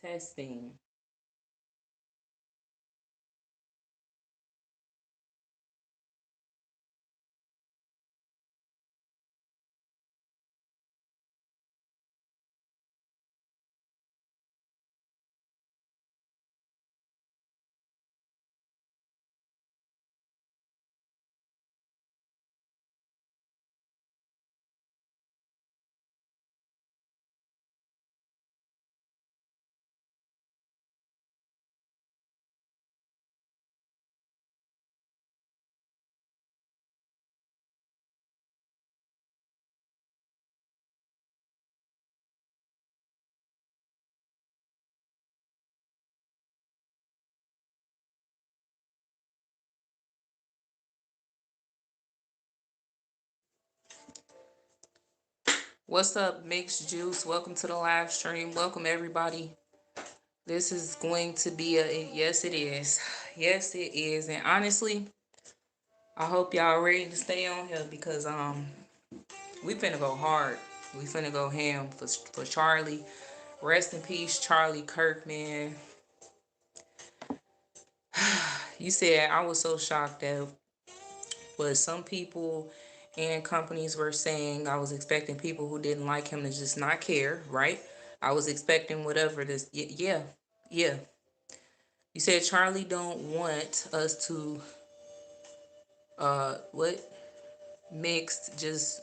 Testing. What's up, Mixed Juice? Welcome to the live stream. Welcome, everybody. This is going to be yes, it is. Yes, it is. And honestly, I hope y'all ready to stay on here because we finna go hard. We finna go ham for Charlie. Rest in peace, Charlie Kirk, man. You said I was so shocked that what some people and companies were saying. I was expecting people who didn't like him to just not care, right? I was expecting whatever this. Yeah, yeah. You said Charlie don't want us to what mixed. Just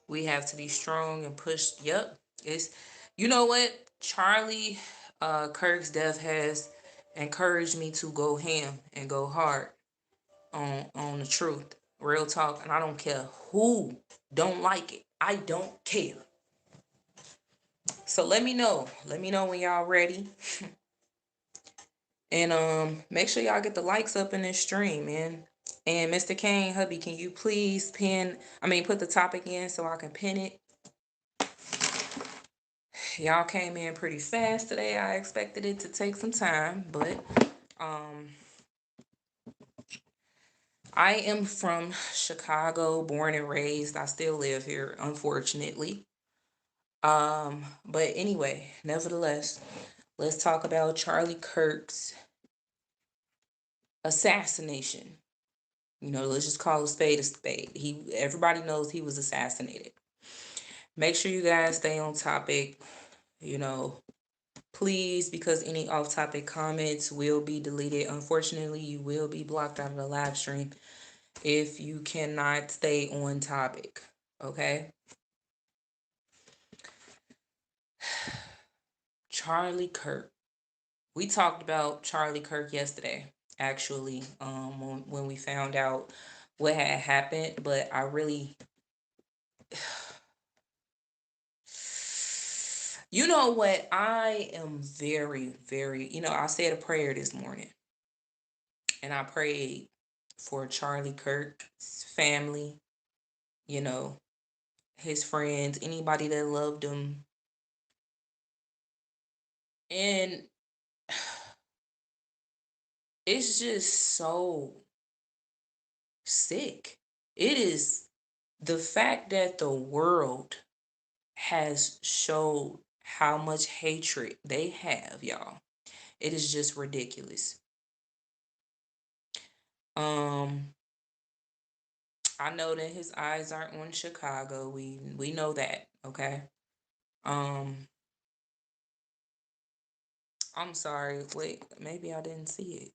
we have to be strong and push. Yep. It's you know what Charlie Kirk's death has encouraged me to go ham and go hard on the truth. Real talk. And I don't care who don't like it. I don't care. So let me know. Let me know when y'all ready. And make sure y'all get the likes up in this stream, man. And Mr. Kane, hubby, can you please put the topic in so I can pin it? Y'all came in pretty fast today. I expected it to take some time, but um I am from Chicago, born and raised. I still live here, unfortunately. But anyway, nevertheless, let's talk about Charlie Kirk's assassination. Let's just call a spade a spade. Everybody knows he was assassinated. Make sure you guys stay on topic, you know, please, because any off-topic comments will be deleted. Unfortunately, you will be blocked out of the live stream if you cannot stay on topic. Okay? Charlie Kirk. We talked about Charlie Kirk yesterday, actually, when we found out what had happened, but I really you know what? I am very, very, I said a prayer this morning and I prayed for Charlie Kirk's family, you know, his friends, anybody that loved him. And it's just so sick. It is the fact that the world has showed how much hatred they have, y'all. It is just ridiculous. Um, I know that his eyes aren't on Chicago. We know that, okay? Um, I'm sorry. Wait, maybe I didn't see it.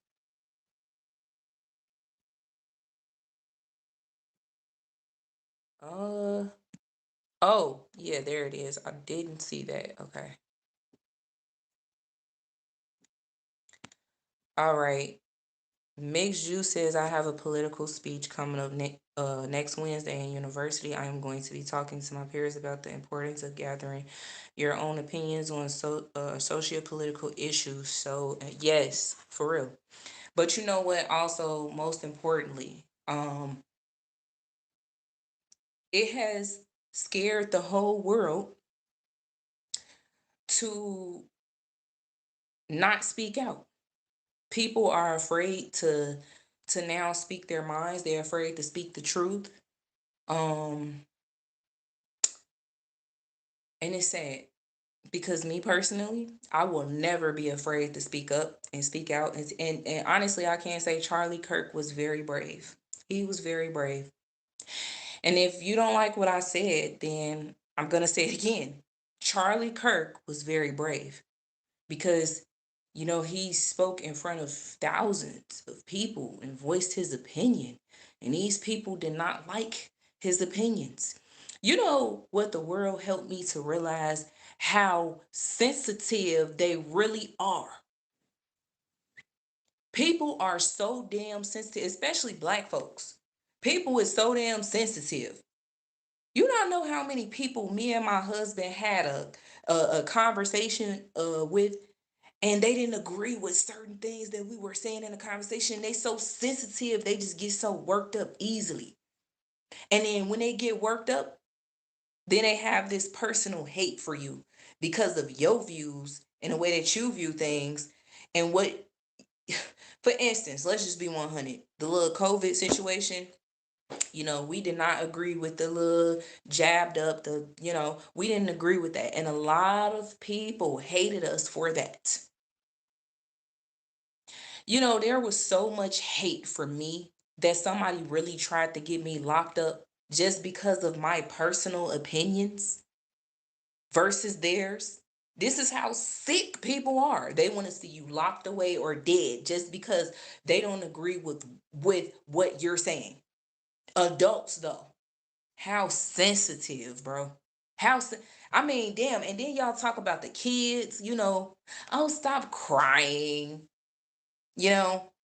Uh, oh, yeah, there it is. I didn't see that. Okay. All right. Mixed Juice says I have a political speech coming up next Wednesday in university. I am going to be talking to my peers about the importance of gathering your own opinions on socio-political issues. So yes, for real. But you know what? Also, most importantly, it has scared the whole world to not speak out. People are afraid to now speak their minds. They're afraid to speak the truth. Um, and it's sad. Because me personally, I will never be afraid to speak up and speak out. And honestly, I can say Charlie Kirk was very brave. He was very brave. And if you don't like what I said, then I'm going to say it again. Charlie Kirk was very brave because, he spoke in front of thousands of people and voiced his opinion. And these people did not like his opinions. You know what the world helped me to realize how sensitive they really are. People are so damn sensitive, especially black folks. People is so damn sensitive. You don't know how many people me and my husband had a conversation with, and they didn't agree with certain things that we were saying in the conversation. They so sensitive, they just get so worked up easily. And then when they get worked up, then they have this personal hate for you because of your views and the way that you view things. And what, for instance, let's just be 100. The little COVID situation, we did not agree with the little jabbed up, we didn't agree with that. And a lot of people hated us for that. There was so much hate for me that somebody really tried to get me locked up just because of my personal opinions versus theirs. This is how sick people are. They want to see you locked away or dead just because they don't agree with what you're saying. Adults though, how sensitive, bro. I mean, damn. And then y'all talk about the kids, oh, stop crying.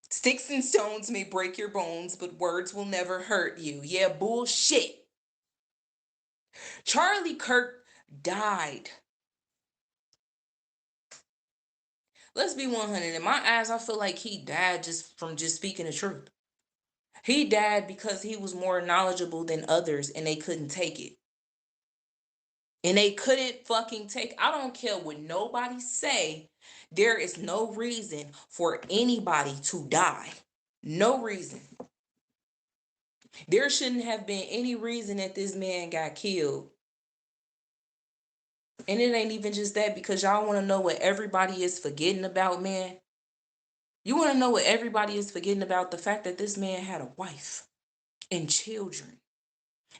Sticks and stones may break your bones, but words will never hurt you. Yeah, bullshit. Charlie Kirk died. Let's be 100. In my eyes, I feel like he died just from just speaking the truth. He died because he was more knowledgeable than others and they couldn't take it. And they couldn't fucking take, I don't care what nobody say. There is no reason for anybody to die. No reason. There shouldn't have been any reason that this man got killed. And it ain't even just that, because y'all want to know what everybody is forgetting about, man. You want to know what everybody is forgetting about? The fact that this man had a wife and children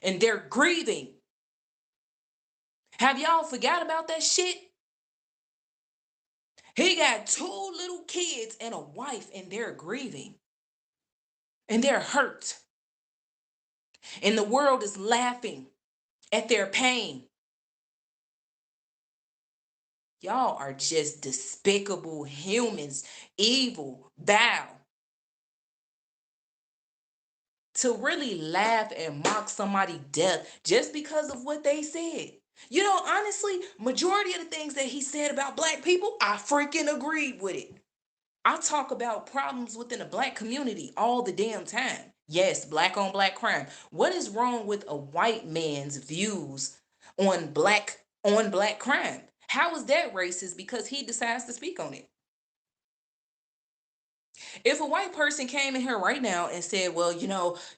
and they're grieving. Have y'all forgot about that shit? He got 2 little kids and a wife and they're grieving and they're hurt. And the world is laughing at their pain. Y'all are just despicable humans, evil, vile. To really laugh and mock somebody's death just because of what they said. Honestly, majority of the things that he said about black people, I freaking agreed with it. I talk about problems within the black community all the damn time. Yes, black on black crime. What is wrong with a white man's views on black crime? How is that racist because he decides to speak on it? If a white person came in here right now and said, well,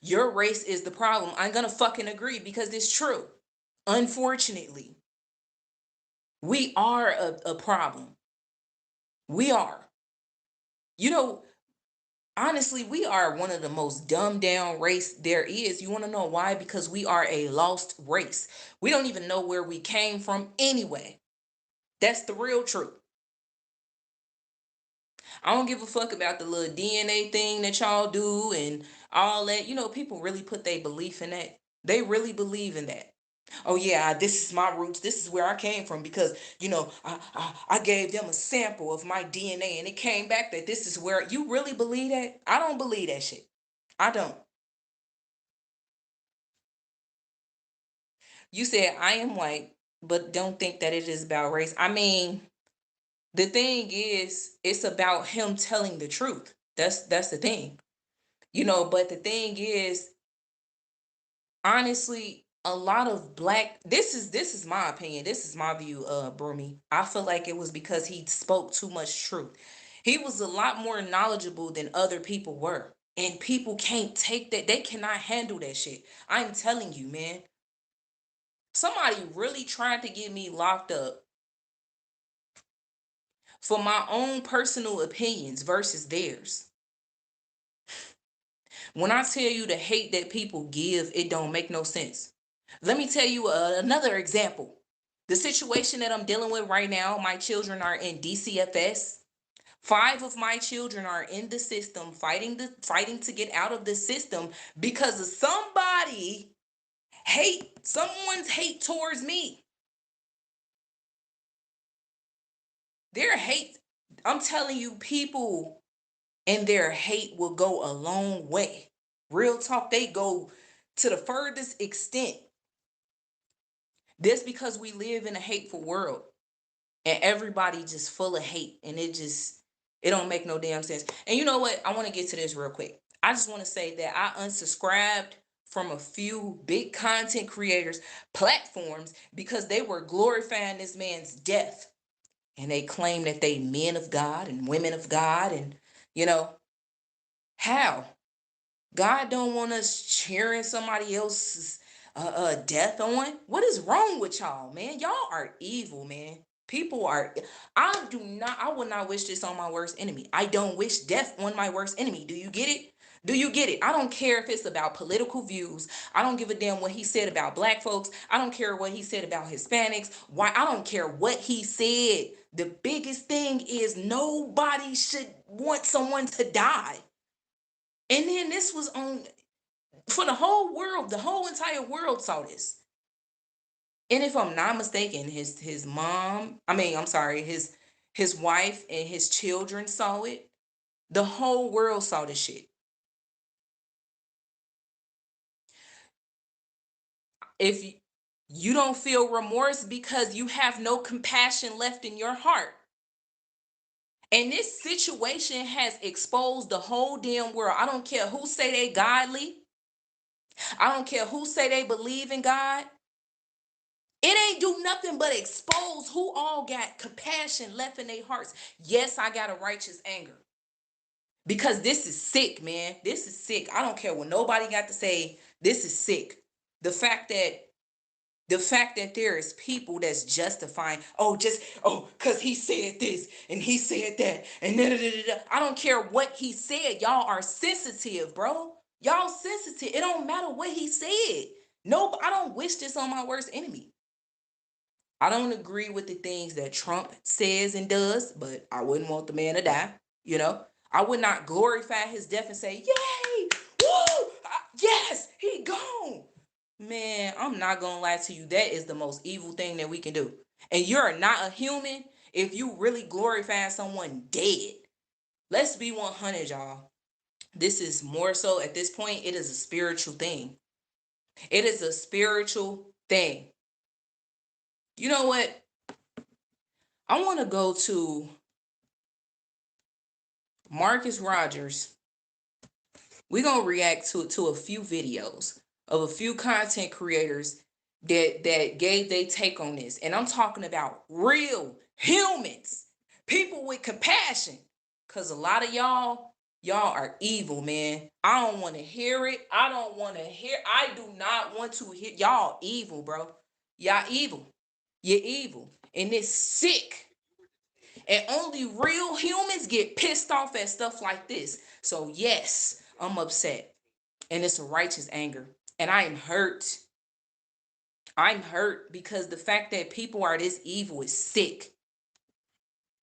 your race is the problem, I'm going to fucking agree because it's true. Unfortunately, we are a problem. We are. You know, Honestly, we are one of the most dumbed down race there is. You want to know why? Because we are a lost race. We don't even know where we came from anyway. That's the real truth. I don't give a fuck about the little DNA thing that y'all do and all that. People really put their belief in that. They really believe in that. Oh yeah, this is my roots. This is where I came from because I gave them a sample of my DNA and it came back that this is where you really believe that. I don't believe that shit. I don't. You said I am white, but don't think that it is about race. I mean, the thing is, it's about him telling the truth. That's the thing. But the thing is, honestly, a lot of black, this is my opinion. This is my view, Broomy. I feel like it was because he spoke too much truth. He was a lot more knowledgeable than other people were. And people can't take that. They cannot handle that shit. I'm telling you, man. Somebody really tried to get me locked up for my own personal opinions versus theirs. When I tell you the hate that people give, it don't make no sense. Let me tell you another example. The situation that I'm dealing with right now, my children are in DCFS. 5 of my children are in the system fighting to get out of the system because of someone's hate towards me. Their hate, I'm telling you, people and their hate will go a long way. Real talk, they go to the furthest extent. This because we live in a hateful world and everybody just full of hate, and it don't make no damn sense. And you know what? I want to get to this real quick. I just want to say that I unsubscribed from a few big content creators platforms because they were glorifying this man's death, and they claim that they men of God and women of God, and you know how God don't want us cheering somebody else's death on. What is wrong with y'all, man? Y'all are evil, man. People are. I would not wish this on my worst enemy. I don't wish death on my worst enemy. Do you get it? Do you get it? I don't care if it's about political views. I don't give a damn what he said about black folks. I don't care what he said about Hispanics. Why? I don't care what he said. The biggest thing is nobody should want someone to die. And then this was on for the whole world. The whole entire world saw this. And if I'm not mistaken, his mom, I'm sorry, his wife and his children saw it. The whole world saw this shit. If you don't feel remorse because you have no compassion left in your heart. And this situation has exposed the whole damn world. I don't care who say they godly. I don't care who say they believe in God. It ain't do nothing but expose who all got compassion left in their hearts. Yes, I got a righteous anger. Because this is sick, man. This is sick. I don't care what nobody got to say. This is sick. The fact that there is people that's justifying, because he said this and he said that and da, da, da, da. I don't care what he said. Y'all are sensitive, bro. Y'all sensitive. It don't matter what he said. No, I don't wish this on my worst enemy. I don't agree with the things that Trump says and does, but I wouldn't want the man to die. You know, I would not glorify his death and say, "Yay, woo, yes, he gone." Man, I'm not gonna lie to you. That is the most evil thing that we can do. And you're not a human if you really glorify someone dead. Let's be 100, y'all. This is more so at this point. It is a spiritual thing. It is a spiritual thing. You know what? I want to go to Marcus Rogers. We're going to react to a few videos of a few content creators that gave their take on this. And I'm talking about real humans, people with compassion. Because a lot of y'all are evil, man. I don't want to hear it. I do not want to hear. Y'all evil, bro. Y'all evil. You're evil. And it's sick. And only real humans get pissed off at stuff like this. So yes, I'm upset. And it's a righteous anger. And I am hurt. I'm hurt because the fact that people are this evil is sick.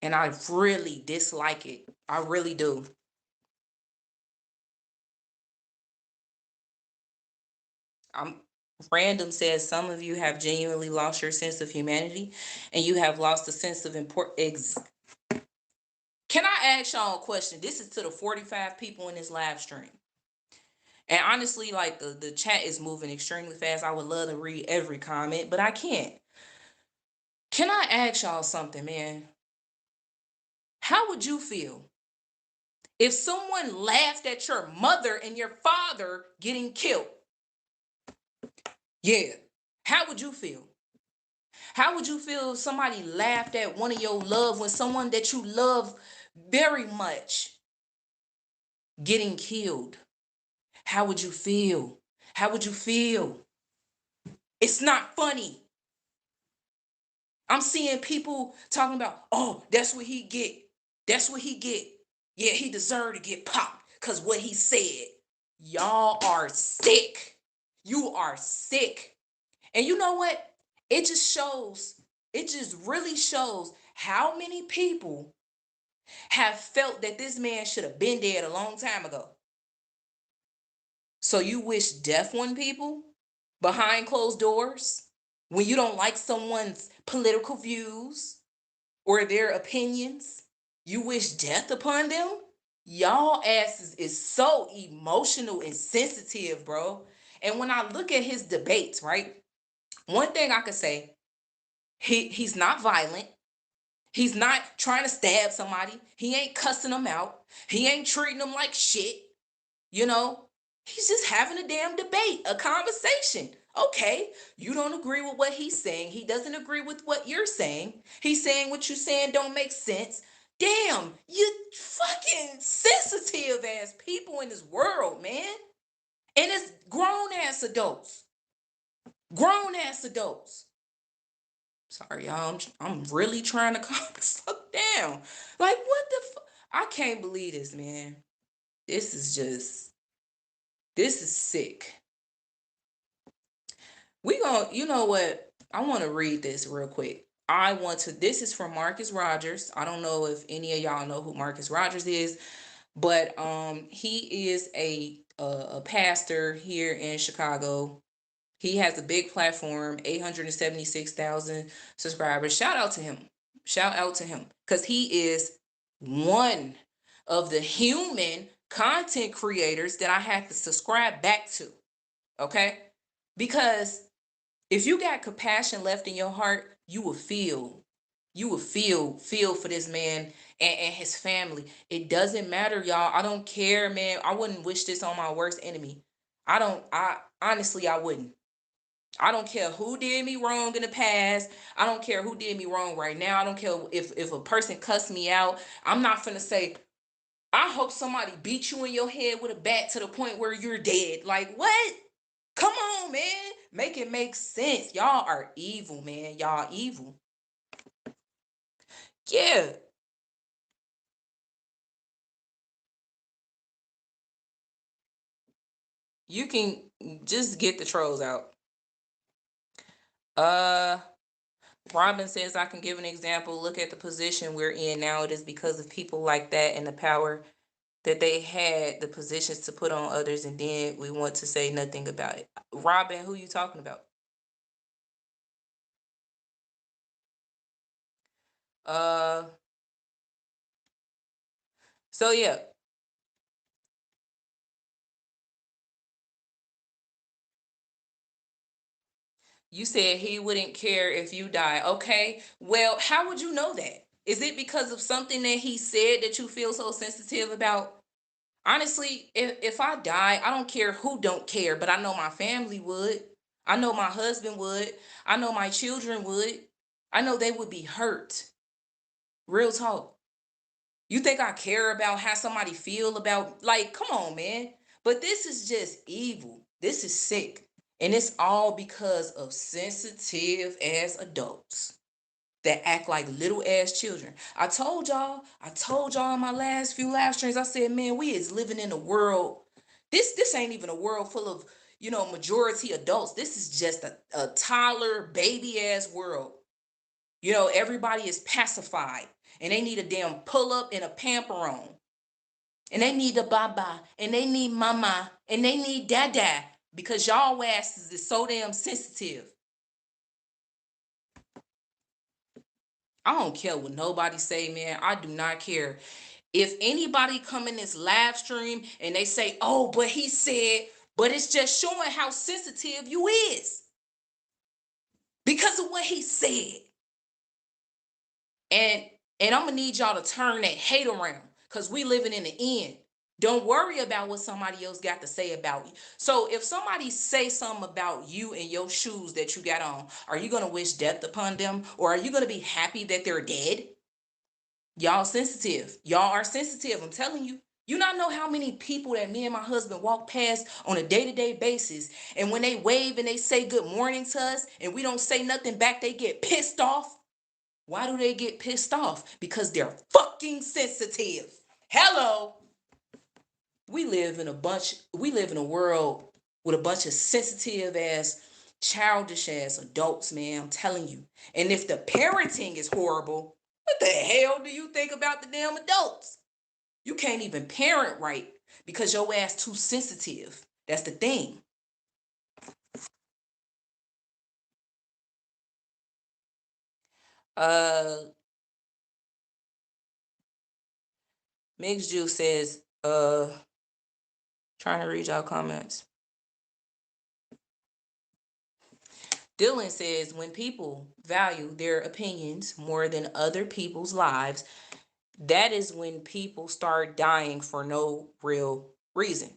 And I really dislike it. I really do. Random says some of you have genuinely lost your sense of humanity and you have lost a sense of importance. Can I ask y'all a question? This is to the 45 people in this live stream. And honestly, like the chat is moving extremely fast. I would love to read every comment, but I can't. Can I ask y'all something, man? How would you feel if someone laughed at your mother and your father getting killed? Yeah. How would you feel? How would you feel if somebody laughed at one of your loved ones, someone that you love very much, getting killed? How would you feel? How would you feel? It's not funny. I'm seeing people talking about, oh, that's what he get. That's what he get. Yeah, he deserved to get popped because what he said. Y'all are sick. You are sick. And you know what? It just shows, it just really shows how many people have felt that this man should have been dead a long time ago. So you wish death on people behind closed doors when you don't like someone's political views or their opinions? You wish death upon them? Y'all asses is so emotional and sensitive, bro. And when I look at his debates, right? One thing I could say, he's not violent. He's not trying to stab somebody. He ain't cussing them out. He ain't treating them like shit. You know, he's just having a damn debate, a conversation. Okay, you don't agree with what he's saying. He doesn't agree with what you're saying. He's saying what you're saying don't make sense. Damn, you fucking sensitive ass people in this world, man. And it's grown ass adults. Grown ass adults. Sorry, y'all. I'm really trying to calm myself down. Like, what the fuck? I can't believe this, man. This is just, this is sick. We gonna, you know what? I want to read this real quick. This is from Marcus Rogers. I don't know if any of y'all know who Marcus Rogers is, but he is a pastor here in Chicago. He has a big platform, 876,000 subscribers. Shout out to him. Shout out to him. Because he is one of the human content creators that I have to subscribe back to. Okay? Because if you got compassion left in your heart, you will feel. You will feel for this man and his family. It doesn't matter, y'all. I don't care, man. I wouldn't wish this on my worst enemy. I honestly, I wouldn't. I don't care who did me wrong in the past. I don't care who did me wrong right now. I don't care if a person cussed me out. I'm not finna say, I hope somebody beat you in your head with a bat to the point where you're dead. Like, what? Come on, man. Make it make sense. Y'all are evil, man. Y'all evil. Yeah. You can just get the trolls out. Uh Robin says, I can give an example. Look at the position we're in now. It is because of people like that and the power that they had the positions to put on others, and then we want to say nothing about it. Robin, who you talking about? Uh so yeah, you said he wouldn't care if you die. Okay. Well, how would you know that? Is it because of something that he said that you feel so sensitive about? Honestly, if I die, I don't care who don't care, but I know my family would. I know my husband would. I know my children would. I know they would be hurt. Real talk. You think I care about how somebody feel about, like, come on, man. But this is just evil. This is sick. And it's all because of sensitive ass adults that act like little ass children. I told y'all in my last few live streams, I said, man, we is living in a world. This ain't even a world full of, majority adults. This is just a toddler, baby ass world. Everybody is pacified and they need a damn pull up and a pamper on. And they need a baba and they need mama and they need dada because y'all asses is so damn sensitive. I don't care what nobody say, man. I do not care. If anybody come in this live stream and they say, oh, but he said, but it's just showing how sensitive you is because of what he said. And I'm gonna need y'all to turn that hate around because we living in the end. Don't worry about what somebody else got to say about you. So if somebody say something about you and your shoes that you got on, are you gonna wish death upon them, or are you gonna be happy that they're dead? Y'all sensitive. Y'all are sensitive. I'm telling you. You not know how many people that me and my husband walk past on a day-to-day basis, and when they wave and they say good morning to us and we don't say nothing back, they get pissed off. Why do they get pissed off? Because they're fucking sensitive. Hello. We live in a world with a bunch of sensitive ass, childish ass adults, man. I'm telling you. And if the parenting is horrible, what the hell do you think about the damn adults? You can't even parent right because your ass too sensitive. That's the thing. Uh Mixed Juice says, trying to read y'all comments. Dylan says, when people value their opinions more than other people's lives, that is when people start dying for no real reason.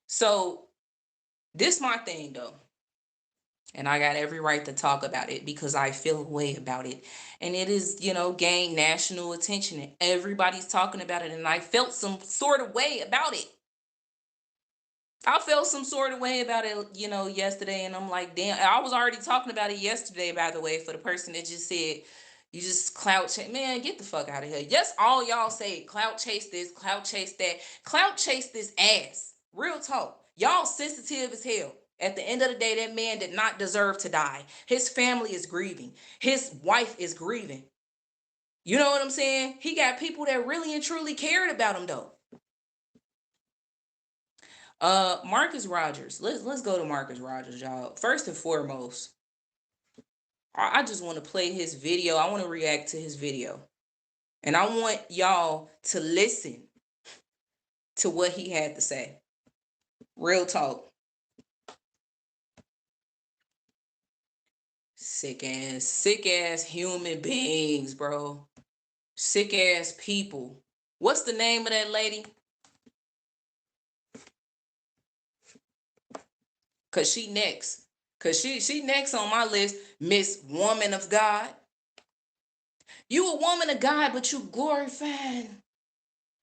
So, this my thing though. And I got every right to talk about it because I feel a way about it. And it is, gained national attention and everybody's talking about it. And I felt some sort of way about it. I felt some sort of way about it, yesterday. And I'm like, damn, I was already talking about it yesterday, by the way, for the person that just said, you just clout chase. Man, get the fuck out of here. Yes, all y'all say clout chase this, clout chase that. Clout chase this ass. Real talk. Y'all sensitive as hell. At the end of the day, that man did not deserve to die. His family is grieving. His wife is grieving. You know what I'm saying? He got people that really and truly cared about him, though. Marcus Rogers. Let's go to Marcus Rogers, y'all. First and foremost, I just want to play his video. I want to react to his video. And I want y'all to listen to what he had to say. Real talk. Sick ass human beings, bro. Sick ass people. What's the name of that lady? Cause she next. Cause she next on my list, Miss Woman of God. You a woman of God, but you glorifying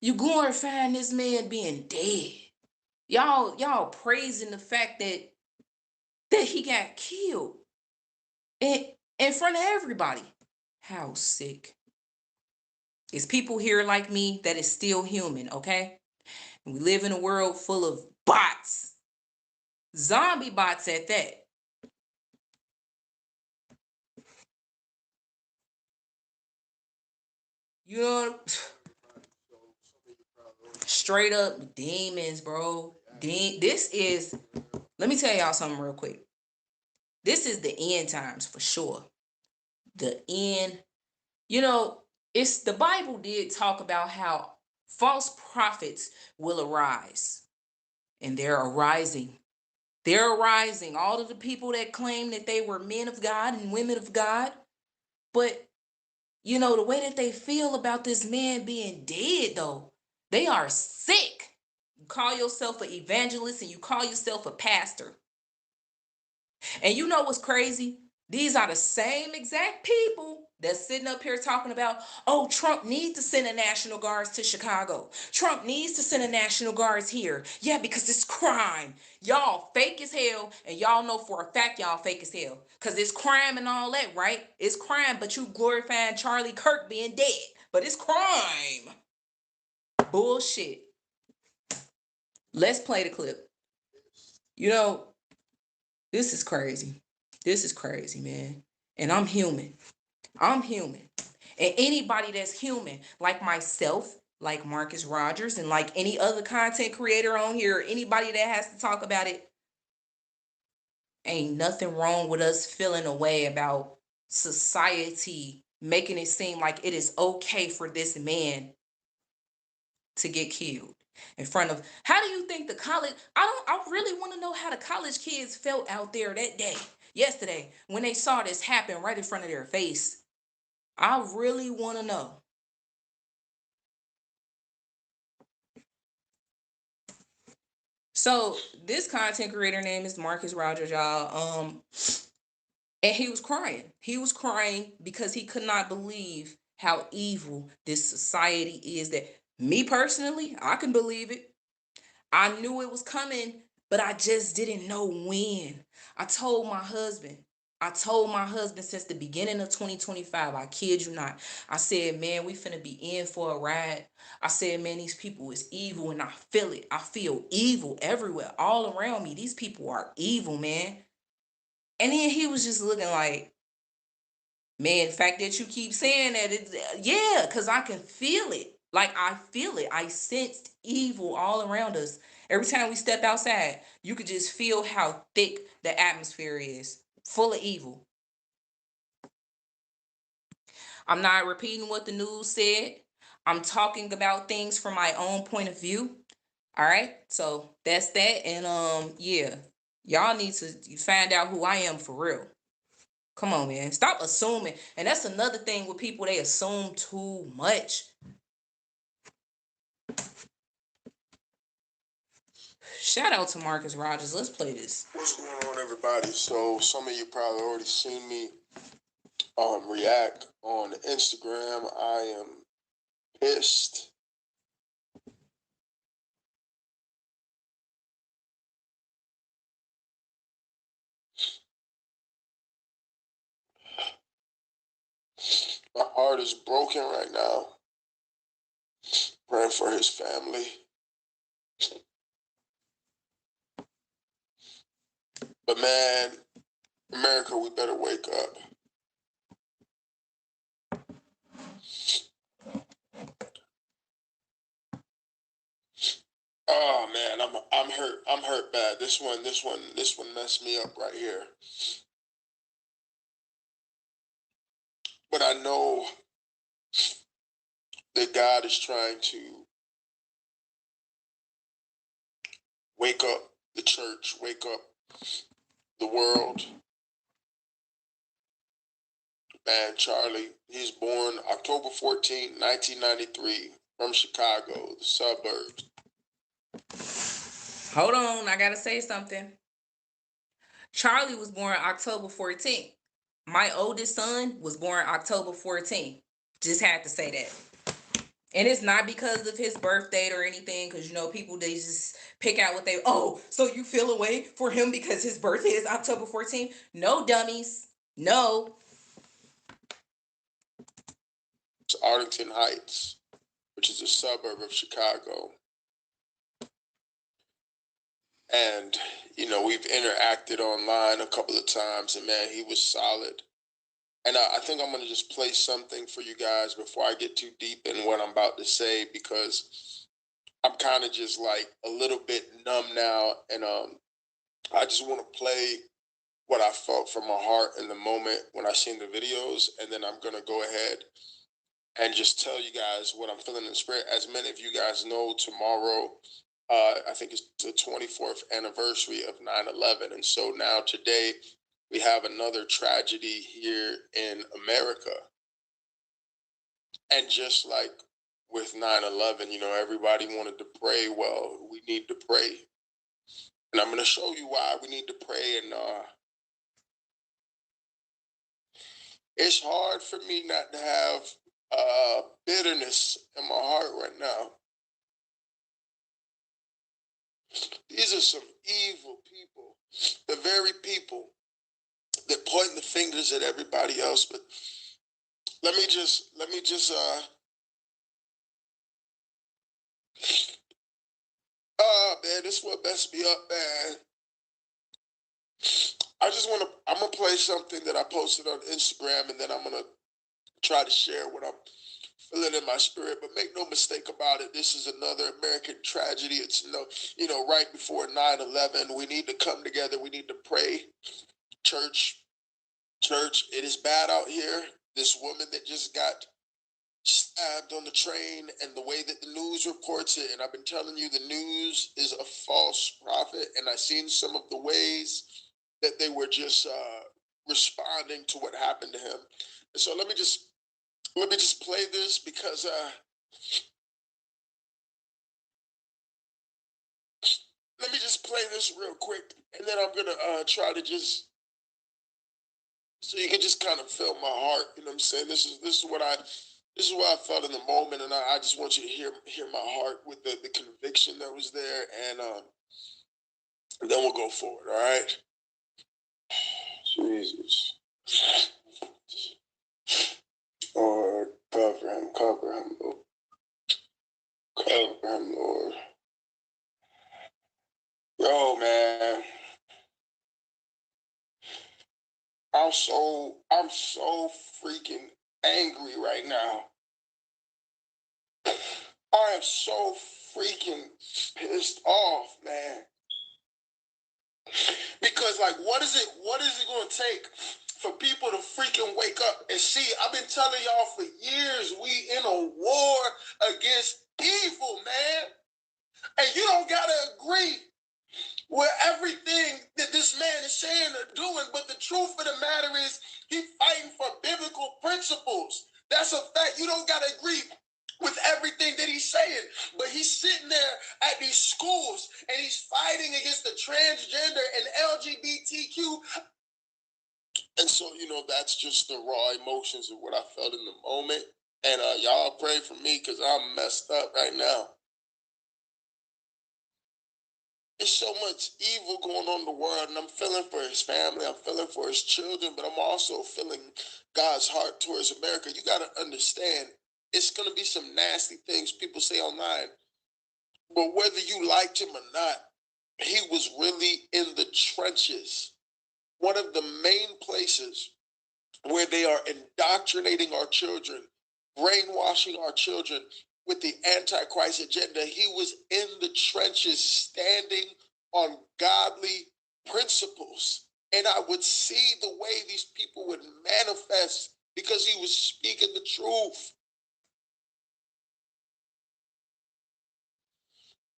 this man being dead. Y'all praising the fact that he got killed in front of everybody. How sick. It's people here like me that is still human, okay? And we live in a world full of bots. Zombie bots at that. You know, straight up demons, bro. This is, let me tell y'all something real quick. This is the end times for sure. The end. It's the Bible did talk about how false prophets will arise. And they're arising. They're arising. All of the people that claim that they were men of God and women of God. But, the way that they feel about this man being dead, though, they are sick. You call yourself an evangelist and you call yourself a pastor. And you know what's crazy? These are the same exact people that's sitting up here talking about, oh, Trump needs to send a National Guards to Chicago. Trump needs to send a National Guards here. Yeah, because it's crime. Y'all fake as hell, and y'all know for a fact y'all fake as hell. Because it's crime and all that, right? It's crime, but you glorifying Charlie Kirk being dead. But it's crime. Bullshit. Let's play the clip. This is crazy. This is crazy, man. And I'm human. I'm human. And anybody that's human, like myself, like Marcus Rogers, and like any other content creator on here, anybody that has to talk about it, ain't nothing wrong with us feeling a way about society making it seem like it is okay for this man to get killed in front of. How do you think the college, I really want to know how the college kids felt out there that day, yesterday, when they saw this happen right in front of their face. I really want to know. So this content creator name is Marcus Rogers, y'all. And he was crying. He was crying because he could not believe how evil this society is. That, me personally, I can believe it. I knew it was coming, but I just didn't know when. I told my husband, I told my husband since the beginning of 2025, I kid you not. I said, man, we finna be in for a ride. I said, man, these people is evil and I feel it. I feel evil everywhere, all around me. These people are evil, man. And then he was just looking like, man, the fact that you keep saying that, yeah, because I can feel it. Like, I feel it. I sensed evil all around us. Every time we step outside, you could just feel how thick the atmosphere is, full of evil. I'm not repeating what the news said. I'm talking about things from my own point of view. All right. So that's that. And yeah. Y'all need to find out who I am for real. Come on, man. Stop assuming. And that's another thing with people, they assume too much. Shout out to Marcus Rogers. Let's play this. What's going on, everybody? So some of you probably already seen me react on Instagram. I am pissed. My heart is broken right now. Praying for his family. But man, America, we better wake up. Oh man, I'm hurt. I'm hurt bad. This one messed me up right here. But I know that God is trying to wake up the church, wake up the world. Man, Charlie, he's born October 14, 1993, from Chicago, the suburbs. Hold on, I gotta say something. Charlie was born October 14th. My oldest son was born October 14th. Just had to say that. And it's not because of his birth date or anything, because you know, people, they just pick out what they, oh, so you feel away for him because his birthday is October 14th? No, dummies. No. It's Arlington Heights, which is a suburb of Chicago. And, you know, we've interacted online a couple of times, and man, he was solid. And I think I'm going to just play something for you guys before I get too deep in what I'm about to say, because I'm kind of just like a little bit numb now. And I just want to play what I felt from my heart in the moment when I seen the videos. And then I'm going to go ahead and just tell you guys what I'm feeling in the spirit. As many of you guys know, tomorrow, I think it's the 24th anniversary of 9/11. And so now today, we have another tragedy here in America. And just like with 9/11, you know, everybody wanted to pray. Well, we need to pray. And I'm going to show you why we need to pray. And it's hard for me not to have bitterness in my heart right now. These are some evil people, the very people that point the fingers at everybody else. But let me just oh man, this one messed me up, man. I'm gonna play something that I posted on Instagram, and then I'm gonna try to share what I'm feeling in my spirit. But make no mistake about it, this is another American tragedy. It's right before 9/11. We need to come together. We need to pray. Church, it is bad out here. This woman that just got stabbed on the train, and the way that the news reports it, and I've been telling you, the news is a false prophet. And I've seen some of the ways that they were just responding to what happened to him. And so let me just play this, because let me just play this real quick, and then I'm gonna try to just, so you can just kind of feel my heart. You know what I'm saying? This is what I felt in the moment, and I just want you to hear my heart with the conviction that was there, and then we'll go forward. All right. Jesus. Lord, cover him, Lord. Cover him, Lord. Yo, man. I'm so freaking angry right now. I am so freaking pissed off, man. Because like what is it gonna take for people to freaking wake up and see? I've been telling y'all for years we in a war against evil, man. And you don't gotta agree with everything that this man is saying or doing, but the truth of the matter is he's fighting for biblical principles. That's a fact. You don't gotta agree with everything that he's saying, but he's sitting there at these schools and he's fighting against the transgender and LGBTQ. And so, that's just the raw emotions of what I felt in the moment. And y'all pray for me because I'm messed up right now. There's so much evil going on in the world, and I'm feeling for his family, I'm feeling for his children, but I'm also feeling God's heart towards America. You got to understand, it's going to be some nasty things people say online, but whether you liked him or not, he was really in the trenches. One of the main places where they are indoctrinating our children, brainwashing our children with the Antichrist agenda. He was in the trenches standing on godly principles. And I would see the way these people would manifest because he was speaking the truth.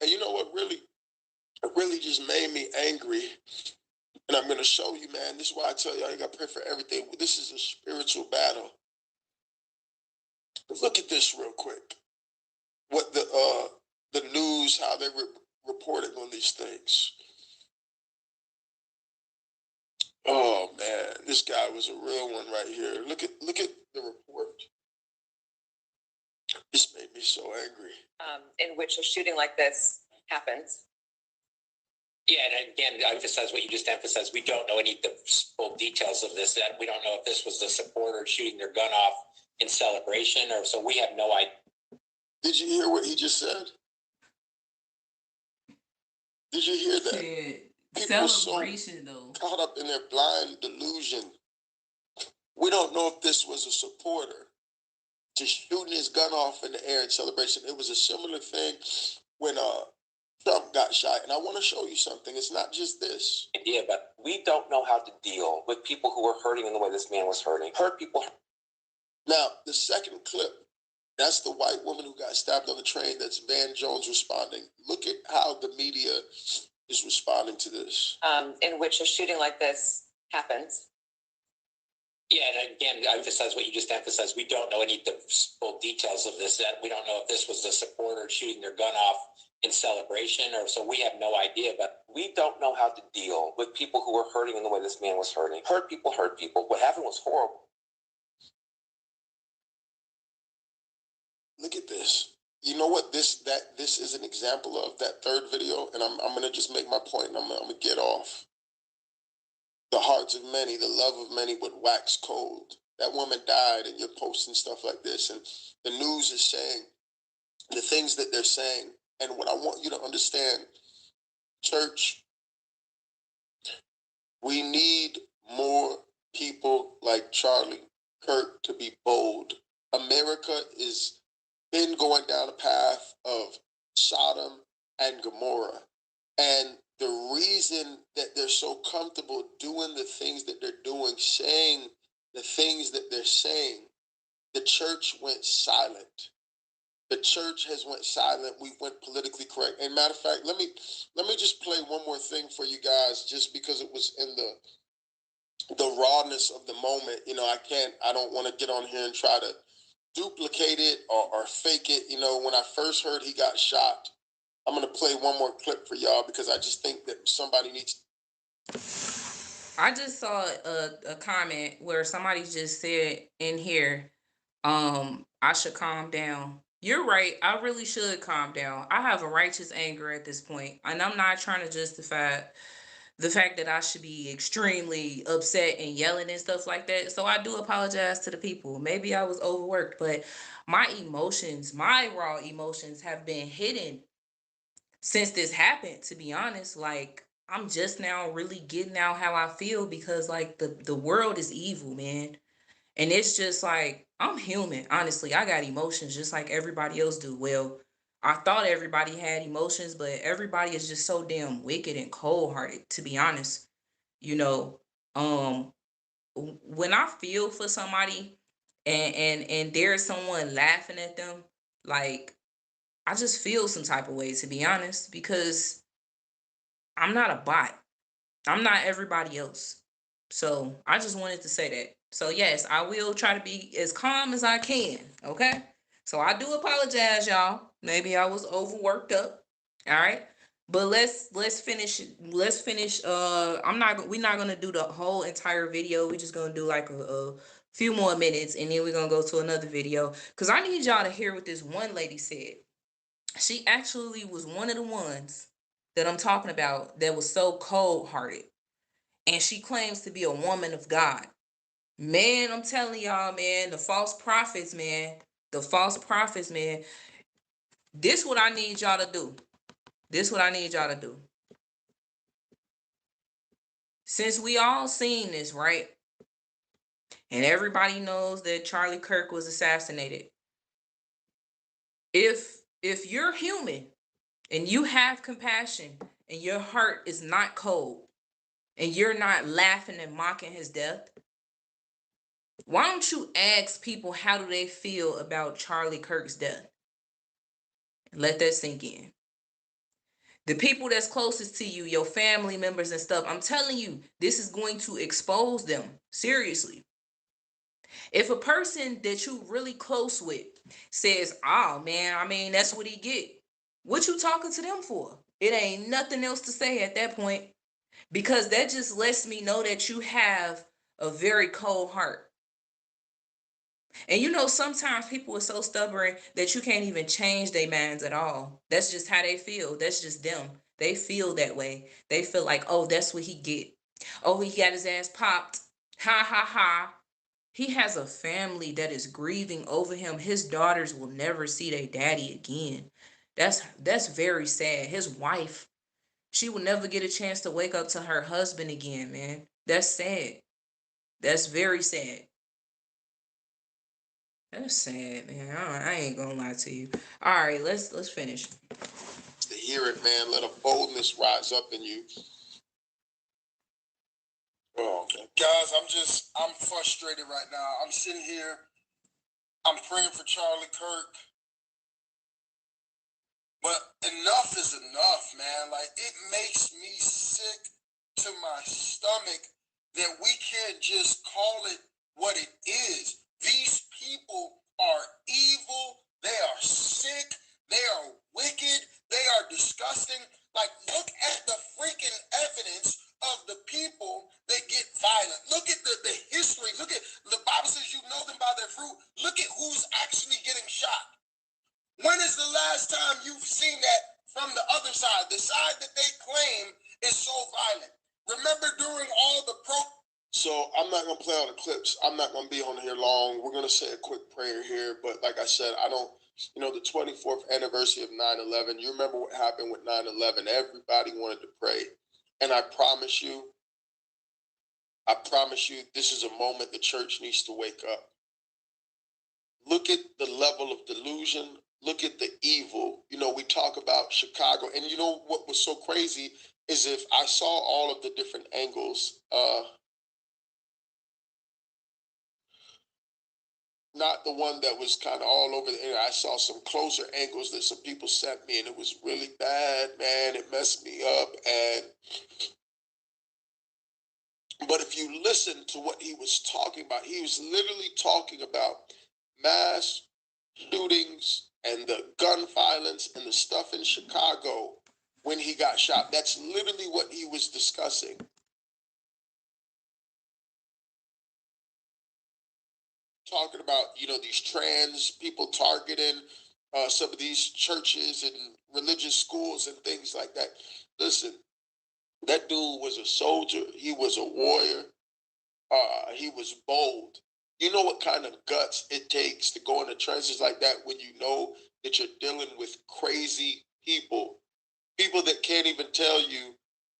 And you know what really just made me angry? And I'm going to show you, man. This is why I tell y'all, you got to pray for everything. This is a spiritual battle. Look at this real quick. What the news, how they were reporting on these things. Oh man, this guy was a real one right here. Look at the report. This made me so angry. In which a shooting like this happens. Yeah, and again, I emphasize what you just emphasized. We don't know any of the full details of this. We don't know if this was the supporter shooting their gun off in celebration, or so we have no idea. Did you hear what he just said? Did you hear that? People celebration so though, caught up in their blind delusion. We don't know if this was a supporter just shooting his gun off in the air in celebration. It was a similar thing when Trump got shot. And I want to show you something. It's not just this. Idea, but we don't know how to deal with people who are hurting in the way this man was hurting. Hurt people. Now, the second clip, that's the white woman who got stabbed on the train. That's Van Jones responding. Look at how the media is responding to this. In which a shooting like this happens. Yeah, and again, I emphasize what you just emphasized. We don't know any of the full details of this. We don't know if this was the supporter shooting their gun off in celebration, or so we have no idea. But we don't know how to deal with people who are hurting in the way this man was hurting. Hurt people. What happened was horrible. Look at this. You know what this is an example of, that third video, and I'm gonna just make my point and I'm gonna get off. The hearts of many, the love of many would wax cold. That woman died, and you're posting stuff like this, and the news is saying the things that they're saying. And what I want you to understand, church, we need more people like Charlie Kirk to be bold. America is been going down a path of Sodom and Gomorrah. And the reason that they're so comfortable doing the things that they're doing, saying the things that they're saying, the church went silent. The church has went silent. We went politically correct. And matter of fact, let me just play one more thing for you guys, just because it was in the rawness of the moment. I don't want to get on here and try to duplicate it or fake it. When I first heard he got shot, I'm going to play one more clip for y'all because I just think that somebody needs. I just saw a comment where somebody just said in here, I should calm down. You're right. I really should calm down. I have a righteous anger at this point, and I'm not trying to justify the fact that I should be extremely upset and yelling and stuff like that. So I do apologize to the people. Maybe I was overworked, but my emotions, my raw emotions have been hidden since this happened, to be honest. Like, I'm just now really getting out how I feel because like the world is evil, man. And it's just like, I'm human. Honestly, I got emotions just like everybody else do. Well, I thought everybody had emotions, but everybody is just so damn wicked and cold hearted, to be honest. You know, um, when I feel for somebody and there's someone laughing at them, like, I just feel some type of way, to be honest, because I'm not a bot. I'm not everybody else. So I just wanted to say that. So yes, I will try to be as calm as I can. Okay. So I do apologize, y'all. Maybe I was overworked up. All right. But let's finish. We're not gonna do the whole entire video. We're just gonna do like a few more minutes and then we're gonna go to another video. Cause I need y'all to hear what this one lady said. She actually was one of the ones that I'm talking about that was so cold hearted, and she claims to be a woman of God. Man, I'm telling y'all, man, the false prophets, man, the false prophets, man. This what I need y'all to do. This what I need y'all to do. Since we all seen this, right? And everybody knows that Charlie Kirk was assassinated. If you're human and you have compassion and your heart is not cold and you're not laughing and mocking his death, why don't you ask people how do they feel about Charlie Kirk's death? Let that sink in. The people that's closest to you, your family members and stuff, I'm telling you, this is going to expose them. Seriously. If a person that you really close with says, oh man, I mean, that's what he get. What you talking to them for? It ain't nothing else to say at that point. Because that just lets me know that you have a very cold heart. And you know, sometimes people are so stubborn that you can't even change their minds at all. That's just how they feel. That's just them. They feel that way. They feel like, oh, that's what he get. Oh, he got his ass popped. Ha ha ha. He has a family that is grieving over him. His daughters will never see their daddy again. That's very sad. His wife, she will never get a chance to wake up to her husband again, man. That's sad. That's very sad. That's sad, man. I ain't gonna lie to you. All right, let's finish. To hear it, man, let a boldness rise up in you. Oh, okay. Guys, I'm frustrated right now. I'm sitting here, I'm praying for Charlie Kirk, but enough is enough, man. Like, it makes me sick to my stomach that we can't just call it what it is. These people are evil, they are sick, they are wicked, they are disgusting. Like, look at the freaking evidence of the people that get violent. Look at the history. Look at, the Bible says you know them by their fruit. Look at who's actually getting shot. When is the last time you've seen that from the other side? The side that they claim is so violent. Remember during all the So I'm not going to play all the clips. I'm not going to be on here long. We're going to say a quick prayer here. But like I said, I don't, the 24th anniversary of 9/11, you remember what happened with 9/11. Everybody wanted to pray. And I promise you, this is a moment the church needs to wake up. Look at the level of delusion. Look at the evil. We talk about Chicago. And you know what was so crazy is if I saw all of the different angles, not the one that was kind of all over the internet. I saw some closer angles that some people sent me, and it was really bad, man. It messed me up. But if you listen to what he was talking about, he was literally talking about mass shootings and the gun violence and the stuff in Chicago when he got shot. That's literally what he was discussing. Talking about, these trans people targeting some of these churches and religious schools and things like that. Listen, That dude was a soldier. He was a warrior. He was bold. You know what kind of guts it takes to go in the trenches like that when you know that you're dealing with crazy people, people that can't even tell you,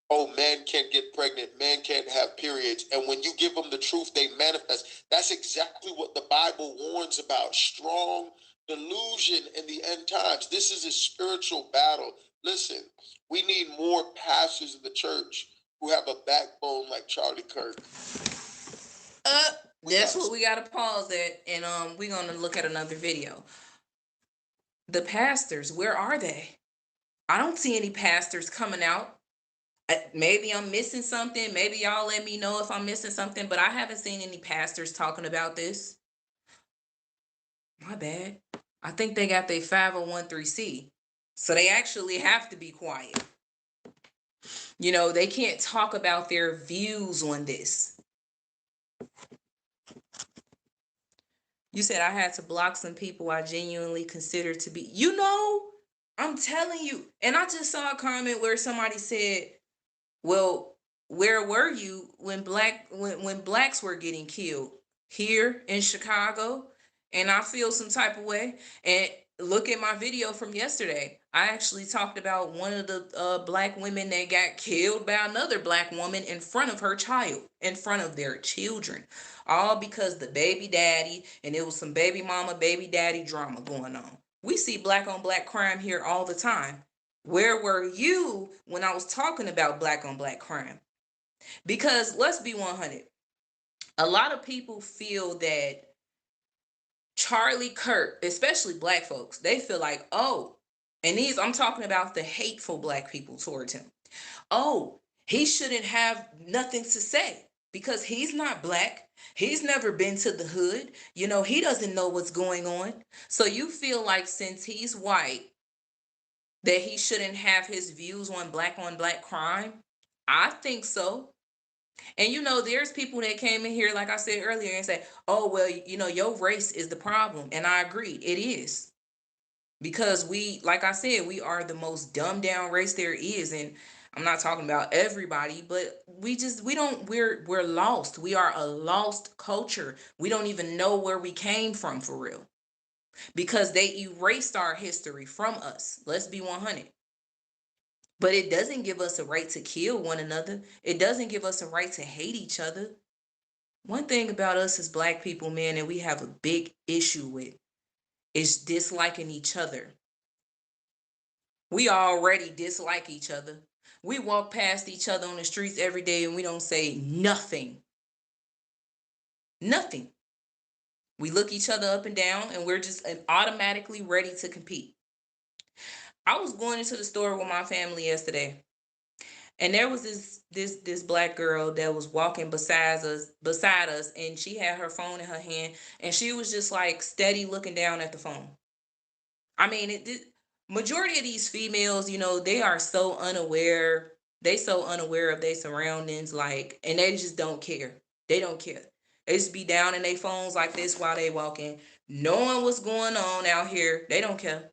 oh, men can't get pregnant, men can't have periods. And when you give them the truth, they manifest. That's exactly what the Bible warns about: strong delusion in the end times. This is a spiritual battle. Listen, we need more pastors in the church who have a backbone like Charlie Kirk. That's what we gotta pause at, and we're gonna look at another video. The pastors, where are they? I don't see any pastors coming out. Maybe I'm missing something. Maybe y'all let me know if I'm missing something, but I haven't seen any pastors talking about this. My bad. I think they got their 501(c), so they actually have to be quiet. You know, they can't talk about their views on this. You said I had to block some people I genuinely consider to be, I'm telling you. And I just saw a comment where somebody said, well, where were you when blacks were getting killed? Here in Chicago? And I feel some type of way. And look at my video from yesterday. I actually talked about one of the black women that got killed by another black woman in front of her child, in front of their children. All because the baby daddy, and it was some baby mama, baby daddy drama going on. We see black on black crime here all the time. Where were you when I was talking about black on black crime? Because let's be 100. A lot of people feel that Charlie Kirk, especially black folks, they feel like, oh, and I'm talking about the hateful black people towards him. Oh, he shouldn't have nothing to say because he's not black. He's never been to the hood. He doesn't know what's going on. So you feel like since he's white, that he shouldn't have his views on black crime? I think so. And there's people that came in here, like I said earlier, and say, oh, well, your race is the problem. And I agree, it is. Because like I said, we are the most dumbed down race there is. And I'm not talking about everybody, but we're lost. We are a lost culture. We don't even know where we came from for real. Because they erased our history from us. Let's be 100. But it doesn't give us a right to kill one another. It doesn't give us a right to hate each other. One thing about us as black people, man, that we have a big issue with is disliking each other. We already dislike each other. We walk past each other on the streets every day and we don't say nothing. Nothing. We look each other up and down and we're just automatically ready to compete. I was going into the store with my family yesterday. And there was this black girl that was walking beside us, and she had her phone in her hand, and she was just like steady looking down at the phone. I mean, majority of these females, they are so unaware. They so unaware of their surroundings, and they just don't care. They don't care. They just be down in their phones like this while they walking, knowing what's going on out here. They don't care.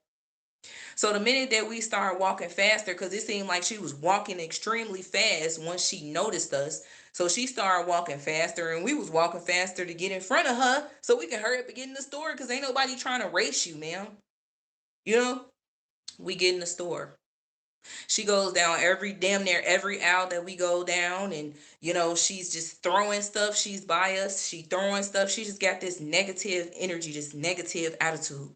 So the minute that we started walking faster, because it seemed like she was walking extremely fast once she noticed us. So she started walking faster and we was walking faster to get in front of her so we can hurry up and get in the store because ain't nobody trying to race you, ma'am. We get in the store. She goes down damn near every aisle that we go down, and she's just throwing stuff. She's by us. She throwing stuff. She just got this negative energy, this negative attitude.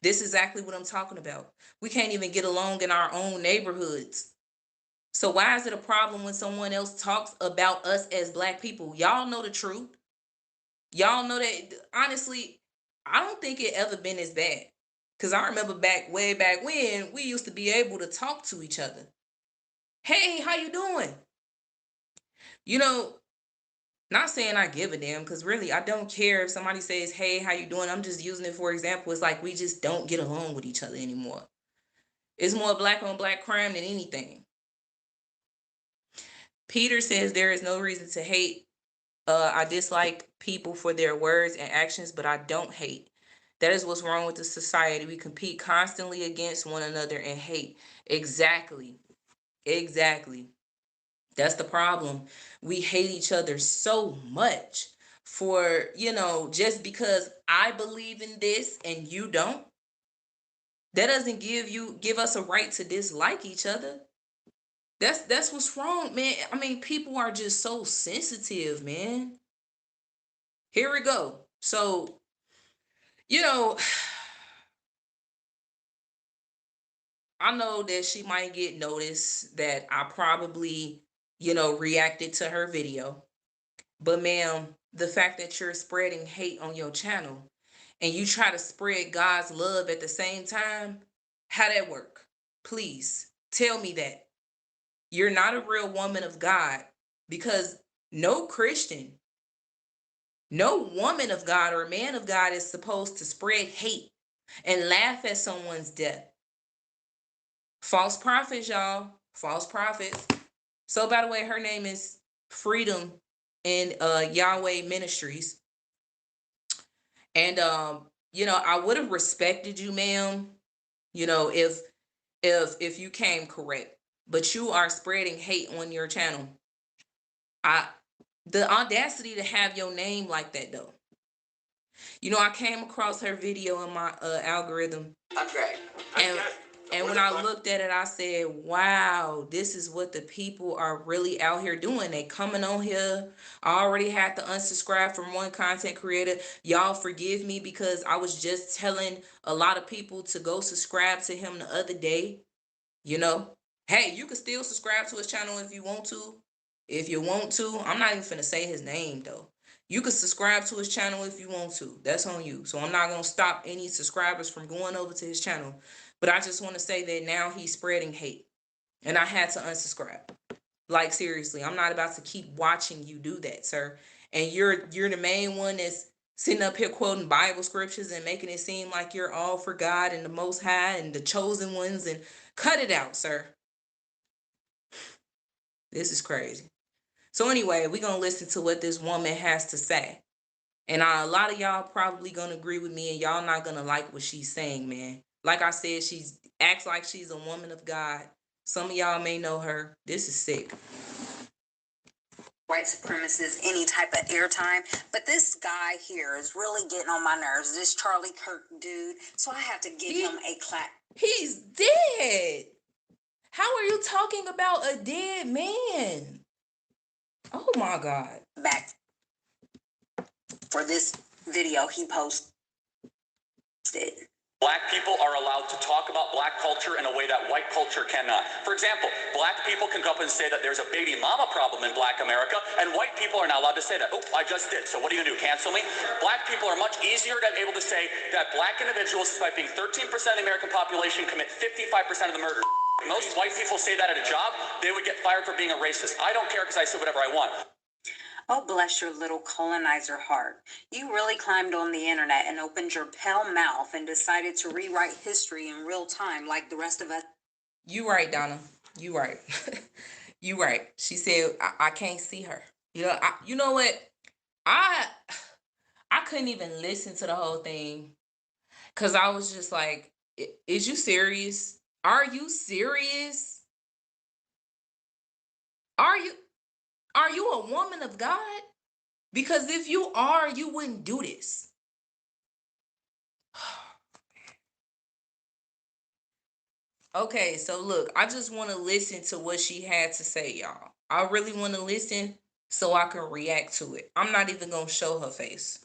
This is exactly what I'm talking about. We can't even get along in our own neighborhoods. So why is it a problem when someone else talks about us as black people? Y'all know the truth. Y'all know that, honestly, I don't think it ever been as bad. Because I remember way back when, we used to be able to talk to each other. Hey, how you doing? Not saying I give a damn, because really I don't care if somebody says, hey, how you doing? I'm just using it for example. It's like we just don't get along with each other anymore. It's more black on black crime than anything. Peter says there is no reason to hate. I dislike people for their words and actions, but I don't hate. That is what's wrong with the society. We compete constantly against one another and hate. Exactly. That's the problem. We hate each other so much for, just because I believe in this and you don't. That doesn't give us a right to dislike each other. That's what's wrong, man. I mean, people are just so sensitive, man. Here we go. So, you know, I know that she might get noticed that I probably, reacted to her video. But ma'am, the fact that you're spreading hate on your channel and you try to spread God's love at the same time, how that work? Please tell me that. You're not a real woman of God, because no Christian, no woman of God or man of God is supposed to spread hate and laugh at someone's death. False prophets, y'all. False prophets. So by the way, her name is Freedom in Yahweh Ministries. And I would have respected you, ma'am, if you came correct. But you are spreading hate on your channel. The audacity to have your name like that, though. I came across her video in my algorithm. Okay. And when I looked at it, I said, wow, this is what the people are really out here doing. They coming on here. I already had to unsubscribe from one content creator. Y'all forgive me, because I was just telling a lot of people to go subscribe to him the other day. Hey, you can still subscribe to his channel if you want to. If you want to, I'm not even finna say his name though. You can subscribe to his channel if you want to. That's on you. So I'm not going to stop any subscribers from going over to his channel. But I just want to say that now he's spreading hate. And I had to unsubscribe. Like, seriously, I'm not about to keep watching you do that, sir. And you're the main one that's sitting up here quoting Bible scriptures and making it seem like you're all for God and the Most High and the chosen ones. And cut it out, sir. This is crazy. So anyway, we're going to listen to what this woman has to say. And a lot of y'all probably going to agree with me, and y'all not going to like what she's saying, man. Like I said, she's acts like she's a woman of God. Some of y'all may know her. This is sick. White supremacists, any type of airtime. But this guy here is really getting on my nerves. This Charlie Kirk dude. So I have to give him a clap. He's dead. How are you talking about a dead man? Oh my God. Back for this video he posted. Black people are allowed to talk about black culture in a way that white culture cannot. For example, black people can go up and say that there's a baby mama problem in black America, and white people are not allowed to say that. Oh, I just did, so what are you gonna do, cancel me? Black people are much easier to be able to say that black individuals, despite being 13% of the American population, commit 55% of the murders. Most white people say that at a job, they would get fired for being a racist. I don't care because I say whatever I want. Oh, bless your little colonizer heart. You really climbed on the internet and opened your pale mouth and decided to rewrite history in real time like the rest of us. You right, Donna. You right. You right. She said, I can't see her. You know what? I couldn't even listen to the whole thing, because I was just like, is you serious? Are you serious? Are you a woman of God? Because if you are, you wouldn't do this. Okay, so look, I just want to listen to what she had to say, y'all. I really want to listen so I can react to it. I'm not even going to show her face.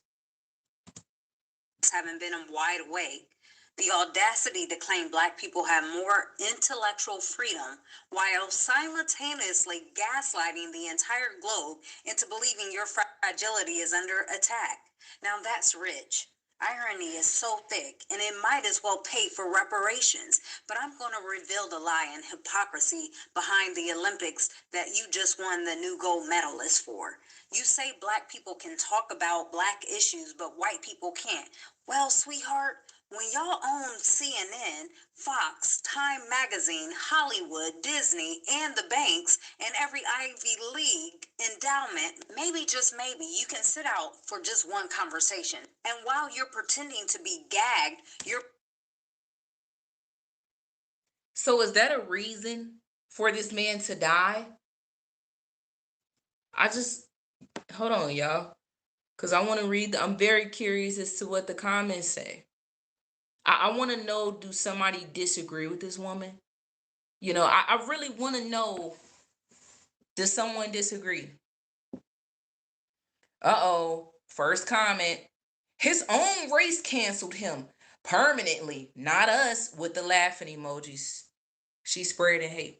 Haven't been wide awake. The audacity to claim black people have more intellectual freedom while simultaneously gaslighting the entire globe into believing your fragility is under attack. Now that's rich. Irony is so thick, and it might as well pay for reparations. But I'm going to reveal the lie and hypocrisy behind the Olympics that you just won the new gold medalist for. You say black people can talk about black issues, but white people can't. Well, sweetheart, when y'all own CNN, Fox, Time Magazine, Hollywood, Disney, and the banks, and every Ivy League endowment, maybe, just maybe, you can sit out for just one conversation. And while you're pretending to be gagged, you're... So is that a reason for this man to die? I just hold on, y'all, because I want to read. I'm very curious as to what the comments say. I want to know, do somebody disagree with this woman? You know, I really want to know, does someone disagree? Uh-oh. First comment. His own race canceled him permanently, not us, with the laughing emojis. She's spreading hate.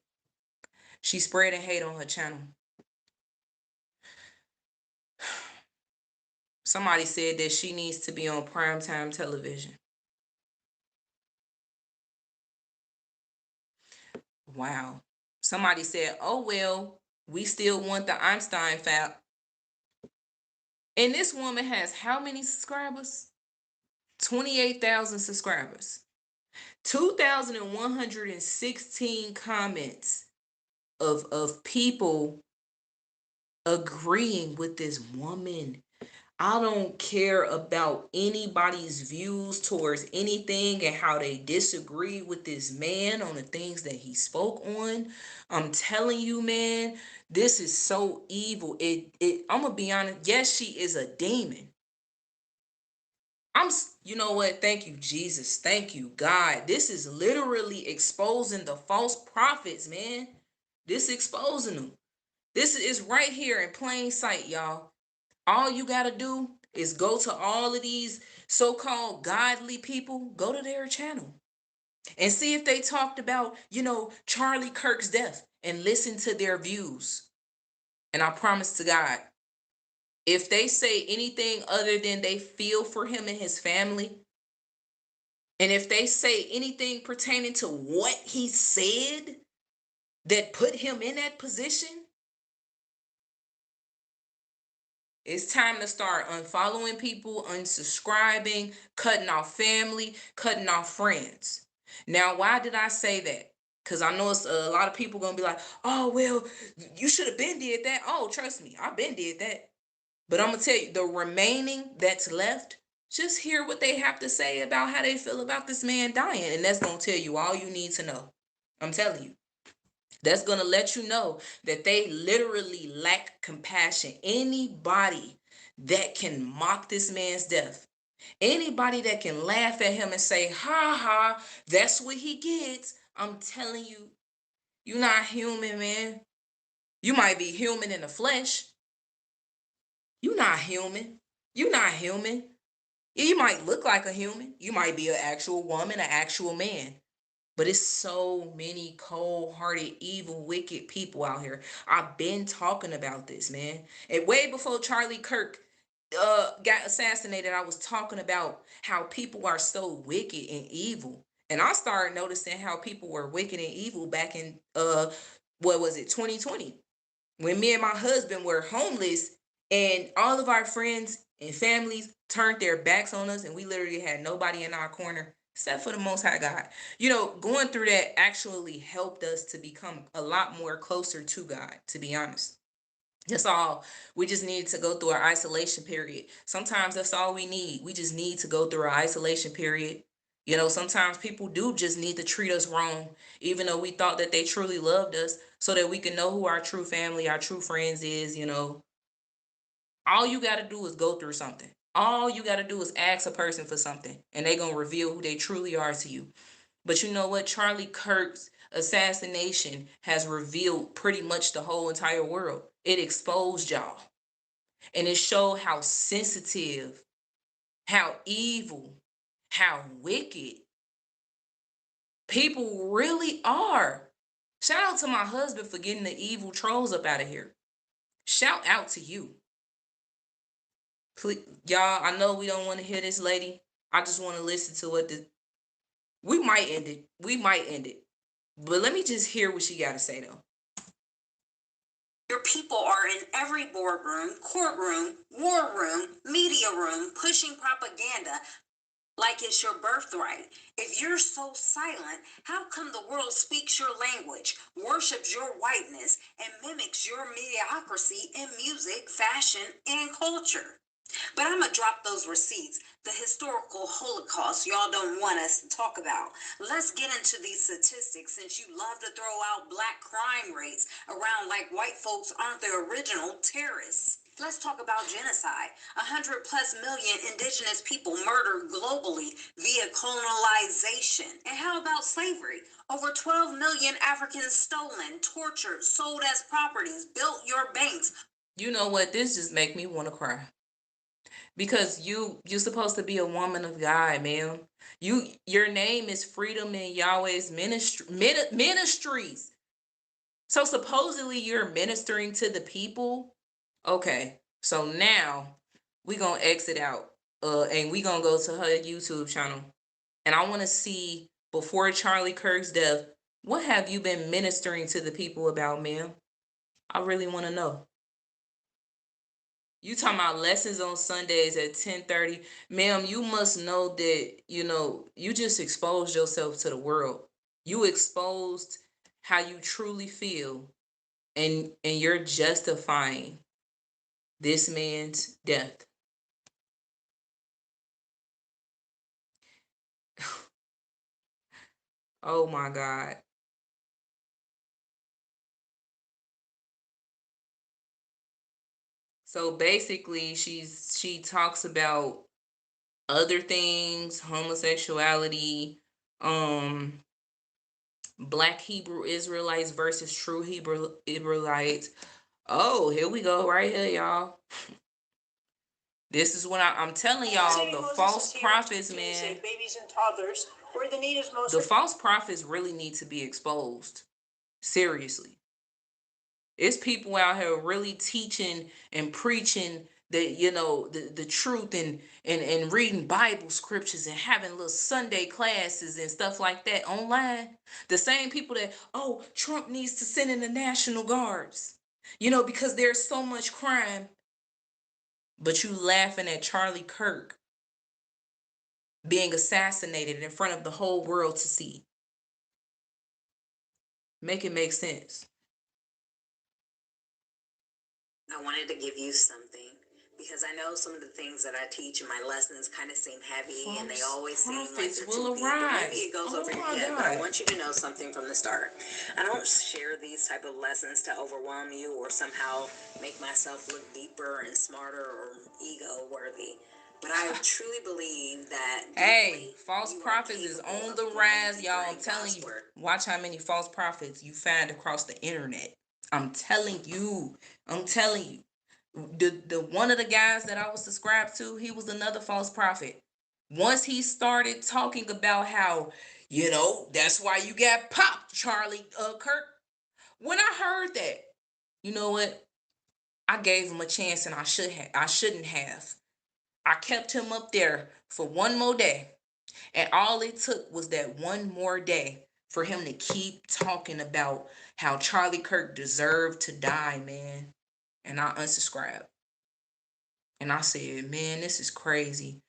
She's spreading hate on her channel. Somebody said that she needs to be on primetime television. Wow. Somebody said, oh, well, we still want the Einstein fap. And this woman has how many subscribers? 28,000 subscribers. 2,116 comments of people agreeing with this woman. I don't care about anybody's views towards anything and how they disagree with this man on the things that he spoke on. I'm telling you, man, this is so evil. I'm gonna be honest. Yes, she is a demon. You know what? Thank you, Jesus. Thank you, God. This is literally exposing the false prophets, man. This exposing them. This is right here in plain sight, y'all. All you got to do is go to all of these so-called godly people, go to their channel and see if they talked about, Charlie Kirk's death, and listen to their views. And I promise to God, if they say anything other than they feel for him and his family, and if they say anything pertaining to what he said that put him in that position, it's time to start unfollowing people, unsubscribing, cutting off family, cutting off friends. Now, why did I say that? Because I know it's a lot of people going to be like, oh, well, you should have been did that. Oh, trust me, I've been did that. But I'm going to tell you, the remaining that's left, just hear what they have to say about how they feel about this man dying. And that's going to tell you all you need to know. I'm telling you. That's going to let you know that they literally lack compassion. Anybody that can mock this man's death, anybody that can laugh at him and say, ha ha, that's what he gets. I'm telling you, you're not human, man. You might be human in the flesh. You're not human. You're not human. You might look like a human. You might be an actual woman, an actual man. But it's so many cold-hearted, evil, wicked people out here. I've been talking about this, man. And way before Charlie Kirk got assassinated, I was talking about how people are so wicked and evil. And I started noticing how people were wicked and evil back in 2020, when me and my husband were homeless and all of our friends and families turned their backs on us and we literally had nobody in our corner except for the Most High God. Going through that actually helped us to become a lot more closer to God, to be honest. That's all. We just need to go through our isolation period. Sometimes that's all we need. We just need to go through our isolation period. Sometimes people do just need to treat us wrong, even though we thought that they truly loved us, so that we can know who our true family, our true friends is. All you got to do is go through something. All you got to do is ask a person for something, and they're going to reveal who they truly are to you. But you know what? Charlie Kirk's assassination has revealed pretty much the whole entire world. It exposed y'all. And it showed how sensitive, how evil, how wicked people really are. Shout out to my husband for getting the evil trolls up out of here. Shout out to you. Please, y'all, I know we don't want to hear this lady. I just want to listen to what we might end it. We might end it. But let me just hear what she got to say, though. Your people are in every boardroom, courtroom, war room, media room, pushing propaganda like it's your birthright. If you're so silent, how come the world speaks your language, worships your whiteness, and mimics your mediocrity in music, fashion, and culture? But I'm going to drop those receipts. The historical Holocaust y'all don't want us to talk about. Let's get into these statistics since you love to throw out black crime rates around like white folks aren't the original terrorists. Let's talk about genocide. 100 plus million indigenous people murdered globally via colonization. And how about slavery? Over 12 million Africans stolen, tortured, sold as properties, built your banks. You know what? This just make me want to cry. Because you're supposed to be a woman of God, ma'am. Your name is Freedom in Yahweh's ministries. So supposedly you're ministering to the people. Okay, so now we gonna exit out, and we gonna go to her YouTube channel, and I want to see before Charlie Kirk's death, what have you been ministering to the people about, ma'am? I really want to know. You talking about lessons on Sundays at 10:30. Ma'am, you must know that, you just exposed yourself to the world. You exposed how you truly feel, and you're justifying this man's death. Oh my God. So basically she talks about other things, homosexuality, Black Hebrew Israelites versus true Hebrew Israelites. Oh, here we go, right here, y'all. This is what I'm telling y'all. The false prophets, man. Babies and toddlers, where the need is most. The false prophets really need to be exposed. Seriously. It's people out here really teaching and preaching the truth, and reading Bible scriptures and having little Sunday classes and stuff like that online. The same people that, oh, Trump needs to send in the National Guards, because there's so much crime. But you laughing at Charlie Kirk being assassinated in front of the whole world to see. Make it make sense. I wanted to give you something because I know some of the things that I teach in my lessons kind of seem heavy, and they always seem like they're too deep. Maybe it goes over your head, but I want you to know something from the start. I don't share these type of lessons to overwhelm you or somehow make myself look deeper and smarter or ego worthy. But I truly believe that. Hey, false prophets is on the rise, y'all. I'm telling you. Watch how many false prophets you find across the internet. I'm telling you. The one of the guys that I was subscribed to, he was another false prophet. Once he started talking about how, that's why you got popped, Charlie Kirk. When I heard that, you know what? I gave him a chance, and I shouldn't have. I kept him up there for one more day. And all it took was that one more day for him to keep talking about how Charlie Kirk deserved to die, man. And I unsubscribed. And I said, man, this is crazy.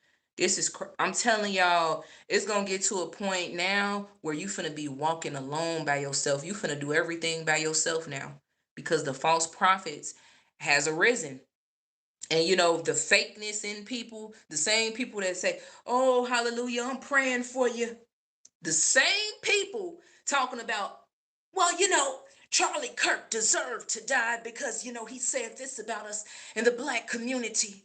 I'm telling y'all, it's going to get to a point now where you finna be walking alone by yourself. You finna do everything by yourself now, because the false prophets has arisen. And the fakeness in people, the same people that say, oh, hallelujah, I'm praying for you. The same people talking about, well, Charlie Kirk deserved to die because, he said this about us in the Black community.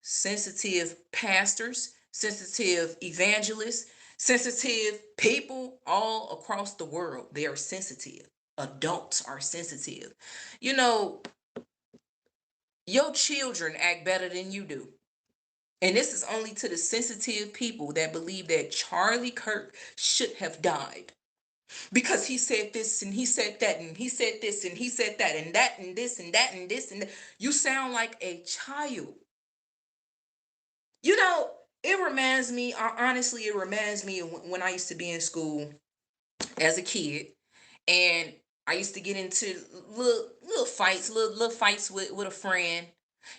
Sensitive pastors, sensitive evangelists, sensitive people all across the world. They are sensitive. Adults are sensitive. Your children act better than you do. And this is only to the sensitive people that believe that Charlie Kirk should have died because he said this and he said that and he said this and he said that and that and this and that and this and that. You sound like a child. It reminds me, honestly, it reminds me of when I used to be in school as a kid, and I used to get into little fights, little fights with a friend.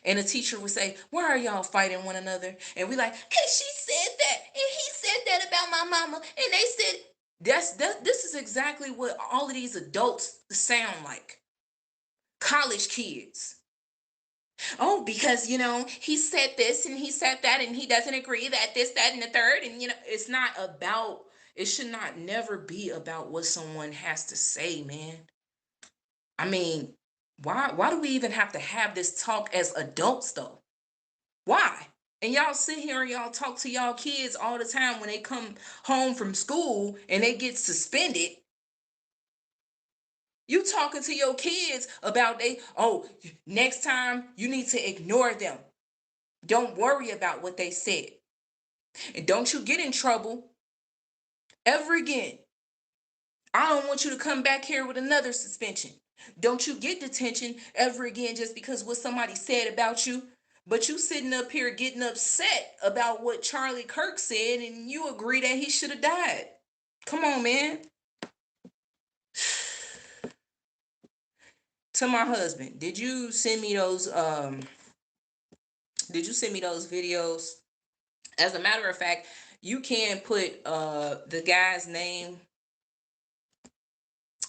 And the teacher would say, why are y'all fighting one another? And we like, cause she said that, and he said that about my mama, and they said this is exactly what all of these adults sound like. College kids. Oh, because he said this and he said that and he doesn't agree that this, that, and the third. And it's not about, it should not never be about what someone has to say, man. I mean, why do we even have to have this talk as adults though? Why? And y'all sit here and y'all talk to y'all kids all the time when they come home from school and they get suspended. You talking to your kids about next time you need to ignore them. Don't worry about what they said. And don't you get in trouble ever again. I don't want you to come back here with another suspension. Don't you get detention ever again just because what somebody said about you. But you sitting up here getting upset about what Charlie Kirk said and you agree that he should have died. Come on, man. To my husband, did you send me those videos? As a matter of fact, you can put the guy's name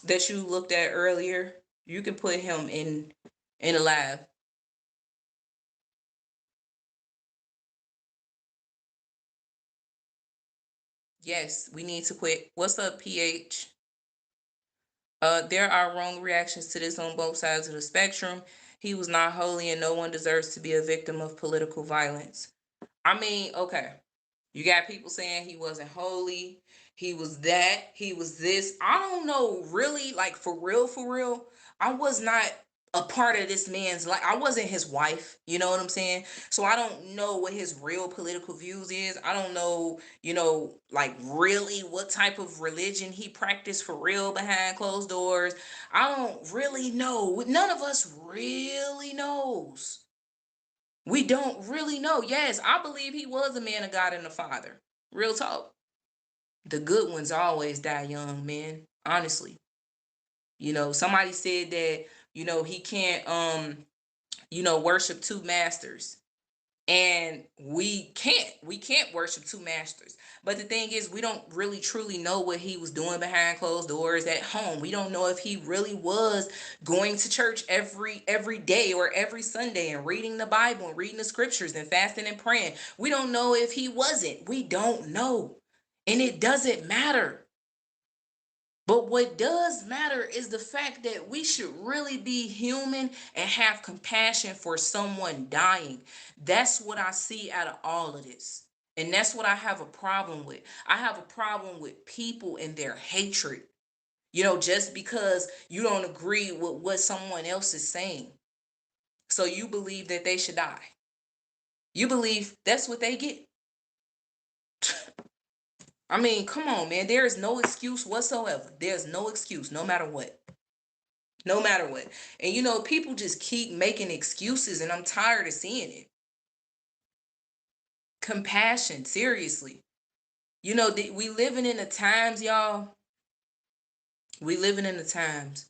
that you looked at earlier. You can put him in the live. Yes, we need to quit. What's up, PH? There are wrong reactions to this on both sides of the spectrum. He was not holy and no one deserves to be a victim of political violence. I mean, okay. You got people saying he wasn't holy, he was that, he was this. I don't know, really, like for real. I was not a part of this man's life. I wasn't his wife, you know what I'm saying? So I don't know what his real political views is. I don't know, like really what type of religion he practiced for real behind closed doors. I don't really know. None of us really knows. We don't really know. Yes, I believe he was a man of God and a father. Real talk. The good ones always die young, man. Honestly. Somebody said that, he can't worship two masters. And we can't worship two masters. But the thing is, we don't really truly know what he was doing behind closed doors at home. We don't know if he really was going to church every day or every Sunday and reading the Bible and reading the scriptures and fasting and praying. We don't know if he wasn't. We don't know. And it doesn't matter. But what does matter is the fact that we should really be human and have compassion for someone dying. That's what I see out of all of this. And that's what I have a problem with. I have a problem with people and their hatred. Just because you don't agree with what someone else is saying. So you believe that they should die. You believe that's what they get. I mean, come on, man. There is no excuse whatsoever. There's no excuse, no matter what. No matter what. And people just keep making excuses, and I'm tired of seeing it. Compassion, seriously. We living in the times, y'all. We living in the times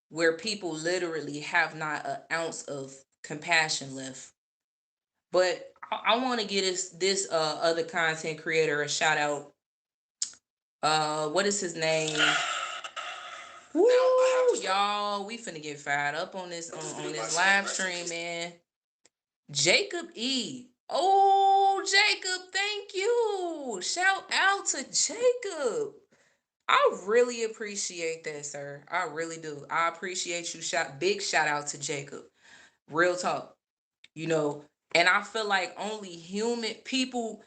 where people literally have not an ounce of compassion left. But I want to give this other content creator a shout out. What is his name? Woo, y'all, we finna get fired up on this live stream, man. Jacob E. Oh, Jacob, thank you. Shout out to Jacob. I really appreciate that, sir. I really do. I appreciate you. Big shout out to Jacob. Real talk. And I feel like only human people,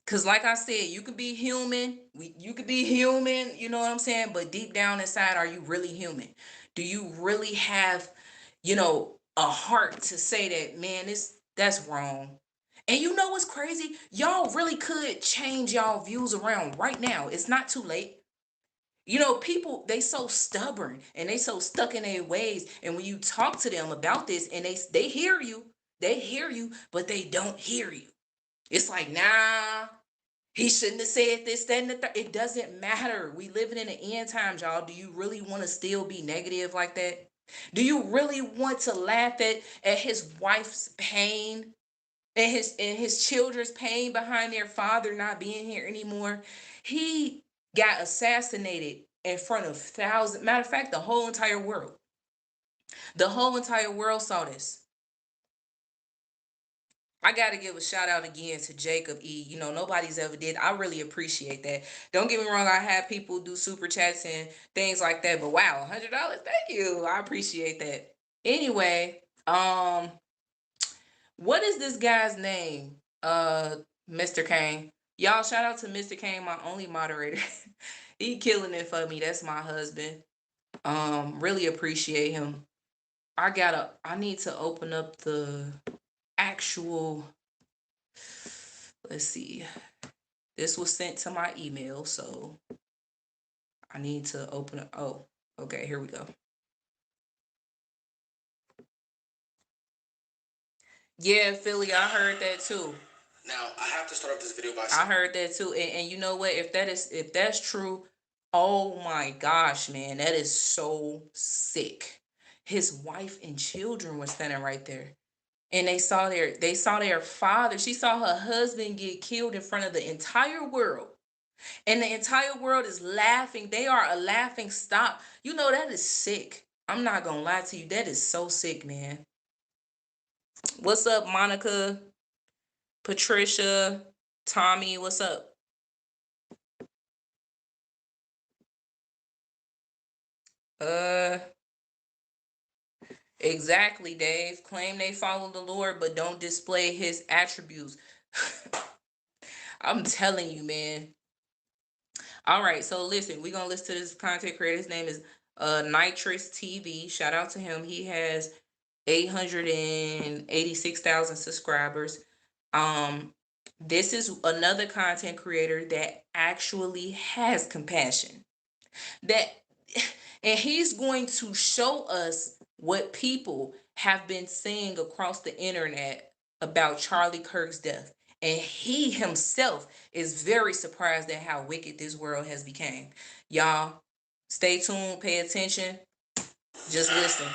because like I said, you could be human. You could be human, you know what I'm saying? But deep down inside, are you really human? Do you really have, a heart to say that, man, that's wrong? And you know what's crazy? Y'all really could change y'all views around right now. It's not too late. People, they so stubborn and they so stuck in their ways. And when you talk to them about this and they hear you, but they don't hear you. It's like, nah, he shouldn't have said this, that, and the third. It doesn't matter. We living in the end times, y'all. Do you really want to still be negative like that? Do you really want to laugh at his wife's pain and his children's pain behind their father not being here anymore? He got assassinated in front of thousands. Matter of fact, the whole entire world. The whole entire world saw this. I gotta give a shout out again to Jacob E. You know, nobody's ever did. I really appreciate that. Don't get me wrong, I have people do super chats and things like that, but wow, $100. Thank you. I appreciate that. Anyway, what is this guy's name? Mr. Kane. Y'all shout out to Mr. Kane, my only moderator. He killing it for me. That's my husband. Really appreciate him. I need to open up the actual, let's see. This was sent to my email, so I need to open it. Oh, okay, here we go. Yeah, Philly, I heard that too. Now, I have to start off this video by I saying, heard that too. And you know what? If that's true, oh my gosh, man, that is so sick. His wife and children were standing right there. And they saw their father. She saw her husband get killed in front of the entire world. And the entire world is laughing. They are a laughing stock. You know, that is sick. I'm not gonna lie to you. That is so sick, man. What's up, Monica, Patricia, Tommy? What's up? Exactly, Dave. Claim they follow the Lord, but don't display his attributes. I'm telling you, man. All right, so listen, we're gonna listen to this content creator. His name is Nitrous TV. Shout out to him. He has 886,000 subscribers. This is another content creator that actually has compassion. That and he's going to show us what people have been saying across the internet about Charlie Kirk's death. And he himself is very surprised at how wicked this world has become. Y'all, stay tuned, pay attention, just listen.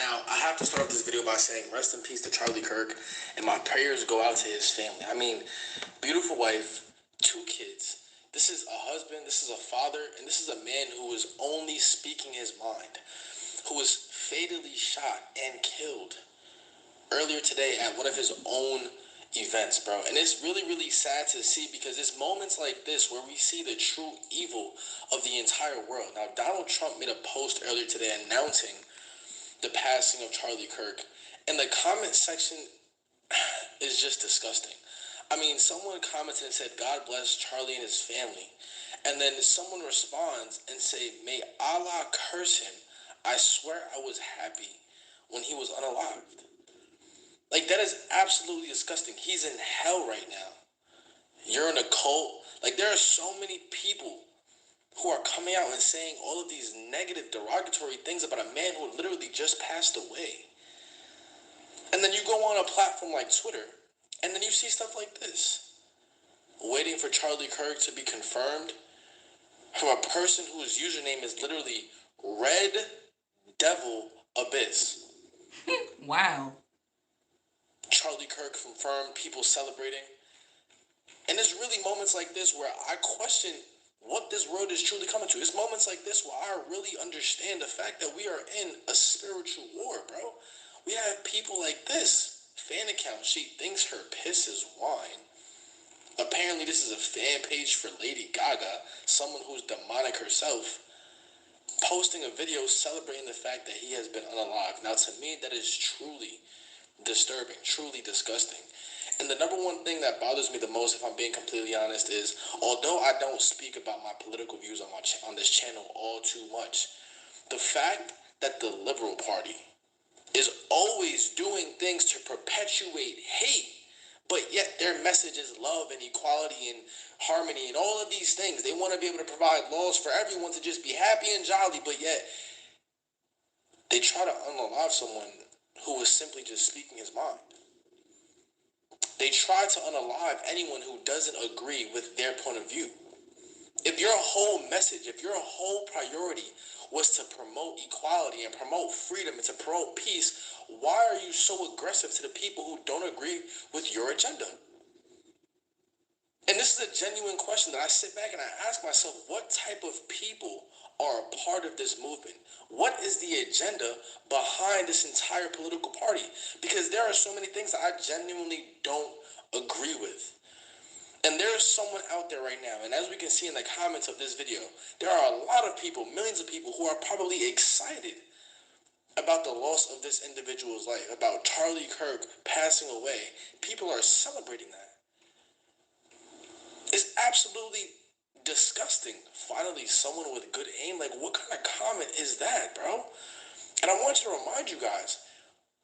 now, I have to start off this video by saying, rest in peace to Charlie Kirk, and my prayers go out to his family. I mean, beautiful wife, 2 kids. This is a husband, this is a father, and this is a man who is only speaking his mind, who was fatally shot and killed earlier today at one of his own events, bro. And it's really, really sad to see, because it's moments like this where we see the true evil of the entire world. Now, Donald Trump made a post earlier today announcing the passing of Charlie Kirk, and the comment section is just disgusting. I mean, someone commented and said, God bless Charlie and his family. And then someone responds and say, may Allah curse him. I swear I was happy when he was unalived. Like, that is absolutely disgusting. He's in hell right now. You're in a cult. Like, there are so many people who are coming out and saying all of these negative, derogatory things about a man who literally just passed away. And then you go on a platform like Twitter, and then you see stuff like this. Waiting for Charlie Kirk to be confirmed from a person whose username is literally Red Devil Abyss. Wow. Charlie Kirk confirmed, people celebrating. And it's really moments like this where I question what this world is truly coming to. It's moments like this where I really understand the fact that we are in a spiritual war, bro. We have people like this. Fan account, she thinks her piss is wine. Apparently this is a fan page for Lady Gaga, someone who's demonic herself, posting a video celebrating the fact that he has been unalived. Now, to me, that is truly disturbing, truly disgusting. And the number one thing that bothers me the most, if I'm being completely honest, is although I don't speak about my political views on this channel all too much, the fact that the Liberal Party is always doing things to perpetuate hate, but yet their message is love and equality and harmony and all of these things. They want to be able to provide laws for everyone to just be happy and jolly, but yet they try to unalive someone who was simply just speaking his mind. They try to unalive anyone who doesn't agree with their point of view. If your whole message, if your whole priority was to promote equality and promote freedom and to promote peace, why are you so aggressive to the people who don't agree with your agenda? And this is a genuine question that I sit back and I ask myself, what type of people are a part of this movement? What is the agenda behind this entire political party? Because there are so many things that I genuinely don't agree with. And there's someone out there right now, and as we can see in the comments of this video, there are a lot of people, millions of people, who are probably excited about the loss of this individual's life, about Charlie Kirk passing away. People are celebrating that. It's absolutely disgusting. Finally, someone with good aim. Like, what kind of comment is that, bro? And I want you to remind you guys,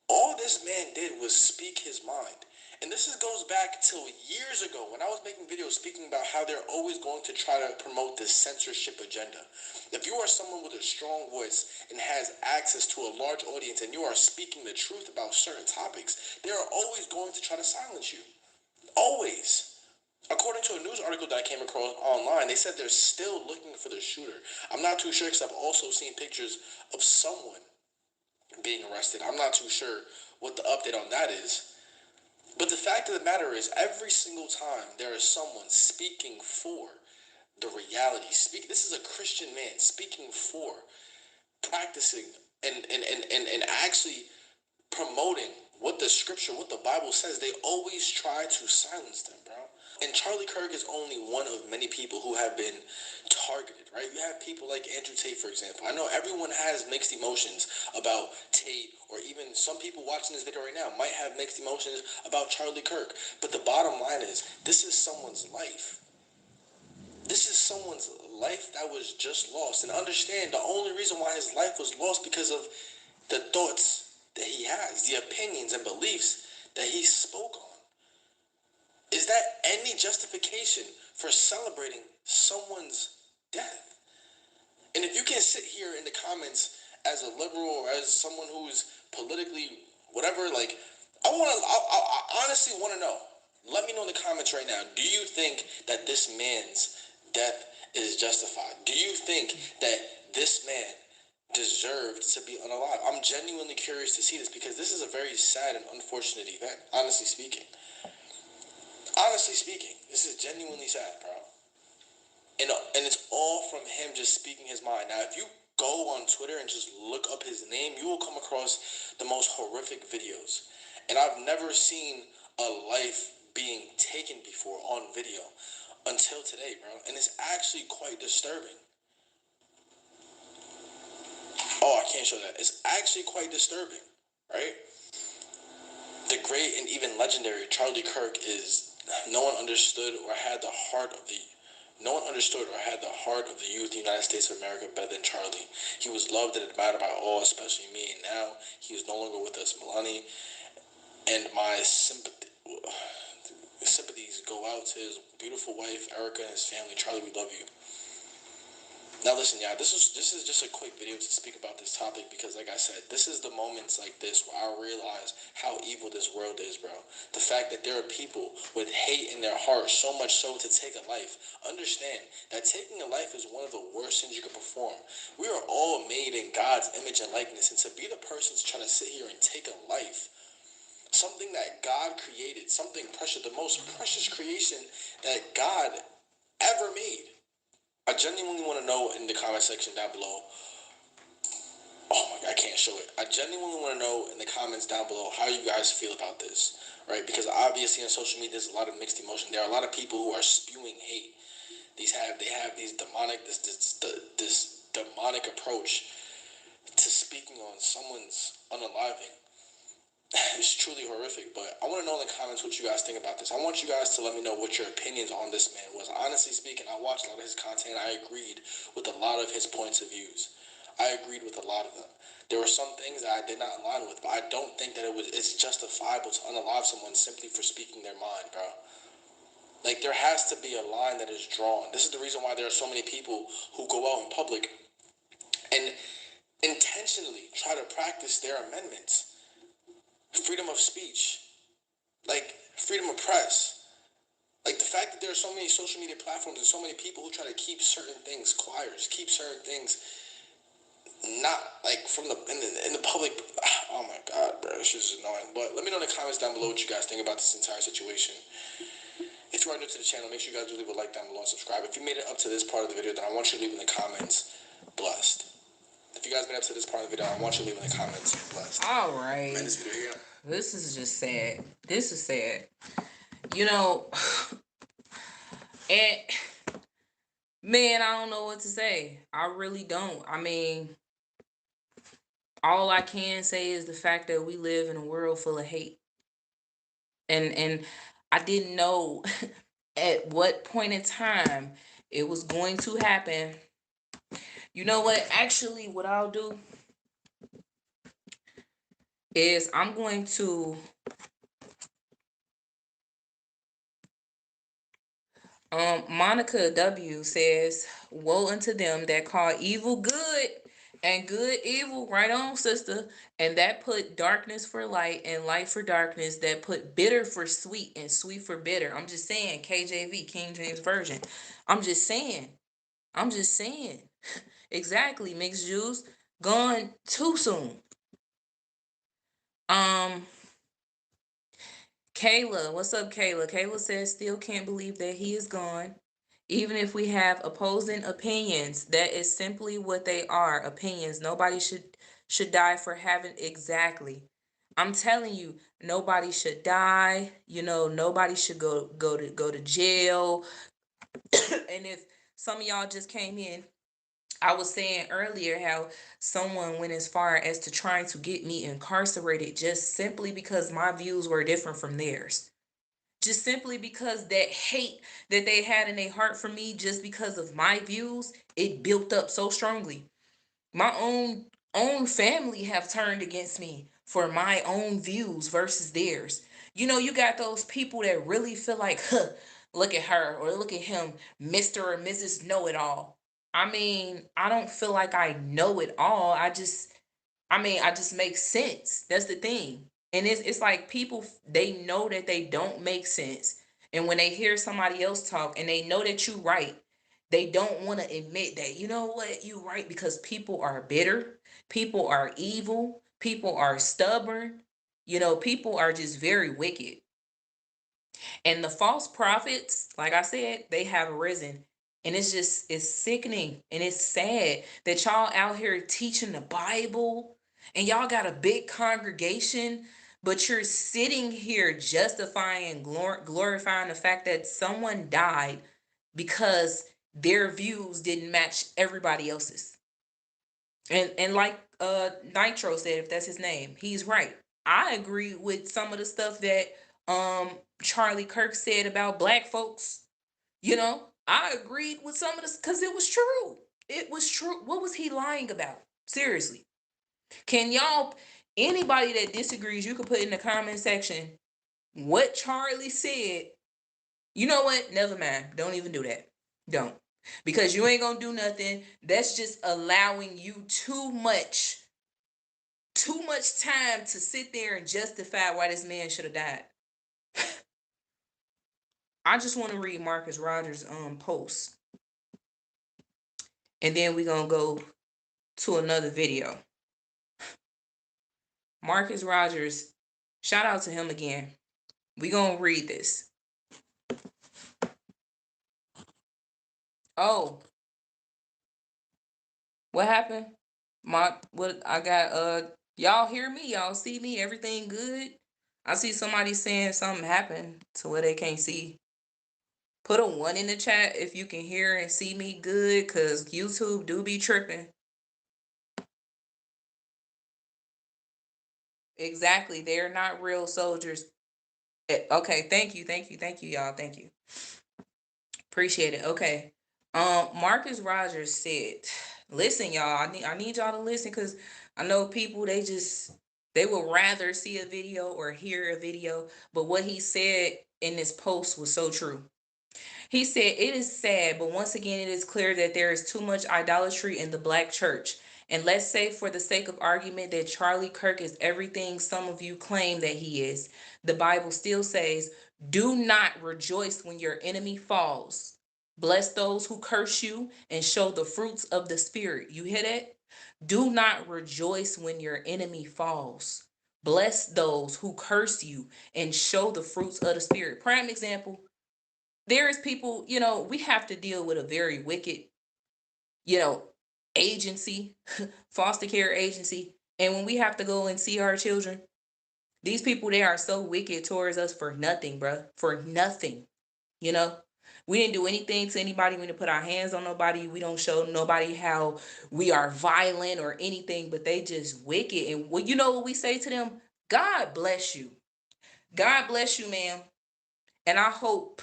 all this man did was speak his mind. And this goes back till years ago when I was making videos speaking about how they're always going to try to promote this censorship agenda. If you are someone with a strong voice and has access to a large audience and you are speaking the truth about certain topics, they are always going to try to silence you. Always. According to a news article that I came across online, they said they're still looking for the shooter. I'm not too sure because I've also seen pictures of someone being arrested. I'm not too sure what the update on that is. But the fact of the matter is, every single time there is someone speaking for the reality, this is a Christian man speaking for practicing and actually promoting what the scripture, what the Bible says, they always try to silence them, bro. And Charlie Kirk is only one of many people who have been targeted, right? You have people like Andrew Tate, for example. I know everyone has mixed emotions about Tate, or even some people watching this video right now might have mixed emotions about Charlie Kirk. But the bottom line is, this is someone's life. This is someone's life that was just lost. And understand, the only reason why his life was lost because of the thoughts that he has, the opinions and beliefs that he spoke on. Is that any justification for celebrating someone's death? And if you can sit here in the comments as a liberal or as someone who's politically whatever, like, I honestly want to know. Let me know in the comments right now. Do you think that this man's death is justified? Do you think that this man deserved to be unalive? I'm genuinely curious to see this because this is a very sad and unfortunate event, honestly speaking. Honestly speaking, this is genuinely sad, bro. And it's all from him just speaking his mind. Now, if you go on Twitter and just look up his name, you will come across the most horrific videos. And I've never seen a life being taken before on video until today, bro. And it's actually quite disturbing. Oh, I can't show that. It's actually quite disturbing, right? The great and even legendary Charlie Kirk is... No one understood or had the heart of the youth of the United States of America better than Charlie. He was loved and admired by all, especially me. And now he is no longer with us, Milani. And my sympathies go out to his beautiful wife, Erica, and his family. Charlie, we love you. Now listen, y'all, this is just a quick video to speak about this topic because, like I said, this is the moments like this where I realize how evil this world is, bro. The fact that there are people with hate in their heart, so much so to take a life. Understand that taking a life is one of the worst things you can perform. We are all made in God's image and likeness, and to be the person trying to sit here and take a life, something that God created, something precious, the most precious creation that God ever made. I genuinely want to know in the comment section down below. Oh my God, I can't show it. I genuinely want to know in the comments down below how you guys feel about this, right? Because obviously on social media there's a lot of mixed emotion. There are a lot of people who are spewing hate. They have these demonic this demonic approach to speaking on someone's unaliving. It's truly horrific, but I want to know in the comments what you guys think about this. I want you guys to let me know what your opinions on this man was. Honestly speaking, I watched a lot of his content. I agreed with a lot of his points of views. I agreed with a lot of them. There were some things that I did not align with, but I don't think that it's justifiable to unalive someone simply for speaking their mind, bro. Like, there has to be a line that is drawn. This is the reason why there are so many people who go out in public and intentionally try to practice their amendments. Freedom of speech, like freedom of press, like the fact that there are so many social media platforms and so many people who try to keep certain things quiet, keep certain things not like from in the public. Oh my God, bro, it's just annoying. But let me know in the comments down below what you guys think about this entire situation. If you are new to the channel, make sure you guys do leave a like down below and subscribe. If you made it up to this part of the video, then I want you to leave in the comments blessed. If you guys made up to this part of the video, I want you to leave in the comments. Blessed. All right. Man, this video here. This is just sad. This is sad. You know, and man, I don't know what to say. I really don't. I mean, all I can say is the fact that we live in a world full of hate. And I didn't know at what point in time it was going to happen. You know what? Actually, what I'll do is I'm going to Monica W says, woe unto them that call evil good and good evil. Right on, sister. And that put darkness for light and light for darkness. That put bitter for sweet and sweet for bitter. I'm just saying, KJV, King James Version. I'm just saying. Exactly, mixed juice. Gone too soon. Kayla, what's up, Kayla? Kayla says, still can't believe that he is gone. Even if we have opposing opinions, that is simply what they are, opinions. Nobody should die for having exactly. I'm telling you, nobody should die. You know, nobody should go to jail. And if some of y'all just came in, I was saying earlier how someone went as far as to trying to get me incarcerated just simply because my views were different from theirs. Just simply because that hate that they had in their heart for me, just because of my views, it built up so strongly. My own family have turned against me for my own views versus theirs. You know, you got those people that really feel like, huh, look at her or look at him, Mr. or Mrs. Know It All. I mean, I don't feel like I know it all. I just make sense. That's the thing. And it's like people, they know that they don't make sense. And when they hear somebody else talk and they know that you right, they don't want to admit that, you know what, you right, because people are bitter, people are evil, people are stubborn, you know, people are just very wicked. And the false prophets, like I said, they have risen. And it's sickening and it's sad that y'all out here teaching the Bible and y'all got a big congregation, but you're sitting here justifying and glorifying the fact that someone died because their views didn't match everybody else's. And like Nitro said, if that's his name, he's right. I agree with some of the stuff that Charlie Kirk said about black folks. You know, I agreed with some of this because it was true. It was true. What was he lying about? Seriously. Can y'all, anybody that disagrees, you can put in the comment section what Charlie said. You know what? Never mind. Don't even do that. Don't. Because you ain't gonna do nothing. That's just allowing you too much time to sit there and justify why this man should have died. I just want to read Marcus Rogers' post. And then we're gonna go to another video. Marcus Rogers, shout out to him again. We're gonna read this. Oh, what happened? What I got, y'all hear me? Y'all see me? Everything good? I see somebody saying something happened to where they can't see. Put a 1 in the chat if you can hear and see me good, cause YouTube do be tripping. Exactly, they're not real soldiers. Okay, thank you, y'all, thank you. Appreciate it. Okay, Marcus Rogers said, "Listen, y'all. I need y'all to listen, cause I know people they would rather see a video or hear a video, but what he said in this post was so true." He said, "It is sad, but once again, it is clear that there is too much idolatry in the black church. And let's say, for the sake of argument, that Charlie Kirk is everything some of you claim that he is. The Bible still says, 'Do not rejoice when your enemy falls. Bless those who curse you and show the fruits of the Spirit.'" You hear that? Do not rejoice when your enemy falls. Bless those who curse you and show the fruits of the Spirit. Prime example, there is people, you know, we have to deal with a very wicked, you know, agency, foster care agency. And when we have to go and see our children, these people, they are so wicked towards us for nothing, bruh. For nothing. You know? We didn't do anything to anybody. We didn't put our hands on nobody. We don't show nobody how we are violent or anything, but they just wicked. And well, you know what we say to them? God bless you. God bless you, ma'am. And I hope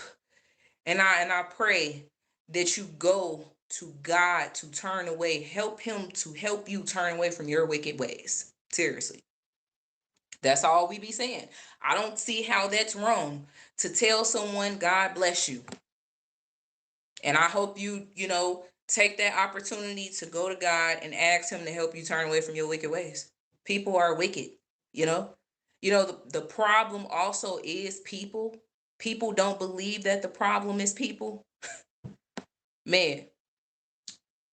and I pray that you go to God to turn away. Help him to help you turn away from your wicked ways. Seriously. That's all we be saying. I don't see how that's wrong to tell someone God bless you. And I hope you take that opportunity to go to God and ask him to help you turn away from your wicked ways. People are wicked, you know? The problem also is people. People don't believe that the problem is people. Man,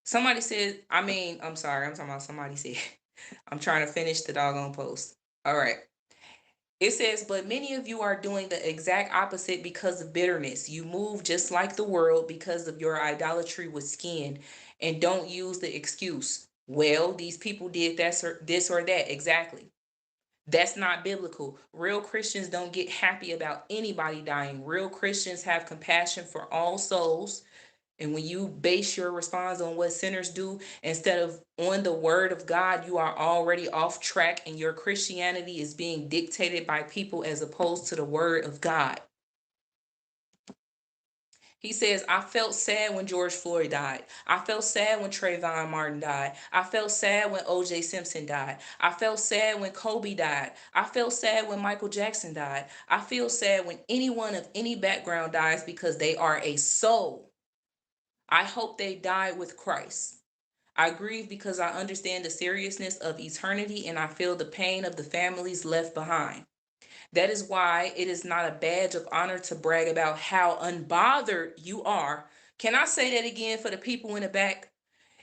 somebody said, I'm sorry, I'm talking about somebody said. I'm trying to finish the doggone post. All right. It says, but many of you are doing the exact opposite because of bitterness. You move just like the world because of your idolatry with skin, and don't use the excuse, well, these people did this or that. Exactly. That's not biblical. Real Christians don't get happy about anybody dying. Real Christians have compassion for all souls. And when you base your response on what sinners do instead of on the word of God, you are already off track and your Christianity is being dictated by people as opposed to the word of God. He says, I felt sad when George Floyd died. I felt sad when Trayvon Martin died. I felt sad when O.J. Simpson died. I felt sad when Kobe died. I felt sad when Michael Jackson died. I feel sad when anyone of any background dies because they are a soul. I hope they die with Christ. I grieve because I understand the seriousness of eternity and I feel the pain of the families left behind. That is why it is not a badge of honor to brag about how unbothered you are. Can I say that again for the people in the back?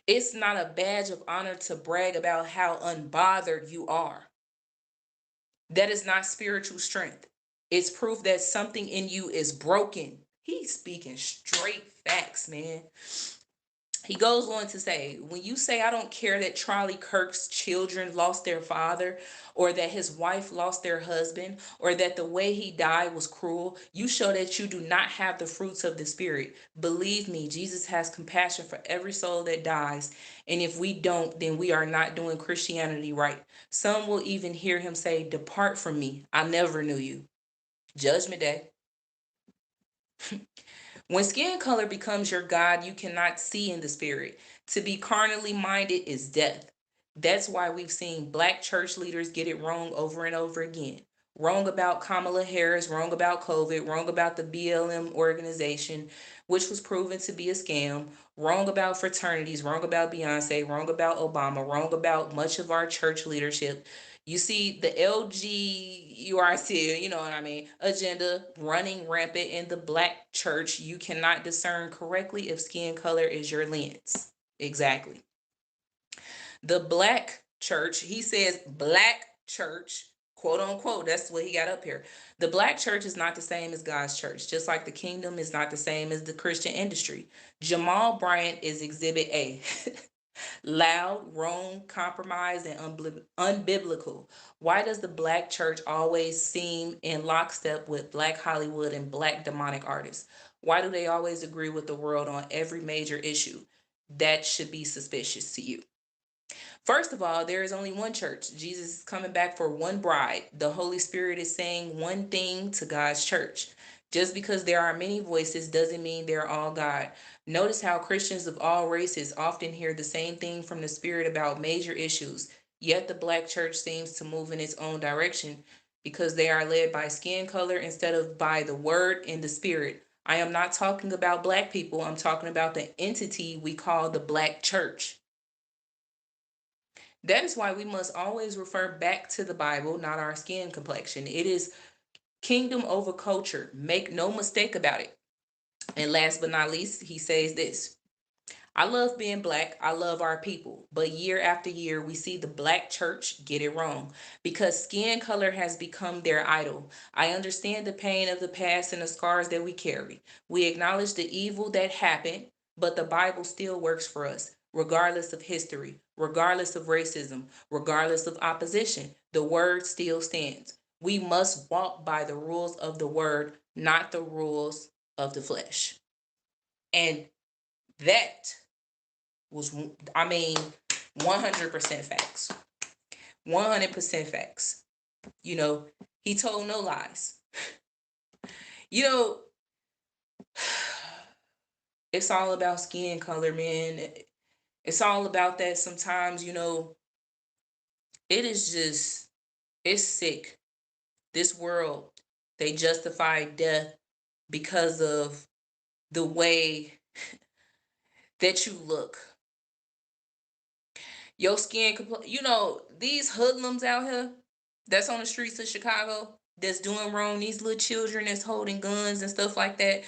It's not a badge of honor to brag about how unbothered you are. That is not spiritual strength. It's proof that something in you is broken. He's speaking straight facts, man. He goes on to say, when you say, I don't care that Charlie Kirk's children lost their father, or that his wife lost their husband, or that the way he died was cruel, you show that you do not have the fruits of the Spirit. Believe me, Jesus has compassion for every soul that dies. And if we don't, then we are not doing Christianity right. Some will even hear him say, depart from me. I never knew you. Judgment Day. When skin color becomes your God, you cannot see in the spirit. To be carnally minded is death. That's why we've seen black church leaders get it wrong over and over again. Wrong about Kamala Harris, wrong about COVID, wrong about the BLM organization, which was proven to be a scam, wrong about fraternities, wrong about Beyonce, wrong about Obama, wrong about much of our church leadership. You see the LGURC, you know what I mean, agenda running rampant in the black church. You cannot discern correctly if skin color is your lens. Exactly. The black church, he says black church, quote unquote, that's what he got up here. The black church is not the same as God's church, just like the kingdom is not the same as the Christian industry. Jamal Bryant is exhibit A. Loud, wrong, compromised, and unbiblical. Why does the black church always seem in lockstep with black Hollywood and black demonic artists? Why do they always agree with the world on every major issue? That should be suspicious to you. First of all, there is only one church. Jesus is coming back for one bride. The Holy Spirit is saying one thing to God's church. Just because there are many voices doesn't mean they're all God. Notice how Christians of all races often hear the same thing from the Spirit about major issues, yet the black church seems to move in its own direction because they are led by skin color instead of by the word and the Spirit. I am not talking about black people. I'm talking about the entity we call the black church. That is why we must always refer back to the Bible, not our skin complexion. It is kingdom over culture. Make no mistake about it. And last but not least, he says this. I love being black. I love our people. But year after year, we see the black church get it wrong because skin color has become their idol. I understand the pain of the past and the scars that we carry. We acknowledge the evil that happened, but the Bible still works for us. regardless of history, regardless of racism, regardless of opposition. The word still stands. We must walk by the rules of the word, not the rules of the flesh. And that was, 100% facts. 100% facts. He told no lies. It's all about skin color, man. It's all about that sometimes, it is just, it's sick. This world, they justify death because of the way that you look. Your skin, these hoodlums out here that's on the streets of Chicago that's doing wrong, these little children that's holding guns and stuff like that.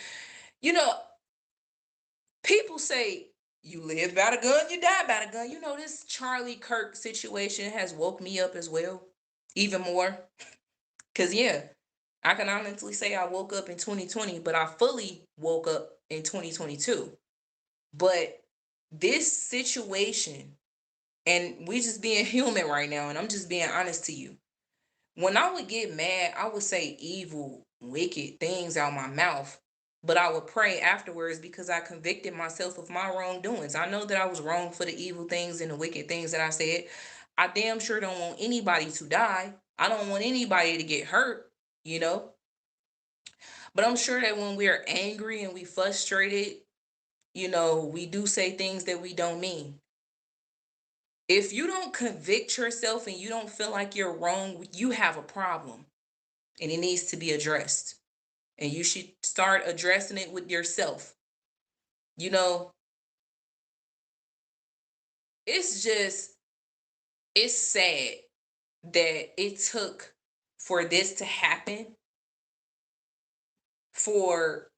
People say you live by the gun, you die by the gun. This Charlie Kirk situation has woke me up as well, even more. Because, yeah, I can honestly say I woke up in 2020, but I fully woke up in 2022. But this situation, and we just being human right now, and I'm just being honest to you. When I would get mad, I would say evil, wicked things out my mouth. But I would pray afterwards because I convicted myself of my wrongdoings. I know that I was wrong for the evil things and the wicked things that I said. I damn sure don't want anybody to die. I don't want anybody to get hurt, But I'm sure that when we're angry and we frustrated, we do say things that we don't mean. If you don't convict yourself and you don't feel like you're wrong, you have a problem and it needs to be addressed. And you should start addressing it with yourself. It's sad that it took for this to happen, for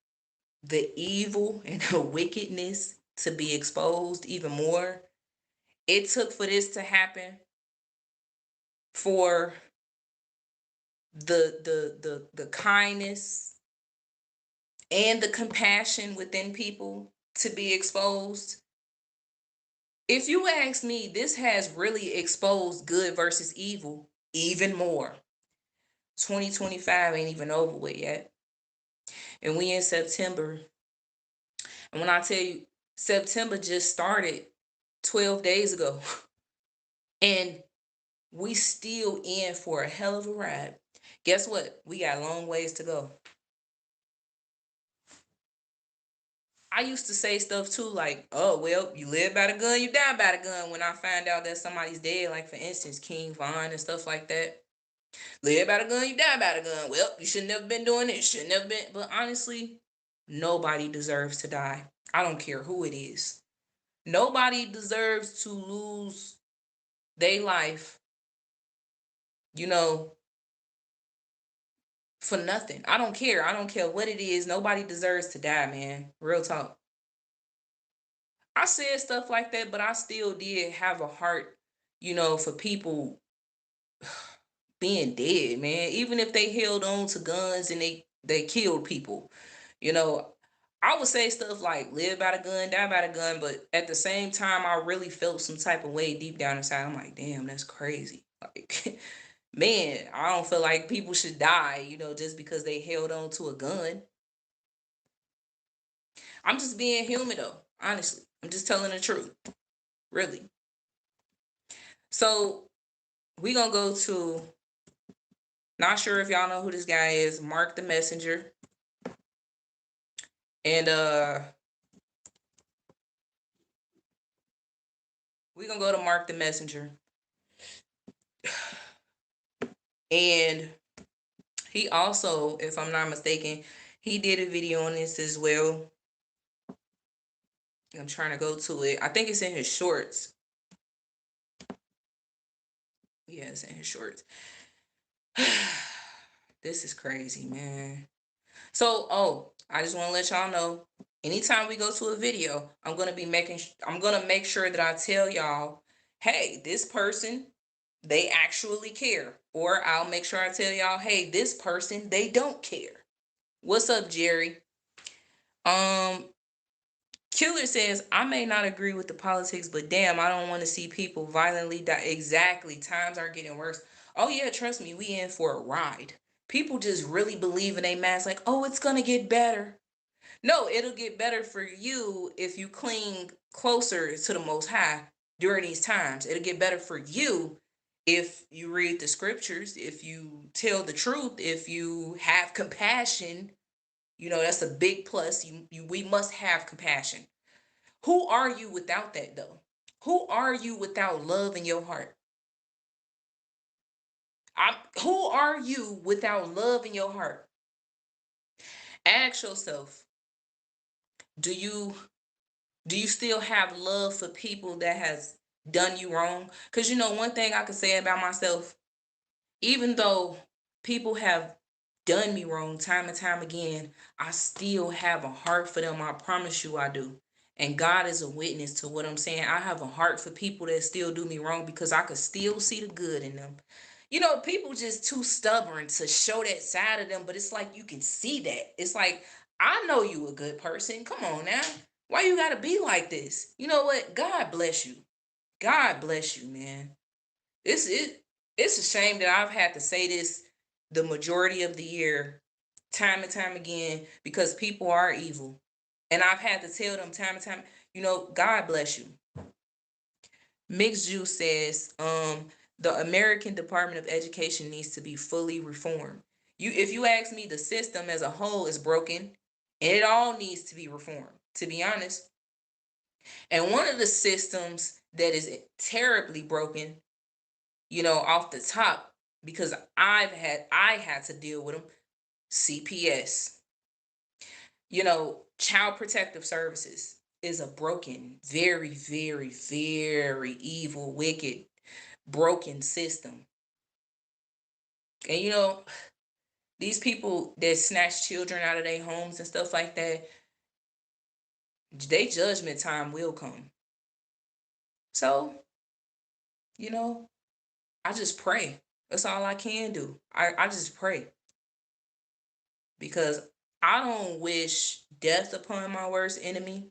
the evil and the wickedness to be exposed even more. It took for this to happen for the kindness and the compassion within people to be exposed. If you ask me, this has really exposed good versus evil even more. 2025 ain't even over with yet. And we in September. And when I tell you, September just started 12 days ago. And we still in for a hell of a ride. Guess what? We got long ways to go. I used to say stuff too like, oh, well, you live by the gun, you die by the gun. When I find out that somebody's dead, like for instance, King Von and stuff like that. Live by the gun, you die by the gun. Well, you should never been doing it. Should never been. But honestly, nobody deserves to die. I don't care who it is. Nobody deserves to lose their life, for nothing. I don't care. I don't care what it is. Nobody deserves to die, man. Real talk. I said stuff like that, but I still did have a heart, for people being dead, man. Even if they held on to guns and they killed people, I would say stuff like live by the gun, die by the gun, but at the same time, I really felt some type of way deep down inside. I'm like, damn, that's crazy. Like, man, I don't feel like people should die, just because they held on to a gun. I'm just being human though, honestly. I'm just telling the truth. Really. So we gonna go to, not sure if y'all know who this guy is, Mark the Messenger. And we gonna go to Mark the Messenger. And he also, if I'm not mistaken, he did a video on this as well. I'm trying to go to it. I think it's in his shorts. Yeah, it's in his shorts. This is crazy, man. So, I just want to let y'all know, anytime we go to a video, I'm going to make sure that I tell y'all, hey, this person, they actually care. Or I'll make sure I tell y'all, hey, this person, they don't care. What's up, Jerry? Killer says, I may not agree with the politics, but damn, I don't want to see people violently die. Exactly. Times are getting worse. Oh, yeah, trust me, we in for a ride. People just really believe in a mask like, oh, it's going to get better. No, it'll get better for you if you cling closer to the Most High during these times. It'll get better for you if you read the scriptures, if you tell the truth, if you have compassion. You know, that's a big plus. We must have compassion. Who are you without that, though? Who are you without love in your heart? Who are you without love in your heart? Ask yourself, do you still have love for people that has done you wrong? Because you know, one thing I could say about myself, even though people have done me wrong time and time again, I still have a heart for them. I promise you I do. And God is a witness to what I'm saying. I have a heart for people that still do me wrong because I could still see the good in them. You know, people just too stubborn to show that side of them, but it's like you can see that. It's like, I know you a good person. Come on now. Why you gotta be like this? You know what? God bless you. God bless you, man. It's a shame that I've had to say this the majority of the year, time and time again, because people are evil. And I've had to tell them time and time, you know, God bless you. Mixed Juice says, the American Department of Education needs to be fully reformed. If you ask me, the system as a whole is broken and it all needs to be reformed, to be honest. And one of the systems that is terribly broken, you know, off the top, because I had to deal with them, CPS. You know, Child Protective Services is a broken, very, very, very evil, wicked, broken system. And you know, these people that snatch children out of their homes and stuff like that, their judgment time will come. So, you know, I just pray. That's all I can do. I just pray. Because I don't wish death upon my worst enemy.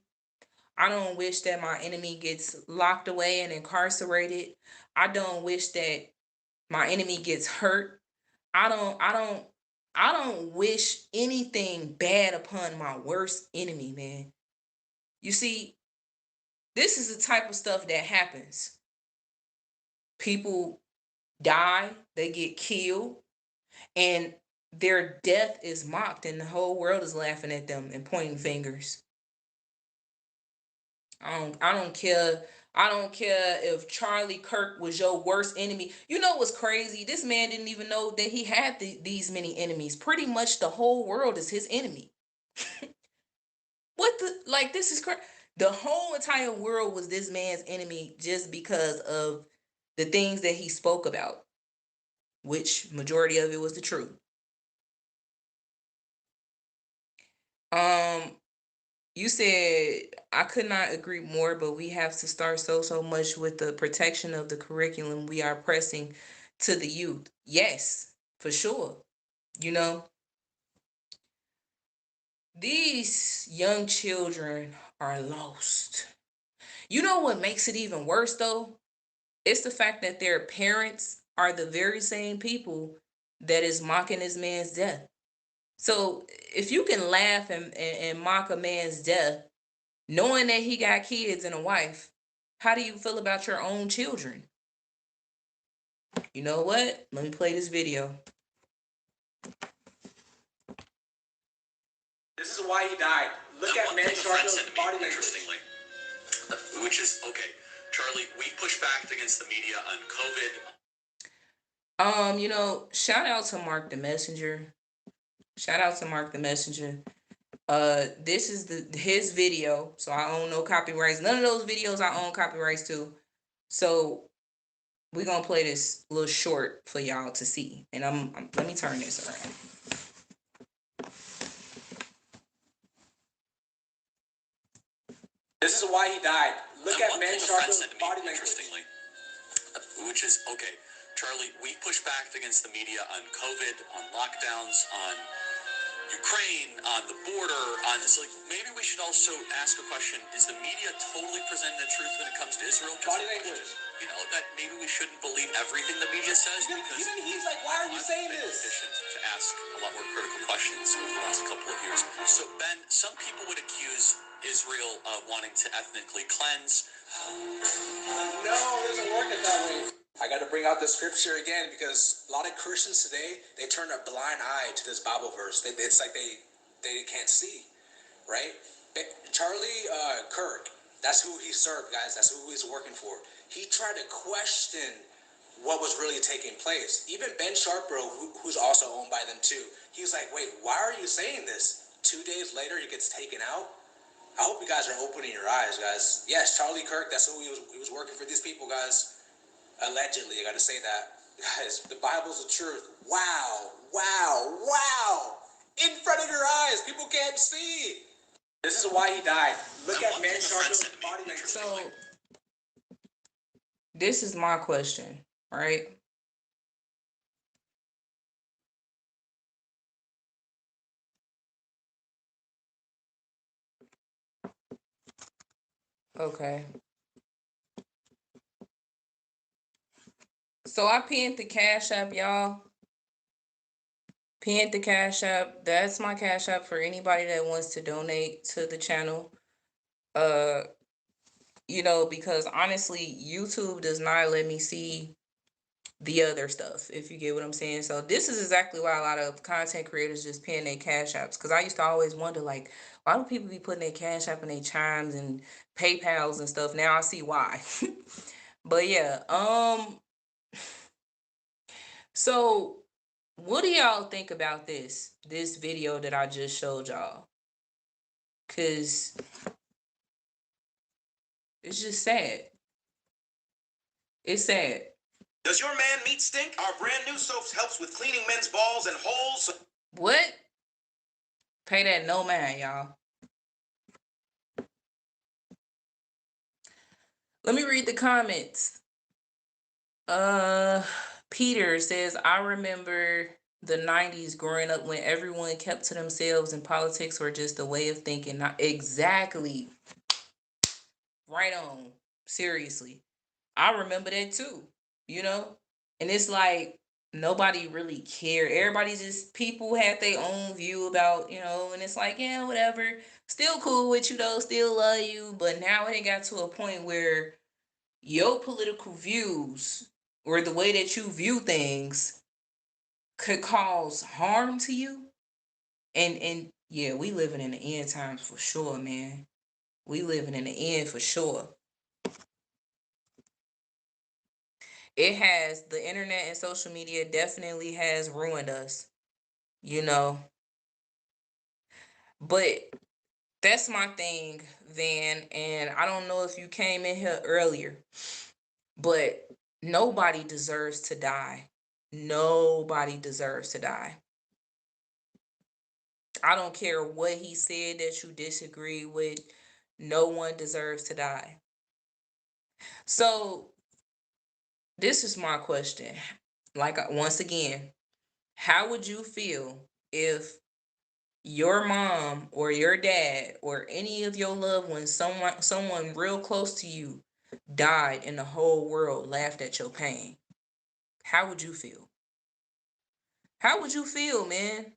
I don't wish that my enemy gets locked away and incarcerated. I don't wish that my enemy gets hurt. I don't wish anything bad upon my worst enemy, man. You see, this is the type of stuff that happens. People die, they get killed, and their death is mocked, and the whole world is laughing at them and pointing fingers. I don't care. I don't care if Charlie Kirk was your worst enemy. You know what's crazy? This man didn't even know that he had these many enemies. Pretty much the whole world is his enemy. What the, like, this is crazy. The whole entire world was this man's enemy just because of the things that he spoke about, which majority of it was the truth. Um, You said I could not agree more, but we have to start so much with the protection of the curriculum we are pressing to the youth. Yes, for sure. You know, these young children are lost. You know what makes it even worse though? It's the fact that their parents are the very same people that is mocking this man's death. So if you can laugh and mock a man's death, knowing that he got kids and a wife, how do you feel about your own children? You know what? Let me play this video. This is why he died. Look at man Sharp's body language. Interestingly, which is okay. Charlie, we push back against the media on COVID. You know, shout out to Mark the Messenger. Shout out to Mark the Messenger. This is his video, so I own no copyrights. None of those videos I own copyrights to. So we're gonna play this little short for y'all to see. And let me turn this around. This is why he died. Look at man Sharp's body language. Interestingly, which is okay. Charlie, we push back against the media on COVID, on lockdowns, on Ukraine, on the border, on this. Like, maybe we should also ask a question: is the media totally presenting the truth when it comes to Israel? Body language. You know that maybe we shouldn't believe everything the media says. Even he's like, why are you saying this? To ask a lot more critical questions over the last couple of years. So Ben, some people would accuse Israel of wanting to ethnically cleanse. No, it doesn't work it that way. I got to bring out the scripture again because a lot of Christians today, they turn a blind eye to this Bible verse. It's like they can't see, right? Charlie Kirk, that's who he served, guys. That's who he's working for. He tried to question what was really taking place. Even Ben Sharpro, who's also owned by them too, he was like, wait, why are you saying this? 2 days later, he gets taken out. I hope you guys are opening your eyes, guys. Yes, Charlie Kirk, that's who he was working for these people, guys. Allegedly, I gotta say that. Guys, the Bible's the truth. Wow, wow, wow. In front of your eyes, people can't see. This is why he died. Look at Ben Sharp's body language. So this is my question, right? Okay. So I pinned the Cash App, y'all. Pinned the Cash App. That's my Cash App for anybody that wants to donate to the channel. You know, because honestly, YouTube does not let me see the other stuff, if you get what I'm saying. So this is exactly why a lot of content creators just pin their Cash Apps. Because I used to always wonder, like, why do people be putting their Cash App and their Chimes and PayPals and stuff? Now I see why. But yeah, so what do y'all think about this video that I just showed y'all? Cause it's just sad. It's sad. Does your man meat stink? Our brand new soaps helps with cleaning men's balls and holes. What? Pay that no mind, y'all. Let me read the comments. Peter says, I remember the 90s growing up when everyone kept to themselves and politics were just a way of thinking. Not exactly. Right on. Seriously. I remember that too, you know? And it's like nobody really cared. Everybody just, people had their own view about, you know, and it's like, yeah, whatever. Still cool with you though, still love you. But now it got to a point where your political views or the way that you view things could cause harm to you. And yeah, we living in the end times for sure, man. We living in the end for sure. It has, the internet and social media definitely has ruined us, you know. But that's my thing, Van. And I don't know if you came in here earlier, but nobody deserves to die. Nobody deserves to die. I don't care what he said that you disagree with. No one deserves to die. So this is my question. Like, once again, how would you feel if your mom or your dad or any of your loved ones, someone real close to you, died and the whole world laughed at your pain? How would you feel? How would you feel, man?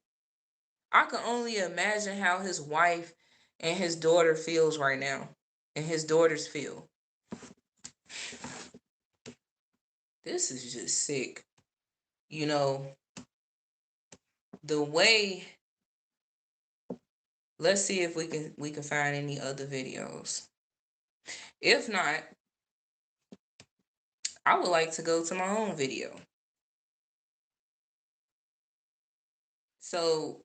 I can only imagine how his wife and his daughter feels right now, and his daughters feel. This is just sick. You know, the way, let's see if we can find any other videos. If not, I would like to go to my own video. So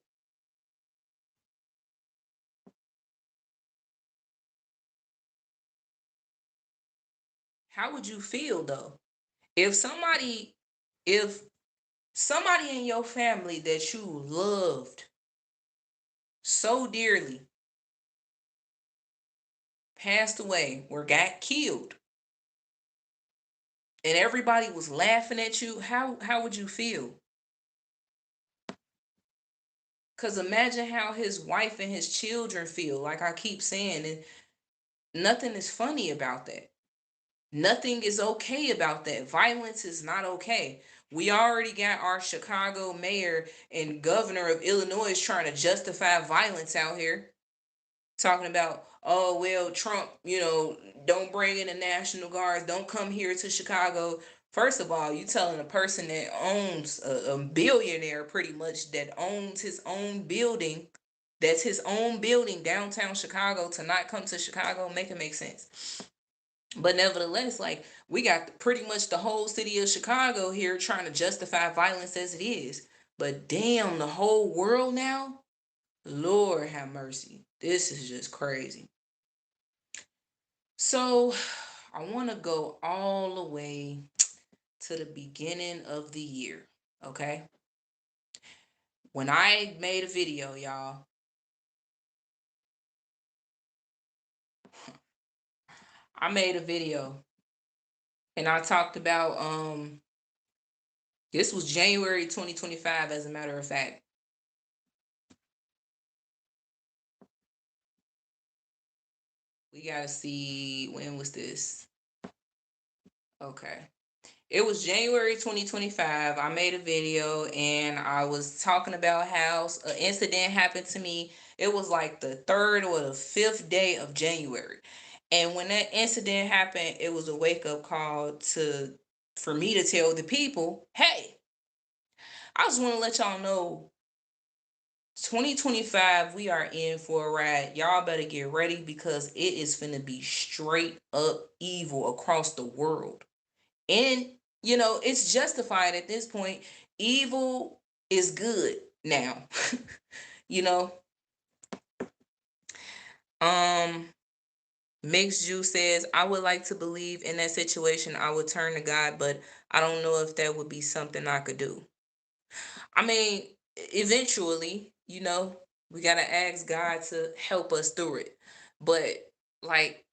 how would you feel though? If somebody in your family that you loved so dearly passed away or got killed and everybody was laughing at you, how would you feel? Because imagine how his wife and his children feel. Like I keep saying, and nothing is funny about that. Nothing is okay about that. Violence is not okay. We already got our Chicago mayor and governor of Illinois trying to justify violence out here. Talking about, oh, well, Trump, don't bring in the National Guards. Don't come here to Chicago. First of all, you telling a person that owns a billionaire pretty much that owns his own building, that's his own building downtown Chicago, to not come to Chicago, make it make sense. But nevertheless, like, we got pretty much the whole city of Chicago here trying to justify violence as it is. But damn, the whole world now? Lord have mercy. This is just crazy. So I want to go all the way to the beginning of the year, okay? When I made a video, y'all, I made a video and I talked about this was January 2025, as a matter of fact. We gotta see, when was this? Okay. It was January 2025. I made a video and I was talking about how an incident happened to me. It was like the 3rd or the 5th day of January. And when that incident happened, it was a wake-up call for me to tell the people, hey, I just want to let y'all know 2025, we are in for a ride. Y'all better get ready because it is finna be straight up evil across the world. And, it's justified at this point. Evil is good now. you know? Mixed Juice says, I would like to believe in that situation I would turn to God, but I don't know if that would be something I could do. I mean, eventually, we got to ask God to help us through it. But like,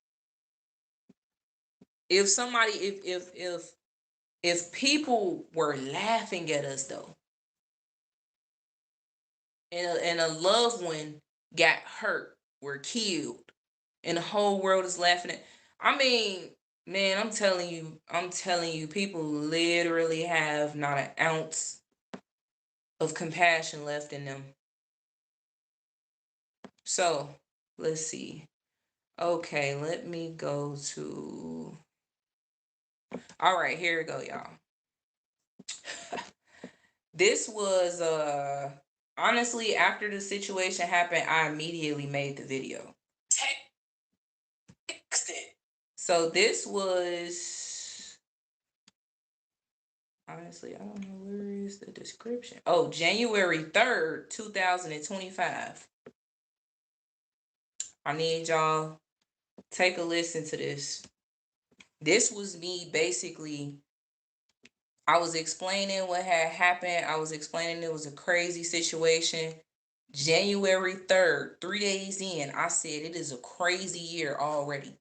if somebody, if people were laughing at us though, and a loved one got hurt, were killed, and the whole world is laughing at, I mean, man, I'm telling you, people literally have not an ounce of compassion left in them. So, let's see. Okay, let me go to. All right, here we go, y'all. This was honestly, after the situation happened, I immediately made the video. Text it. So this was, honestly, I don't know, where is the description? Oh, January 3rd, 2025. I need y'all take a listen to this. This was me basically. I was explaining what had happened. I was explaining it was a crazy situation. January 3rd, 3 days in, I said it is a crazy year already.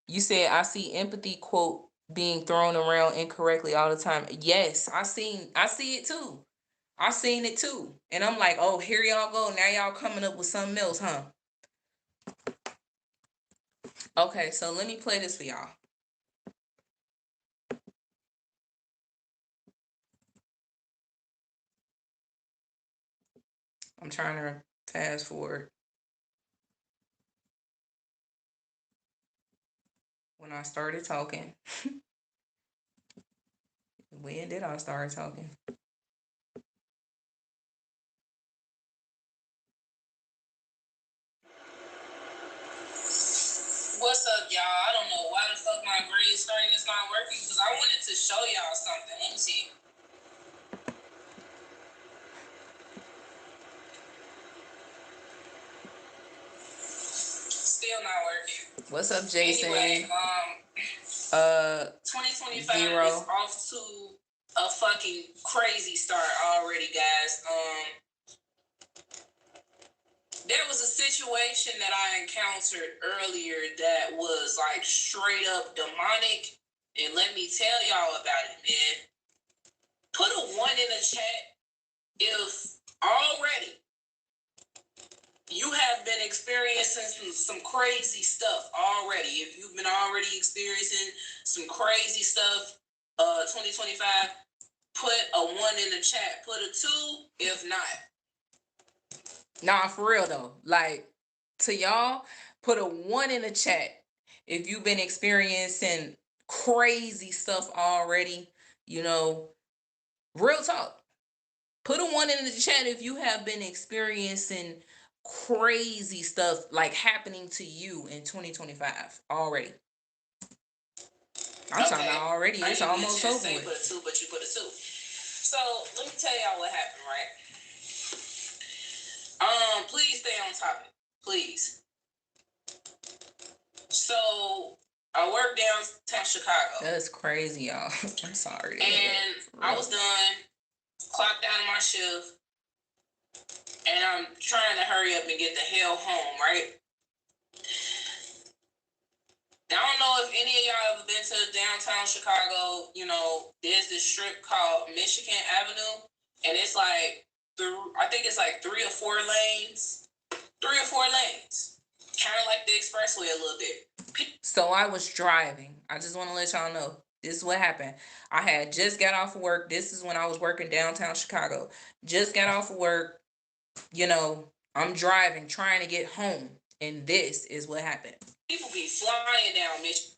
You said, I see empathy quote being thrown around incorrectly all the time. Yes, I see it too. I seen it too. And I'm like, oh, here y'all go. Now y'all coming up with something else, huh? Okay, so let me play this for y'all. I'm trying to fast forward. When I started talking. When did I start talking? What's up, y'all? I don't know why the fuck my green screen is not working because I wanted to show y'all something. Let me see. Still not working. What's up, Jason? Anyway, 2025 Zero. Is off to a fucking crazy start already, guys. There was a situation that I encountered earlier that was like straight up demonic, and let me tell y'all about it, man. Put a 1 in the chat if already you have been experiencing some crazy stuff already. If you've been already experiencing some crazy stuff, 2025, put a 1 in the chat. Put a 2 if not. Nah, for real though. Like, to y'all, put a 1 in the chat if you've been experiencing crazy stuff already. You know, real talk. Put a 1 in the chat if you have been experiencing crazy stuff like happening to you in 2025 already. I'm talking about already. It's almost over with. Put a 2, but you put a 2. So let me tell y'all what happened, right? Please stay on topic, please. So I work downtown Chicago. That's crazy, y'all. I'm sorry. And I was done, clocked out of my shift, and I'm trying to hurry up and get the hell home, right? I don't know if any of y'all ever been to downtown Chicago. You know, there's this strip called Michigan Avenue, and it's like, I think it's like 3 or 4 lanes. 3 or 4 lanes. Kind of like the expressway a little bit. So I was driving. I just want to let y'all know. This is what happened. I had just got off of work. This is when I was working downtown Chicago. Just got off of work. You know, I'm driving, trying to get home. And this is what happened. People be flying down Michigan.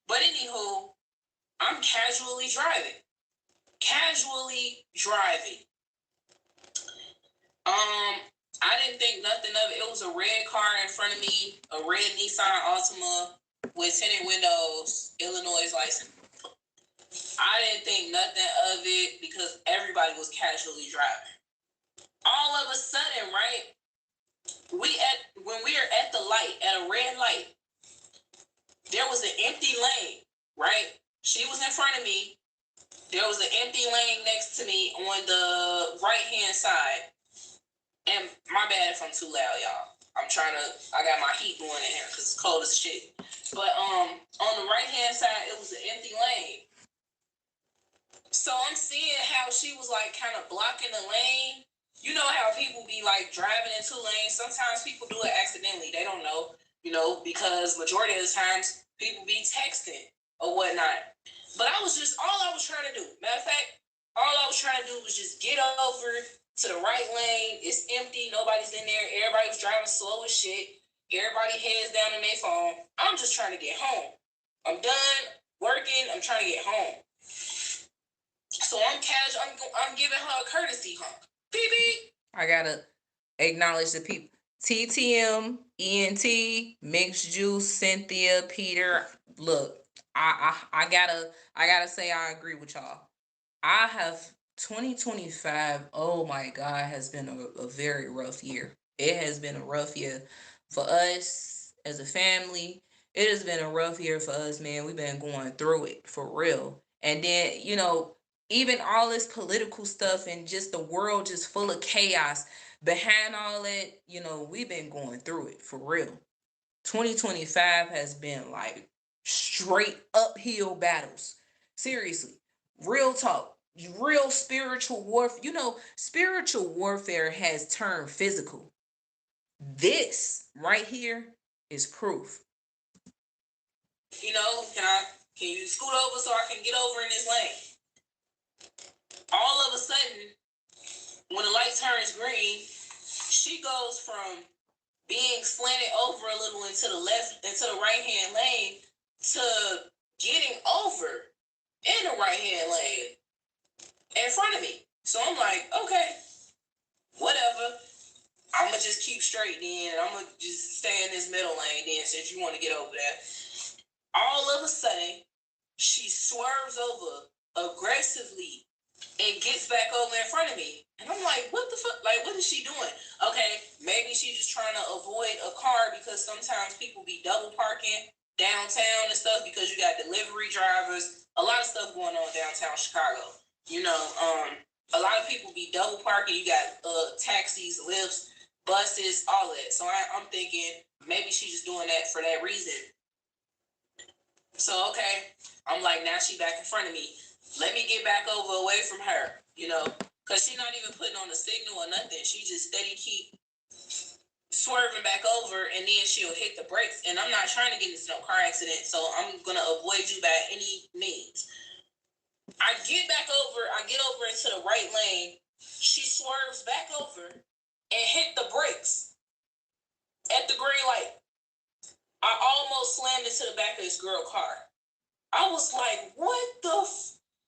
But anywho, I'm casually driving. I didn't think nothing of it. It was a red car in front of me, a red Nissan Altima with tinted windows, Illinois license. I didn't think nothing of it because everybody was casually driving. All of a sudden, right? When we are at the light, at a red light, there was an empty lane, right? She was in front of me. There was an empty lane next to me on the right-hand side. And my bad if I'm too loud, y'all. I got my heat going in here because it's cold as shit. But on the right-hand side, it was an empty lane. So I'm seeing how she was like kind of blocking the lane. You know how people be like driving in 2 lanes. Sometimes people do it accidentally. They don't know, because majority of the times people be texting or whatnot. But all I was trying to do, matter of fact, all I was trying to do was just get over to the right lane. It's empty. Nobody's in there. Everybody was driving slow as shit. Everybody heads down on their phone. I'm just trying to get home. I'm done working. I'm trying to get home. So I'm giving her a courtesy honk. Beep, beep. I gotta acknowledge the people. TTM, ENT, Mixed Juice, Cynthia, Peter. Look, I gotta say I agree with y'all. 2025, oh my God, has been a very rough year. It has been a rough year for us as a family. It has been a rough year for us, man. We've been going through it for real. And then, even all this political stuff and just the world just full of chaos. Behind all that, we've been going through it for real. 2025 has been like straight uphill battles. Seriously, real talk, real spiritual warfare. Spiritual warfare has turned physical. This right here is proof. Can you scoot over so I can get over in this lane? All of a sudden, when the light turns green, she goes from being slanted over a little into the right-hand lane to getting over in the right-hand lane in front of me. So I'm like, okay, whatever. I'm going to just keep straight then. I'm going to just stay in this middle lane then since you want to get over there. All of a sudden, she swerves over aggressively and gets back over in front of me. And I'm like, what the fuck? Like, what is she doing? Okay, maybe she's just trying to avoid a car because sometimes people be double parking downtown and stuff because you got delivery drivers. A lot of stuff going on downtown Chicago. A lot of people be double parking. You got taxis, lifts, buses, all that. So I'm thinking maybe she's just doing that for that reason. So, okay, I'm like, now she back in front of me. Let me get back over away from her, because she not even putting on a signal or nothing. She just steady keep swerving back over, and then she'll hit the brakes. And I'm not trying to get into no car accident, so I'm going to avoid you by any means. I get over into the right lane. She swerves back over and hit the brakes at the green light. I almost slammed into the back of this girl's car. I was like, what the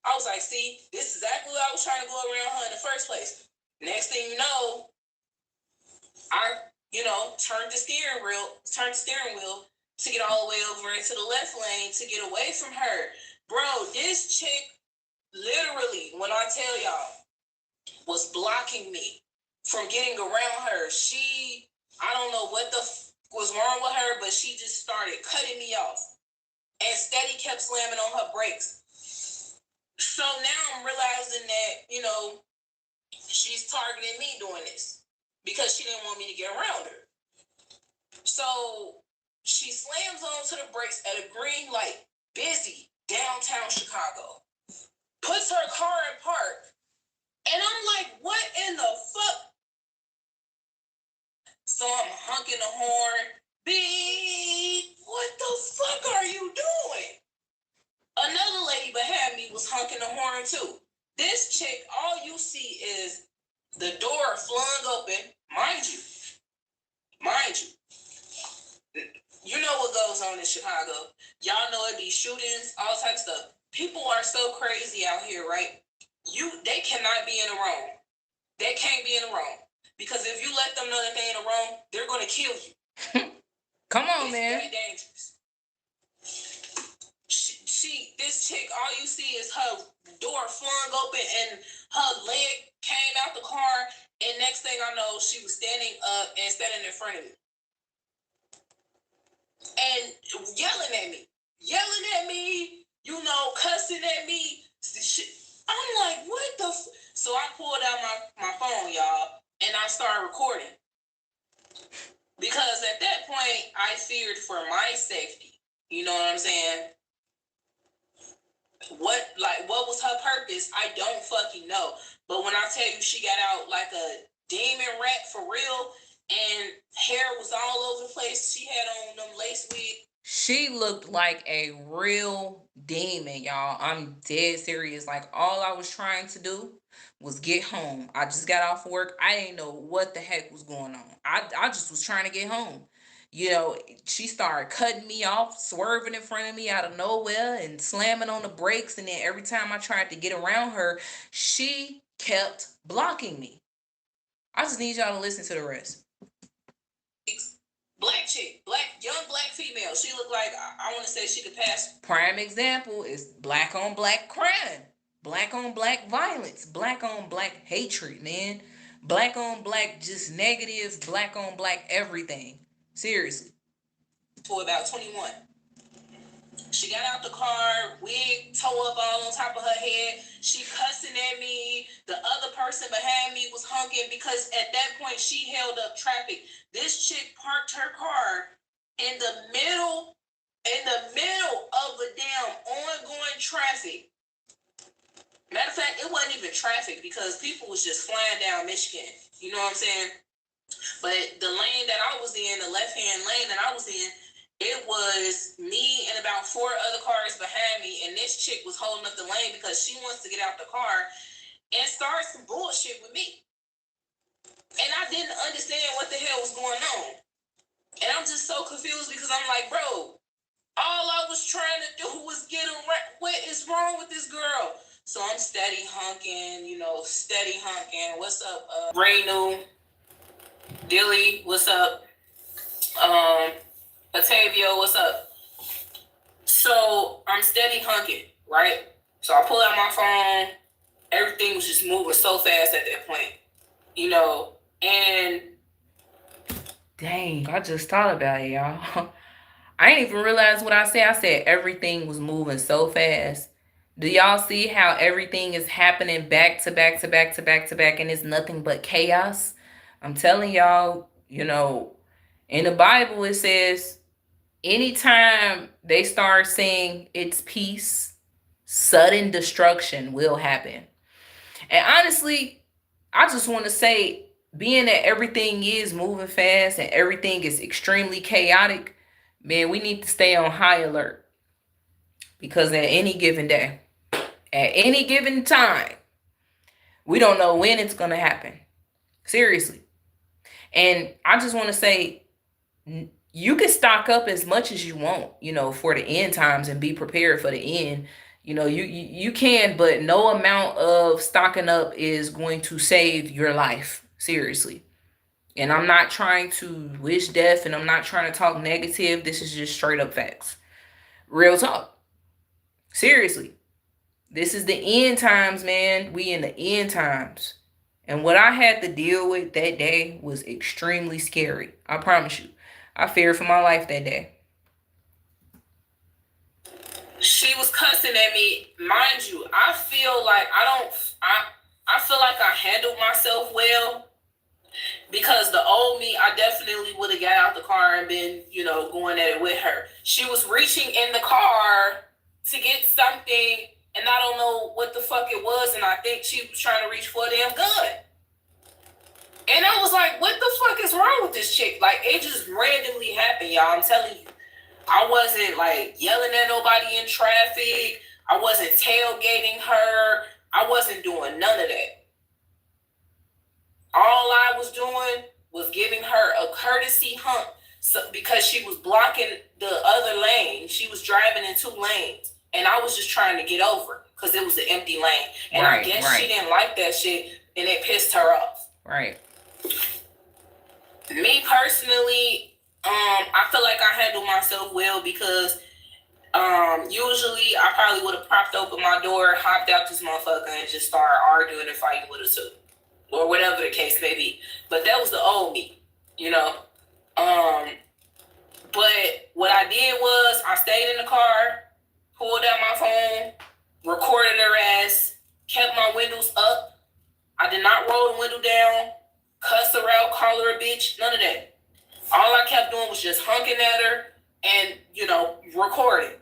I was like, see, this is exactly what I was trying to go around her in the first place. Next thing you know, I, turned the steering wheel to get all the way over into the left lane to get away from her. Bro, this chick literally, when I tell y'all, was blocking me from getting around her. I don't know what was wrong with her, but she just started cutting me off and steady kept slamming on her brakes. So now I'm realizing that, she's targeting me doing this because she didn't want me to get around her. So she slams onto the brakes at a green light, busy, downtown Chicago, puts her car in park, and I'm like, what in the fuck? So I'm honking the horn. Beep! What the fuck are you doing? Another lady behind me was honking the horn too. This chick, all you see is the door flung open. Mind you. You know what goes on in Chicago. Y'all know it be shootings, all types of stuff. People are so crazy out here, right? They cannot be in the wrong. They can't be in the wrong. Because if you let them know that they in the wrong, they're going to kill you. Come on, man. It's that dangerous. This chick, all you see is her door flung open and her leg came out the car. And next thing I know, she was standing up and standing in front of me. And yelling at me, cussing at me. I'm like, what the So I pulled out my phone, y'all, and I started recording. Because at that point, I feared for my safety. You know what I'm saying? What was her purpose? I don't fucking know. But when I tell you she got out like a demon rat for real, and hair was all over the place, she had on them lace wigs. She looked like a real demon, y'all. I'm dead serious. Like, all I was trying to do was get home. I just got off work. I didn't know what the heck was going on. I just was trying to get home. She started cutting me off, swerving in front of me out of nowhere and slamming on the brakes. And then every time I tried to get around her, she kept blocking me. I just need y'all to listen to the rest. Black chick, young black female. She looked like, I want to say she could pass. Prime example is black on black crime, black on black violence, black on black hatred, man. Black on black just negative, black on black everything. Seriously. For about 21. She got out the car, wig toe up all on top of her head. She cussing at me. The other person behind me was honking because at that point she held up traffic. This chick parked her car in the middle of the damn ongoing traffic. Matter of fact, it wasn't even traffic because people was just flying down Michigan. You know what I'm saying? But the lane that I was in, the left-hand lane that I was in, it was me and about 4 other cars behind me, and this chick was holding up the lane because she wants to get out the car and start some bullshit with me. And I didn't understand what the hell was going on. And I'm just so confused because I'm like, bro, all I was trying to do was get around. What is wrong with this girl? So I'm steady honking, steady honking. What's up, Ray New? Dilly, what's up? Batavio, what's up? So I'm steady honking, right? So I pull out my phone. Everything was just moving so fast at that point, and dang, I just thought about it, y'all. I didn't even realize what I said. I said everything was moving so fast. Do y'all see how everything is happening back to back to back to back to back, and it's nothing but chaos? I'm telling y'all, in the Bible it says, anytime they start saying it's peace, sudden destruction will happen. And honestly, I just want to say, being that everything is moving fast and everything is extremely chaotic, man, we need to stay on high alert because at any given day, at any given time, we don't know when it's going to happen. Seriously. And I just want to say, you can stock up as much as you want, for the end times and be prepared for the end. You can, but no amount of stocking up is going to save your life. Seriously. And I'm not trying to wish death and I'm not trying to talk negative. This is just straight up facts. Real talk. Seriously. This is the end times, man. We in the end times. And what I had to deal with that day was extremely scary. I promise you. I feared for my life that day. She was cussing at me. Mind you, I feel like I feel like I handled myself well. Because the old me, I definitely would have got out the car and been, going at it with her. She was reaching in the car to get something, and I don't know what the fuck it was, and I think she was trying to reach for a damn gun. And I was like, what the fuck is wrong with this chick? Like, it just randomly happened, y'all. I'm telling you. I wasn't, like, yelling at nobody in traffic. I wasn't tailgating her. I wasn't doing none of that. All I was doing was giving her a courtesy hump because she was blocking the other lane. She was driving in 2 lanes. And I was just trying to get over because it was an empty lane. And I guess she didn't like that shit and it pissed her off. Right. Me personally, I feel like I handled myself well because usually I probably would have propped open my door, hopped out this motherfucker, and just started arguing and fighting with her too. Or whatever the case may be. But that was the old me, But what I did was I stayed in the car, pulled out my phone, recorded her ass, kept my windows up. I did not roll the window down, cuss her out, call her a bitch, none of that. All I kept doing was just honking at her and, recording.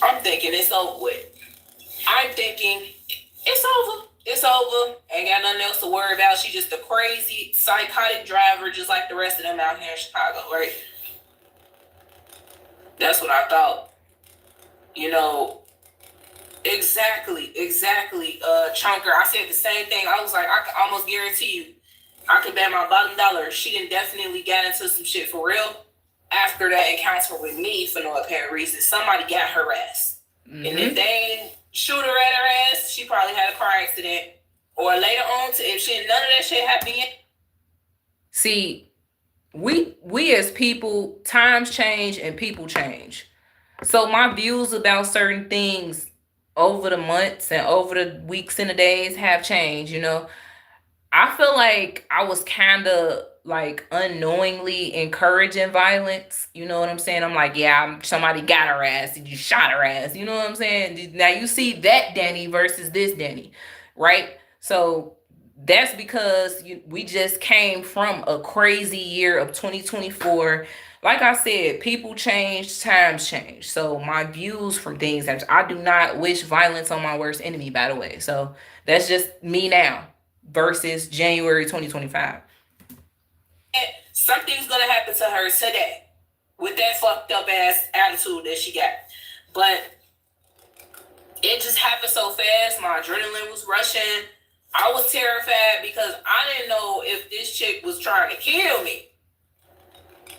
I'm thinking it's over with. I'm thinking it's over. It's over. Ain't got nothing else to worry about. She's just a crazy, psychotic driver, just like the rest of them out here in Chicago, right? That's what I thought. Exactly. Chunker, I said the same thing. I was like, I can almost guarantee you, I could bet my bottom dollar she didn't definitely get into some shit for real after that encounter with me for no apparent reason. Somebody got her ass. Mm-hmm. And if they ain't shoot her at her ass, she probably had a car accident. Or later on, if none of that shit happened yet. See, we as people, times change and people change. So my views about certain things over the months and over the weeks and the days have changed, I feel like I was kind of like unknowingly encouraging violence. You know what I'm saying? I'm like, yeah, somebody got her ass and you shot her ass. You know what I'm saying? Now you see that Danny versus this Danny, right? So that's because we just came from a crazy year of 2024. Like I said, people change, times change. So my views from things, I do not wish violence on my worst enemy, by the way. So that's just me now versus January 2025. And something's going to happen to her today with that fucked up ass attitude that she got. But it just happened so fast. My adrenaline was rushing. I was terrified because I didn't know if this chick was trying to kill me.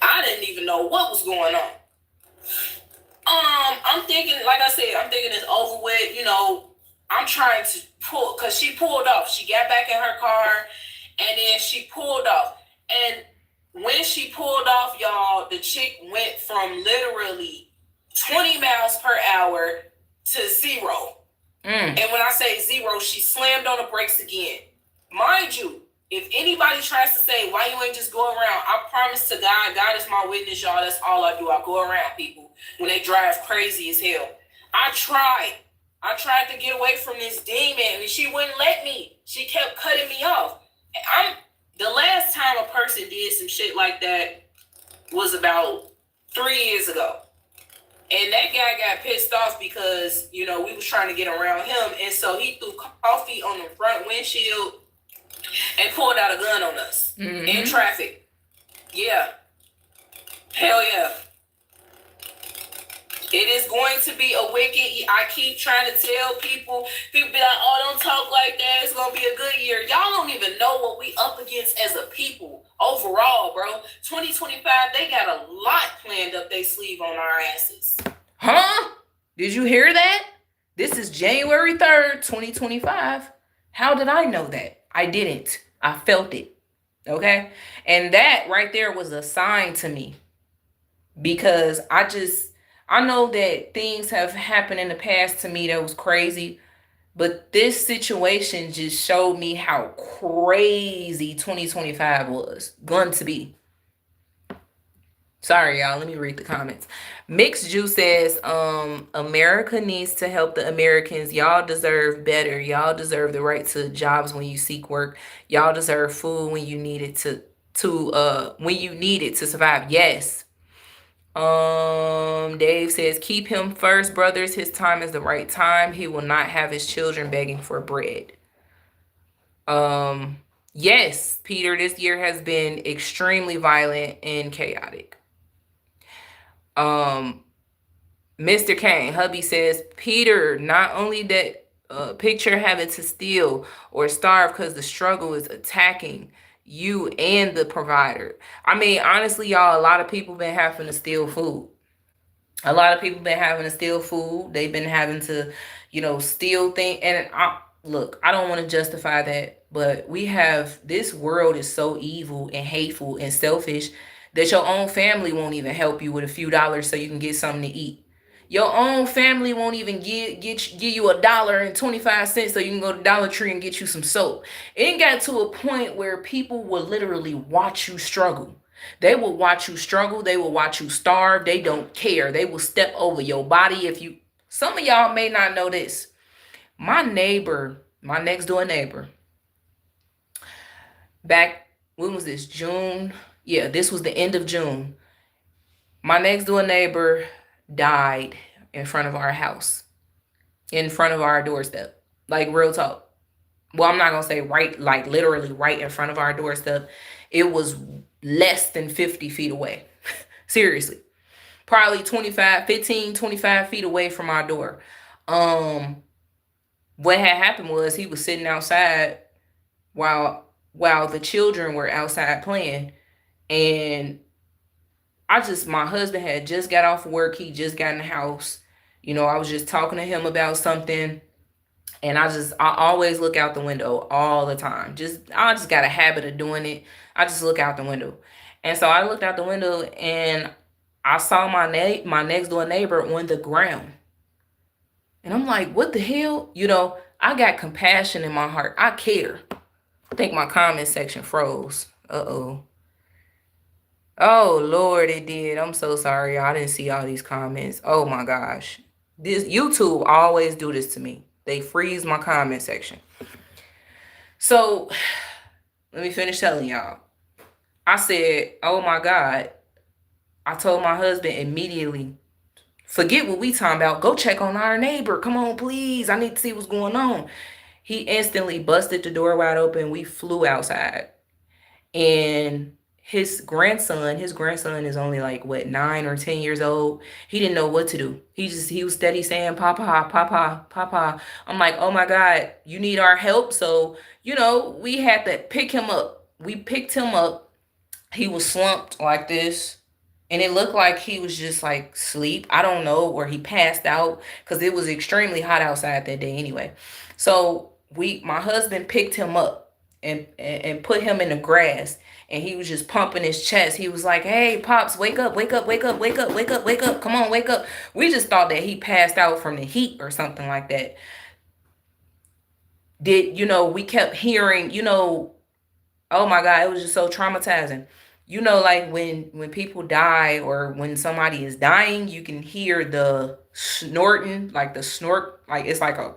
I didn't even know what was going on. I'm thinking, like I said, it's over with. I'm trying to pull, because she pulled off. She got back in her car, and then she pulled off. And when she pulled off, y'all, the chick went from literally 20 miles per hour to 0. And when I say 0, she slammed on the brakes again. Mind you, if anybody tries to say, why you ain't just go around, I promise to God, God is my witness, y'all, that's all I do. I go around people when they drive crazy as hell. I tried to get away from this demon, and she wouldn't let me. She kept cutting me off. The last time a person did some shit like that, was about 3 years ago. And that guy got pissed off because, we was trying to get around him. And so he threw coffee on the front windshield and pulled out a gun on us in traffic. Yeah. Hell yeah. It is going to be a wicked. I keep trying to tell people be like, oh, don't talk like that. It's going to be a good year. Y'all don't even know what we up against as a people overall, bro. 2025, they got a lot planned up their sleeve on our asses. Huh? Did you hear that? This is January 3rd, 2025. How did I know that? I didn't. I felt it. Okay? And that right there was a sign to me. Because I know that things have happened in the past to me that was crazy, but this situation just showed me how crazy 2025 was going to be. Sorry, y'all. Let me read the comments. Mixed Juice says, America needs to help the Americans. Y'all deserve better. Y'all deserve the right to jobs when you seek work. Y'all deserve food when you need it to survive. Yes. Dave says, keep him first, brothers. His time is the right time. He will not have his children begging for bread. Yes, Peter, this year has been extremely violent and chaotic. Mr. Kane, hubby says, Peter, not only that picture having to steal or starve because the struggle is attacking you and the provider. I mean, honestly, y'all, a lot of people been having to steal food. A lot of people been having to steal food. They've been having to, steal things. And look, I don't want to justify that, but this world is so evil and hateful and selfish that your own family won't even help you with a few dollars so you can get something to eat. Your own family won't even give you $1.25 so you can go to Dollar Tree and get you some soap. It got to a point where people will literally watch you struggle. They will watch you struggle. They will watch you starve. They don't care. They will step over your body. Some of y'all may not know this. My next door neighbor, back, when was this? June? Yeah, this was the end of June. My next door neighbor died in front of our house, in front of our doorstep. Like, real talk. Well, I'm not going to say literally right in front of our doorstep. It was less than 50 feet away. Seriously. Probably 25 feet away from our door. What had happened was he was sitting outside while the children were outside playing. And my husband had just got off work. He just got in the house. I was just talking to him about something. And I always look out the window all the time. I just got a habit of doing it. I just look out the window. And so I looked out the window and I saw my next door neighbor on the ground. And I'm like, what the hell? I got compassion in my heart. I care. I think my comment section froze. Uh-oh. Oh, Lord, it did. I'm so sorry. I didn't see all these comments. Oh, my gosh. This YouTube always do this to me. They freeze my comment section. So, let me finish telling y'all. I said, oh, my God. I told my husband immediately, forget what we talking about. Go check on our neighbor. Come on, please. I need to see what's going on. He instantly busted the door wide open. We flew outside. And his grandson is only like 9 or 10 years old. He didn't know what to do. He was steady saying, Papa, Papa, Papa. I'm like, oh my God, you need our help. So, we had to pick him up. We picked him up. He was slumped like this. And it looked like he was just like sleep. I don't know, or he passed out because it was extremely hot outside that day anyway. So my husband picked him up and put him in the grass. And he was just pumping his chest. He was like, hey, Pops, wake up, wake up, wake up, wake up, wake up, wake up. Come on, wake up. We just thought that he passed out from the heat or something like that. We kept hearing, oh my God, it was just so traumatizing. Like when people die or when somebody is dying, you can hear the snorting, like the snort, like it's like a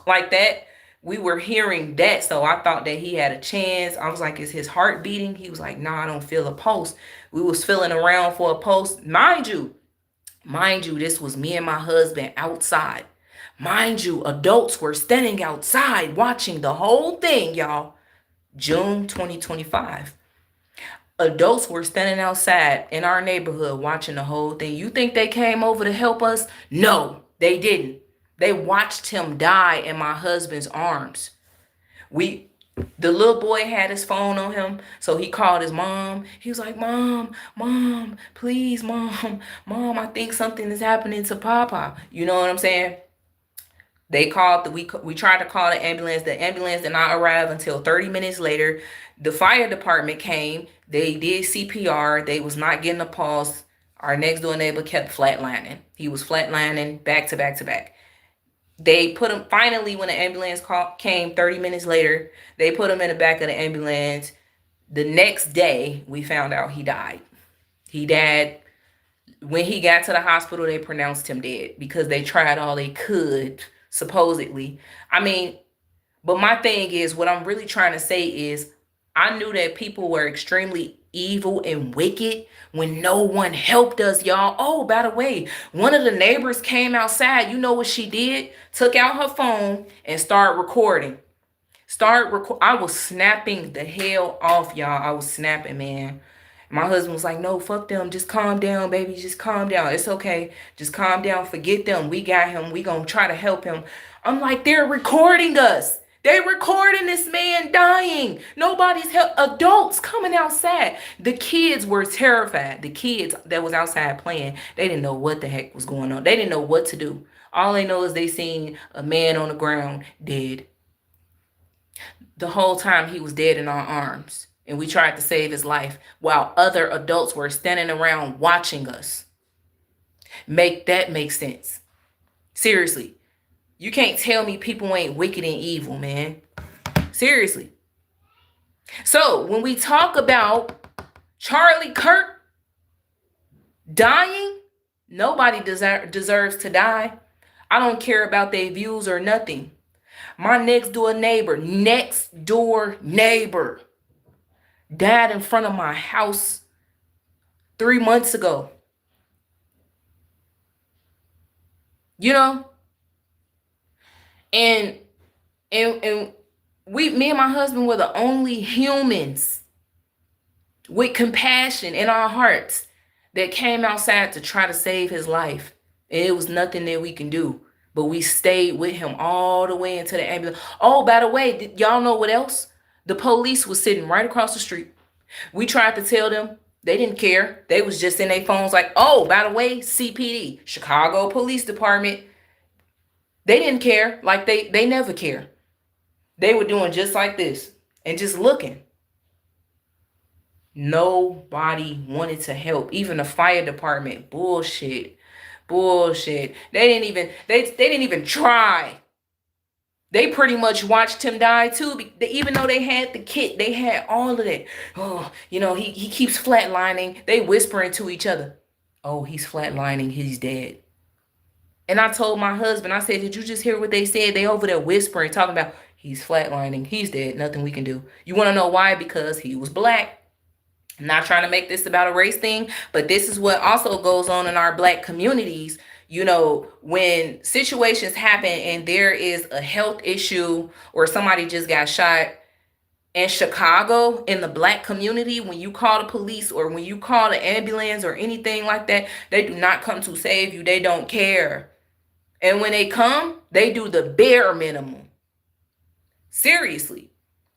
like that. we were hearing that, so I thought that he had a chance. I was like, is his heart beating? He was like, nah, I don't feel a pulse. We was feeling around for a pulse. Mind you, this was me and my husband outside. Mind you, adults were standing outside watching the whole thing, y'all. June 2025. Adults were standing outside in our neighborhood watching the whole thing. You think they came over to help us? No, they didn't. They watched him die in my husband's arms. We the little boy had his phone on him, so he called his mom. He was like, Mom, please, Mom, I think something is happening to Papa. You know what I'm saying? They called we tried to call the ambulance. The ambulance did not arrive until 30 minutes later. The fire department came. They did CPR. They was not getting a pulse. Our next door neighbor kept flatlining. He was flatlining back to back to back. They put him, finally, when the ambulance came 30 minutes later, they put him in the back of the ambulance. The next day, we found out he died. He died. When he got to the hospital, they pronounced him dead because they tried all they could, supposedly. I mean, but my thing is, what I'm really trying to say is, I knew that people were extremely evil and wicked when no one helped us, y'all. Oh, by the way, one of the neighbors came outside. You know what she did? Took out her phone and started recording. I was snapping the hell off, y'all. I was snapping, man. My husband was like, no, fuck them. Just calm down, baby. Just calm down. It's okay. Just calm down. Forget them. We got him. We gonna try to help him. I'm like, they're recording us. They recording this man dying. Nobody's help. Adults coming outside. The kids were terrified. The kids that was outside playing, they didn't know what the heck was going on. They didn't know what to do. All they know is they seen a man on the ground dead. The whole time he was dead in our arms. And we tried to save his life while other adults were standing around watching us. Make that make sense. Seriously. You can't tell me people ain't wicked and evil, man. Seriously. So when we talk about Charlie Kirk dying, nobody deserves to die. I don't care about their views or nothing. My next door neighbor died in front of my house 3 months ago. You know? And me and my husband were the only humans with compassion in our hearts that came outside to try to save his life. And it was nothing that we can do. But we stayed with him all the way into the ambulance. Oh, by the way, did y'all know what else? The police was sitting right across the street. We tried to tell them. They didn't care. They was just in their phones like, oh, by the way, CPD, Chicago Police Department. They didn't care. Like they never care. They were doing just like this and just looking. Nobody wanted to help. Even the fire department. Bullshit. They didn't even try. They pretty much watched him die too. Even though they had the kit, they had all of that. Oh, he keeps flatlining. They whispering to each other. Oh, he's flatlining. He's dead. And I told my husband, I said, did you just hear what they said? They over there whispering, talking about he's flatlining. He's dead. Nothing we can do. You want to know why? Because he was black. I'm not trying to make this about a race thing, but this is what also goes on in our black communities. When situations happen and there is a health issue or somebody just got shot in Chicago, in the black community, when you call the police or when you call the ambulance or anything like that, they do not come to save you. They don't care. And when they come, they do the bare minimum. Seriously.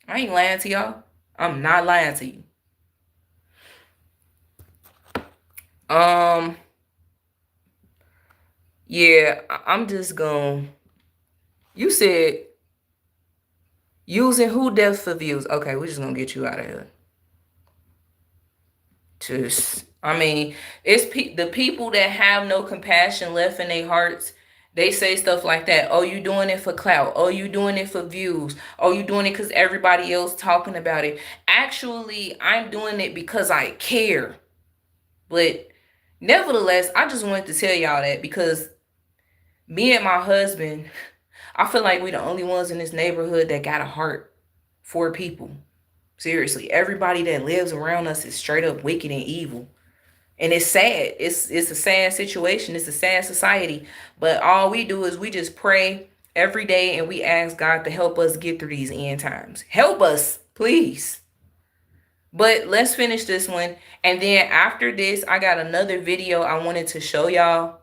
I ain't lying to y'all. I'm not lying to you. Yeah, I'm just gonna. You said using who death for views. Okay, we're just gonna get you out of here. It's the people that have no compassion left in their hearts. They say stuff like that. Oh, you doing it for clout. Oh, you doing it for views. Oh, you doing it because everybody else talking about it. Actually, I'm doing it because I care. But nevertheless, I just wanted to tell y'all that because me and my husband, I feel like we the only ones in this neighborhood that got a heart for people. Seriously, everybody that lives around us is straight up wicked and evil. And it's sad. It's a sad situation. It's a sad society. But all we do is we just pray every day and we ask God to help us get through these end times. Help us, please. But let's finish this one. And then after this, I got another video I wanted to show y'all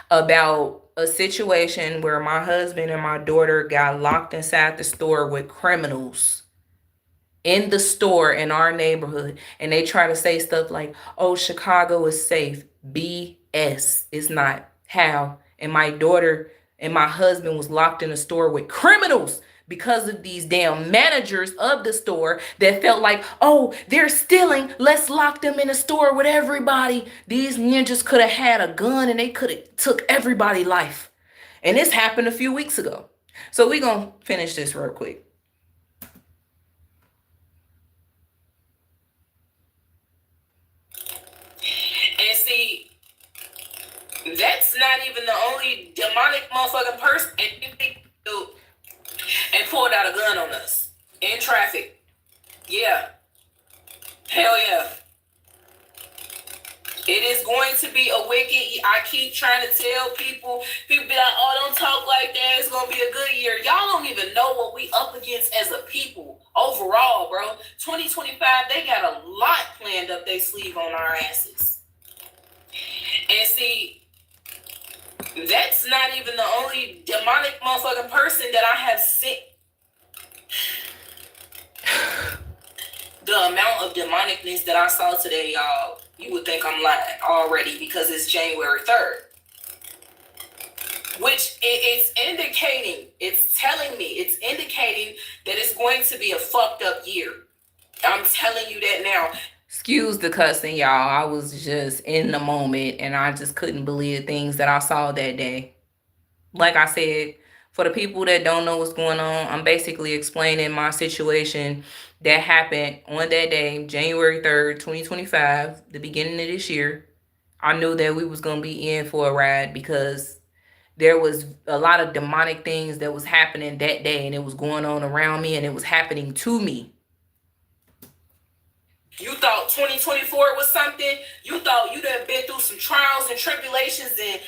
about a situation where my husband and my daughter got locked inside the store with criminals in the store in our neighborhood, and they try to say stuff like, oh, Chicago is safe. BS. It's not. How? And my daughter and my husband was locked in a store with criminals because of these damn managers of the store that felt like, oh, they're stealing, let's lock them in a store with everybody. These ninjas could have had a gun and they could have took everybody's life. And this happened a few weeks ago. So we gonna finish this real quick. And see, that's not even the only demonic motherfucking person and pulled out a gun on us in traffic. Yeah. Hell yeah. It is going to be a wicked. I keep trying to tell people be like, oh, don't talk like that. It's going to be a good year. Y'all don't even know what we up against as a people overall, bro. 2025, they got a lot planned up their sleeve on our asses. And see, that's not even the only demonic motherfucking person that I have seen. The amount of demonicness that I saw today, y'all, you would think I'm lying already because it's January 3rd. Which it's indicating, it's telling me, it's indicating that it's going to be a fucked up year. I'm telling you that now. Excuse the cussing, y'all. I was just in the moment and I just couldn't believe the things that I saw that day. Like I said, for the people that don't know what's going on, I'm basically explaining my situation that happened on that day, January 3rd, 2025, the beginning of this year. I knew that we was going to be in for a ride because there was a lot of demonic things that was happening that day, and it was going on around me and it was happening to me. You thought 2024 was something? You thought you'd have been through some trials and tribulations and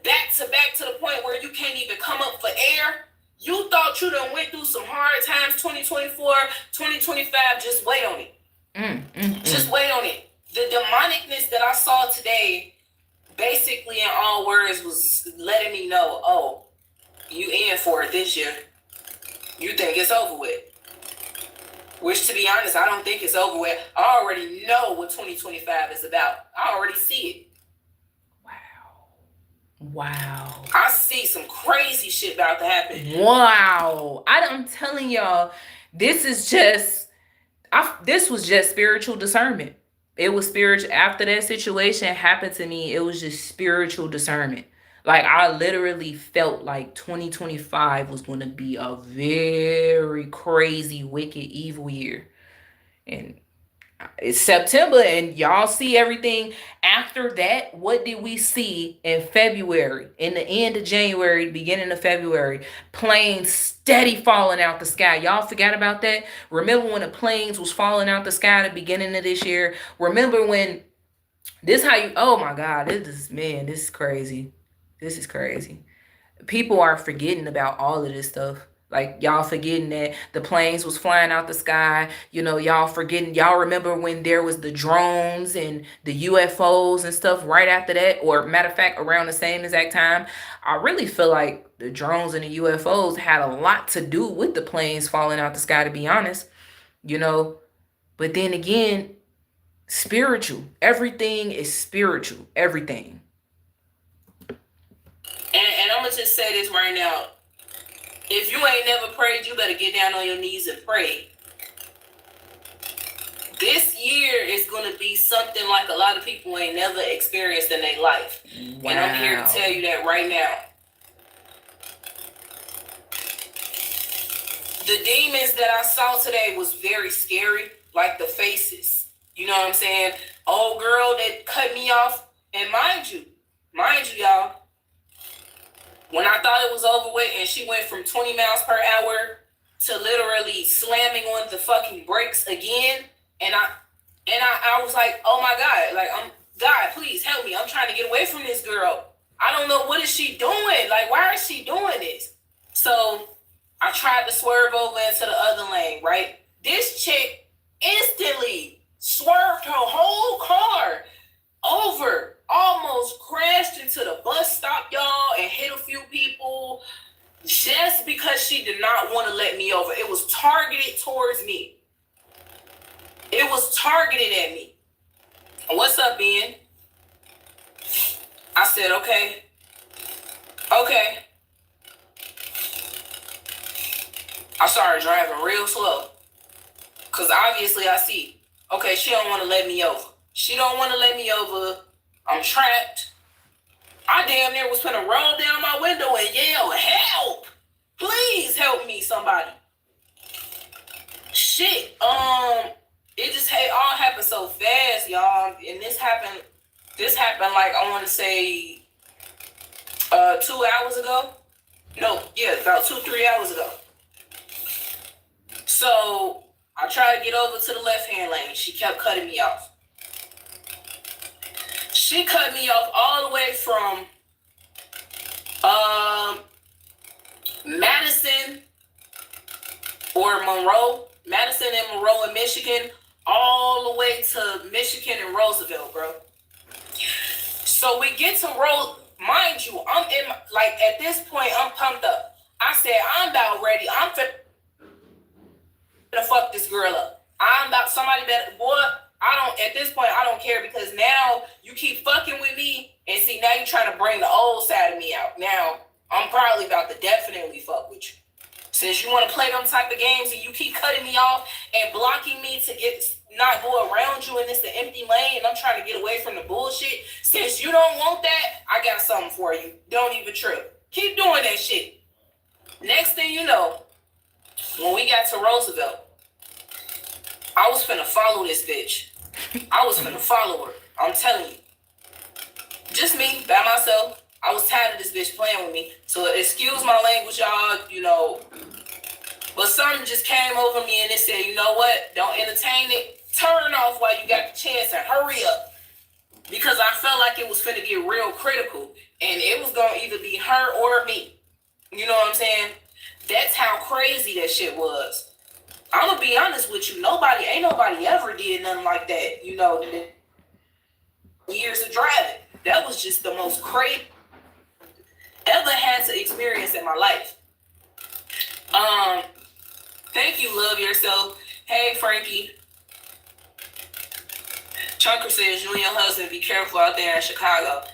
back to the point where you can't even come up for air? You thought you done went through some hard times, 2024, 2025, just wait on it. Just wait on it. The demonicness that I saw today, basically in all words, was letting me know, oh, you in for it this year. You think it's over with. Which, to be honest, I don't think it's over with. I already know what 2025 is about. I already see it. Wow. I see some crazy shit about to happen. Wow. I'm telling y'all, this was just spiritual discernment. It was spiritual. After that situation happened to me, it was just spiritual discernment. Like, I literally felt like 2025 was going to be a very crazy, wicked, evil year. And it's September and y'all see everything after that. What did we see in February, in the end of January, beginning of February? Planes steady falling out the sky. Y'all forgot about that? Remember when the planes was falling out the sky at the beginning of this year? Remember when oh my God, this is crazy. This is crazy. People are forgetting about all of this stuff. Like, y'all forgetting that the planes was flying out the sky. You know, y'all remember when there was the drones and the UFOs and stuff right after that, or matter of fact, around the same exact time. I really feel like the drones and the UFOs had a lot to do with the planes falling out the sky, to be honest, you know. But then again, spiritual. Everything is spiritual. Everything. And I'm going to just say this right now. If you ain't never prayed, you better get down on your knees and pray. This year is going to be something like a lot of people ain't never experienced in their life. Wow. And I'm here to tell you that right now. The demons that I saw today was very scary, like the faces. You know what I'm saying? Old girl that cut me off. And mind you, y'all, When I thought it was over with and she went from 20 miles per hour to literally slamming on the fucking brakes again, and I was like, oh my God, like, God, please help me. I'm trying to get away from this girl. I don't know, what is she doing? Like, why is she doing this? So I tried to swerve over into the other lane, right? This chick instantly swerved her whole car over, almost crashed into the bus stop, y'all, and hit a few people just because she did not want to let me over. It was targeted towards me. It was targeted at me. What's up, Ben? I said, okay. I started driving real slow. Because obviously I see, okay, she don't want to let me over. I'm trapped. I damn near was gonna roll down my window and yell, help! Please help me, somebody. Shit, it just all happened so fast, y'all. And this happened like, I want to say 2 hours ago. No, yeah, about 2-3 hours ago. So I tried to get over to the left-hand lane. She kept cutting me off. She cut me off all the way from Madison and Monroe in Michigan, all the way to Michigan and Roosevelt, bro. So we get to mind you, I'm in, like, at this point, I'm pumped up. I said, I'm about ready. I'm finna fuck this girl up. Somebody better, boy, at this point, I don't care, because now you keep fucking with me, and see, now you're trying to bring the old side of me out. Now, I'm probably about to definitely fuck with you. Since you want to play them type of games and you keep cutting me off and blocking me to not go around you, and it's an empty lane and I'm trying to get away from the bullshit. Since you don't want that, I got something for you. Don't even trip. Keep doing that shit. Next thing you know, when we got to Roosevelt, I was finna follow this bitch. I was finna follow her. I'm telling you. Just me, by myself. I was tired of this bitch playing with me. So excuse my language, y'all, But something just came over me and it said, you know what? Don't entertain it. Turn off while you got the chance and hurry up. Because I felt like it was finna get real critical. And it was gonna either be her or me. You know what I'm saying? That's how crazy that shit was. I'm gonna be honest with you. Ain't nobody ever did nothing like that, years of driving. That was just the most crazy ever had to experience in my life. Thank you, love yourself. Hey, Frankie. Chunker says, you and your husband, be careful out there in Chicago.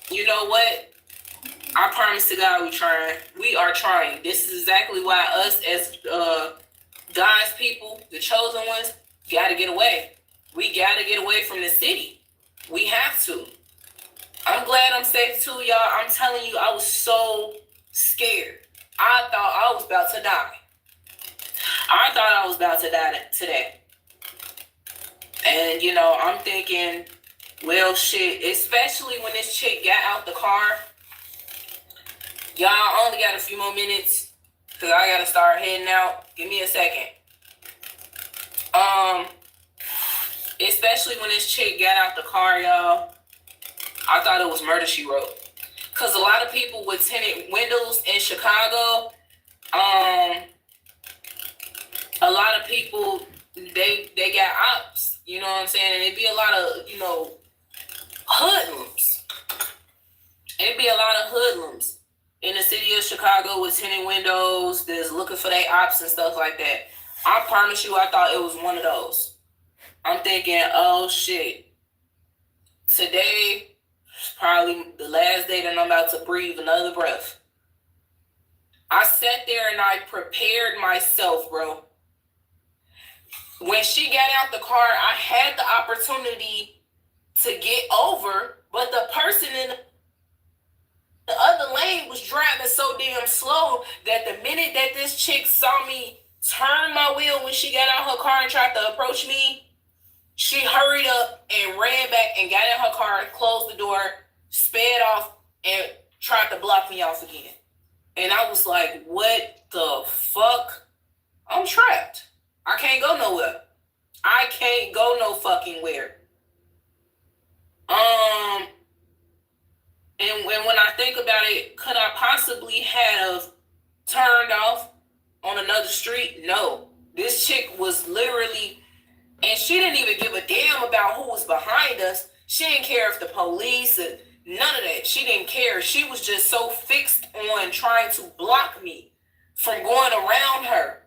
You know what? I promise to God we are trying. This is exactly why us as God's people, the chosen ones, gotta get away. We gotta get away from the city. We have to. I'm glad I'm safe too, y'all. I'm telling you, I was so scared. I thought I was about to die. Today. And, I'm thinking, well, shit, especially when this chick got out the car. Y'all, I only got a few more minutes because I got to start heading out. Give me a second. Especially when this chick got out the car, y'all. I thought it was Murder, She Wrote. Because a lot of people with tinted windows in Chicago, a lot of people, they got ops. You know what I'm saying? And it'd be a lot of, hoodlums. It'd be a lot of hoodlums in the city of Chicago with tinted windows that's looking for their ops and stuff like that. I promise you, I thought it was one of those. I'm thinking, oh shit. Today is probably the last day that I'm about to breathe another breath. I sat there and I prepared myself, bro. When she got out the car, I had the opportunity to get over, but the person in the other lane was driving so damn slow that the minute that this chick saw me turn my wheel when she got out her car and tried to approach me, she hurried up and ran back and got in her car, closed the door, sped off, and tried tried to block me off again. And I was like, what the fuck? I'm trapped. I can't go nowhere. I can't go no fucking where. And when I think about it, could I possibly have turned off on another street? No. This chick was literally, and she didn't even give a damn about who was behind us. She didn't care if the police and none of that. She didn't care. She was just so fixed on trying to block me from going around her.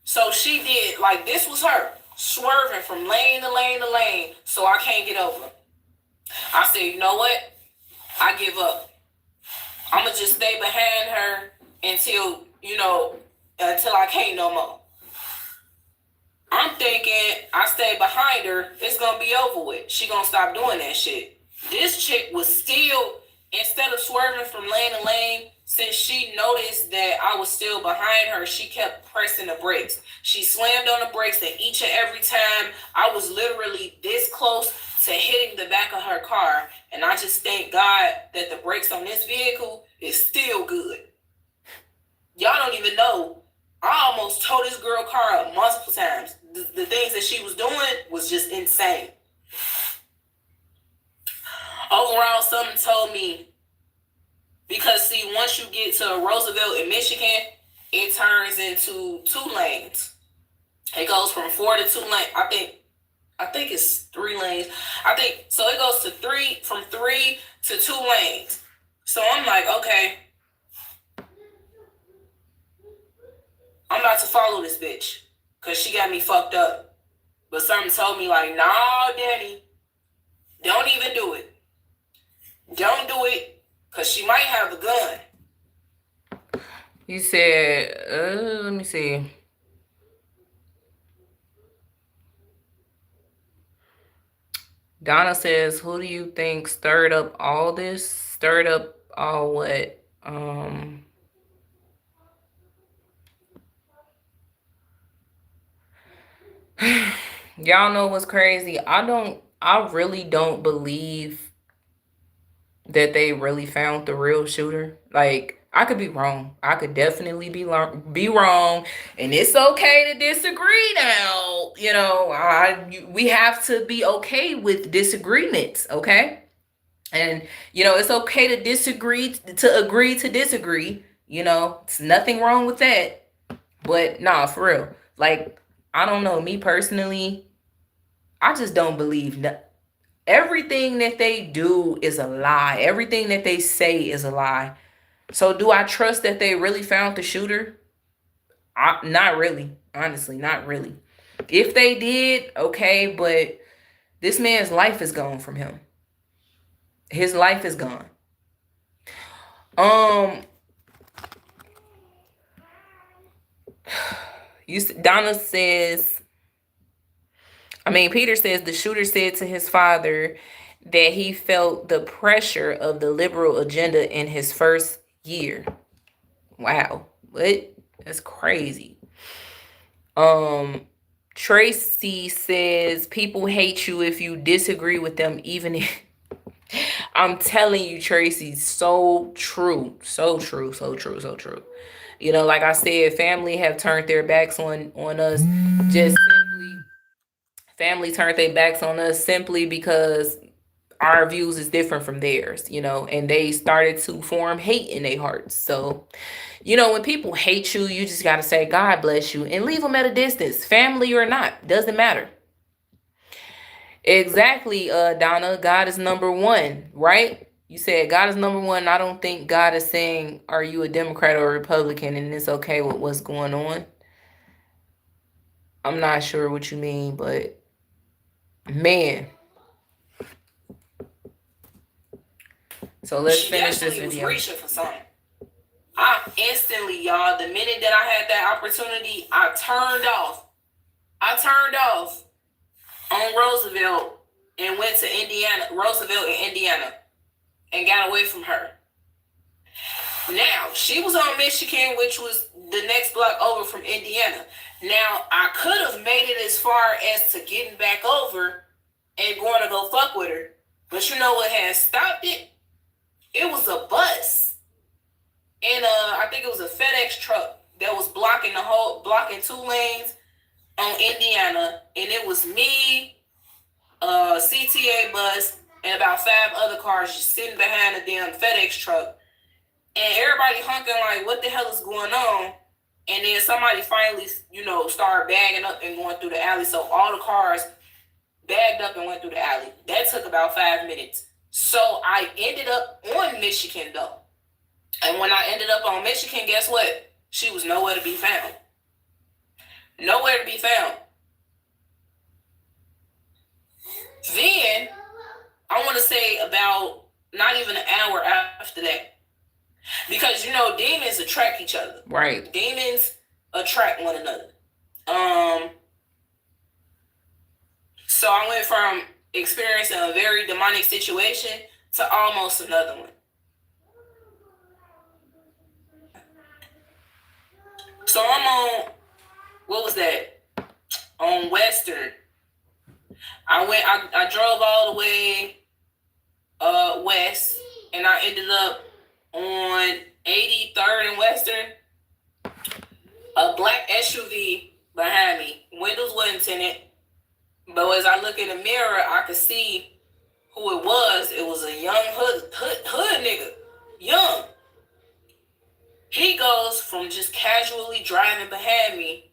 So she did, like, this was her swerving from lane to lane to lane so I can't get over. I said, you know what? I give up. I'm going to just stay behind her until, until I can't no more. I'm thinking I stay behind her, it's going to be over with. She going to stop doing that shit. This chick was still, instead of swerving from lane to lane, since she noticed that I was still behind her, she kept pressing the brakes. She slammed on the brakes, and each and every time I was literally this close to hitting the back of her car. And I just thank God that the brakes on this vehicle is still good. Y'all don't even know. I almost tore this girl car up multiple times. The things that she was doing was just insane. Overall, something told me, because see, once you get to Roosevelt in Michigan, it turns into 2 lanes. It goes from 4 to 2 lanes. I think it's 3 lanes. So it goes to from 3 to 2 lanes. So I'm like, okay, I'm about to follow this bitch because she got me fucked up. But something told me like, nah, Danny, don't even do it. Don't do it because she might have a gun. He said, let me see. Donna says, who do you think stirred up all this? Stirred up all what? Y'all know what's crazy? I really don't believe that they really found the real shooter. Like, I could be wrong. I could definitely be wrong. And it's okay to disagree now. We have to be okay with disagreements, okay? And, it's okay to disagree, to agree to disagree. It's nothing wrong with that. But nah, for real. Like, I don't know. Me personally, I just don't believe everything that they do is a lie. Everything that they say is a lie. So do I trust that they really found the shooter? Not really. Honestly, not really. If they did, okay, but this man's life is gone from him. His life is gone. Donna says, Peter says the shooter said to his father that he felt the pressure of the liberal agenda in his first year. Wow. What? That's crazy. Tracy says people hate you if you disagree with them, even if I'm telling you, Tracy, so true. So true. So true. So true. Like I said, family have turned their backs on us. Just simply, family turned their backs on us simply because our views is different from theirs, and they started to form hate in their hearts. So, when people hate you, you just got to say, God bless you, and leave them at a distance, family or not, doesn't matter. Exactly, Donna, God is number one, right? You said God is number one. I don't think God is saying, are you a Democrat or a Republican, and it's okay with what's going on. I'm not sure what you mean, but man. So let's finish this video. She was reaching for something. I instantly, y'all, the minute that I had that opportunity, I turned off. On Roosevelt and went to Roosevelt in Indiana, and got away from her. Now, she was on Michigan, which was the next block over from Indiana. Now, I could have made it as far as to getting back over and going to go fuck with her. But you know what has stopped it? It was a bus. think it was a FedEx truck that was blocking 2 lanes on Indiana, and it was me, CTA bus, and about 5 other cars just sitting behind the damn FedEx truck. And everybody honking like, what the hell is going on? And then somebody finally, started bagging up and going through the alley. So all the cars bagged up and went through the alley. That took about 5 minutes. So I ended up on Michigan, though. And when I ended up on Michigan, guess what? She was nowhere to be found. Nowhere to be found. Then, I want to say about not even an hour after that. Because, demons attract each other. Right. Demons attract one another. So I went from experiencing a very demonic situation to almost another one. So I'm on, what was that? On Western. I drove all the way west, and I ended up on 83rd and Western. A black SUV behind me. Windows wasn't tinted. But as I look in the mirror, I could see who it was. It was a young hood nigga. Young. He goes from just casually driving behind me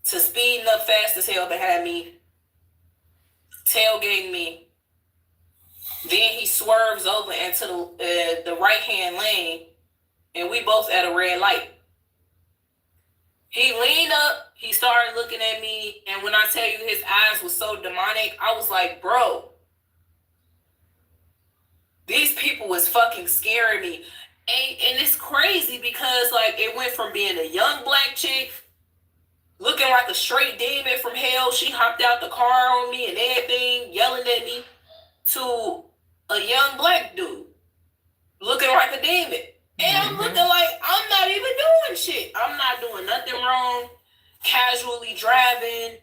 to speeding up fast as hell behind me, tailgating me. Then he swerves over into the right-hand lane, and we both at a red light. He leaned up, he started looking at me, and when I tell you his eyes were so demonic, I was like, bro, these people was fucking scaring me. And it's crazy because, like, it went from being a young black chick looking like a straight demon from hell. She hopped out the car on me and everything, yelling at me, to a young black dude looking like a demon. And I'm looking like I'm not even doing shit. I'm not doing nothing wrong. Casually driving.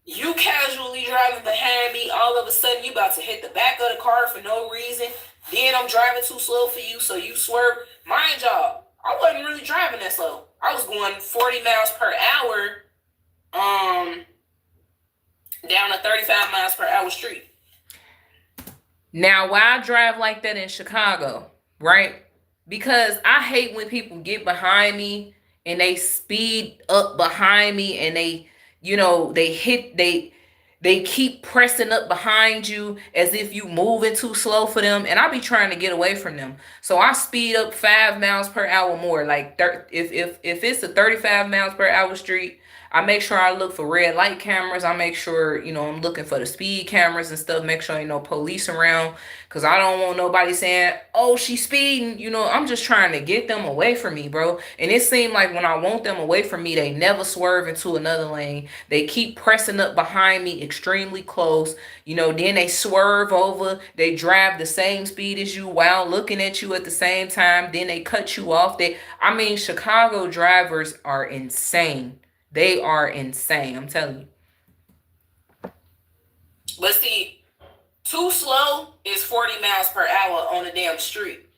You casually driving behind me. All of a sudden, you about to hit the back of the car for no reason. Then I'm driving too slow for you, so you swerve. Mind y'all, I wasn't really driving that slow. I was going 40 miles per hour down a 35 miles per hour street. Now, why I drive like that in Chicago, right? Because I hate when people get behind me and they speed up behind me and they keep pressing up behind you as if you moving too slow for them. And I be trying to get away from them. So I speed up 5 miles per hour more. Like if it's a 35 miles per hour street, I make sure I look for red light cameras. I make sure, I'm looking for the speed cameras and stuff. Make sure ain't no police around. Because I don't want nobody saying, oh, she's speeding. I'm just trying to get them away from me, bro. And it seemed like when I want them away from me, they never swerve into another lane. They keep pressing up behind me extremely close. Then they swerve over. They drive the same speed as you while looking at you at the same time. Then they cut you off. Chicago drivers are insane. They are insane, I'm telling you. But see, too slow is 40 miles per hour on a damn street.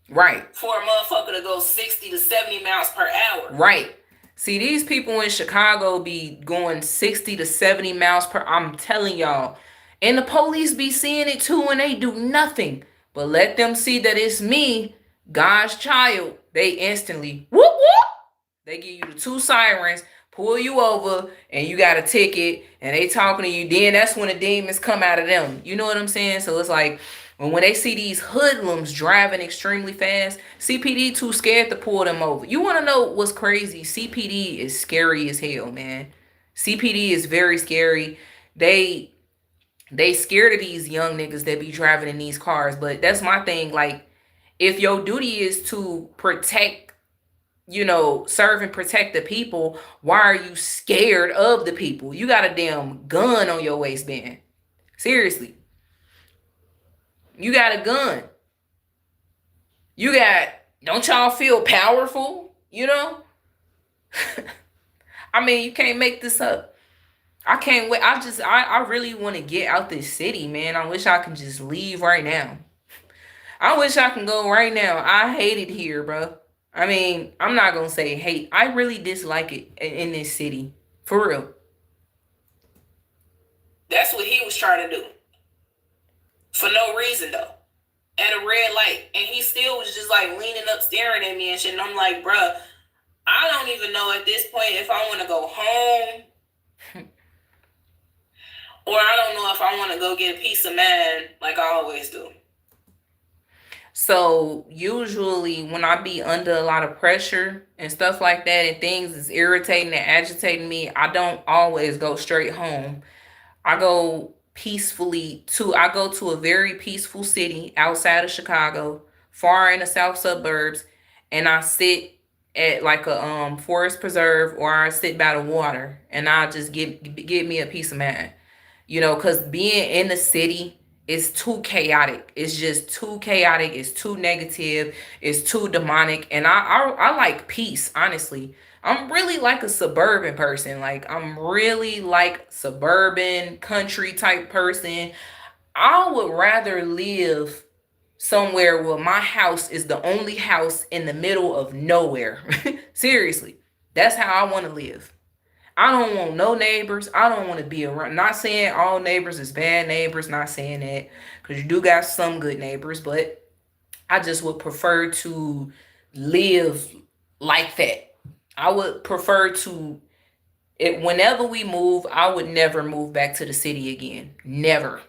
Right. For a motherfucker to go 60 to 70 miles per hour. Right. See, these people in Chicago be going 60 to 70 miles per hour. I'm telling y'all. And the police be seeing it too and they do nothing. But let them see that it's me, God's child. They instantly, whoop, whoop. They give you the 2 sirens, pull you over, and you got a ticket, and they talking to you. Then that's when the demons come out of them. You know what I'm saying? So it's like when they see these hoodlums driving extremely fast, CPD too scared to pull them over. You want to know what's crazy? CPD is scary as hell, man. CPD is very scary. They scared of these young niggas that be driving in these cars. But that's my thing. Like, if your duty is to protect, serve and protect the people, why are you scared of the people? You got a damn gun on your waistband. Seriously. You got a gun. Don't y'all feel powerful? You can't make this up. I can't wait. I really want to get out this city, man. I wish I can just leave right now. I wish I can go right now. I hate it here, bro. I mean, I'm not gonna say hate. I really dislike it in this city. For real. That's what he was trying to do. For no reason though. At a red light. And he still was just like leaning up staring at me and shit. And I'm like, bruh, I don't even know at this point if I want to go home or I don't know if I want to go get a piece of mind like I always do. So usually when I be under a lot of pressure and stuff like that and things is irritating and agitating me, I don't always go straight home. I go to a very peaceful city outside of Chicago, far in the south suburbs, and I sit at like a forest preserve or I sit by the water and I just get me a piece of mind. Because being in the city is too chaotic. It's just too chaotic. It's too negative. It's too demonic. And I like peace, honestly. I'm really like a suburban person. Like, I'm really like suburban country type person. I would rather live somewhere where my house is the only house in the middle of nowhere. Seriously. That's how I want to live. I don't want no neighbors. I don't want to be around. Not saying all neighbors is bad neighbors. Not saying that, because you do got some good neighbors. But I just would prefer to live like that. I would prefer to. Whenever we move, I would never move back to the city again. Never.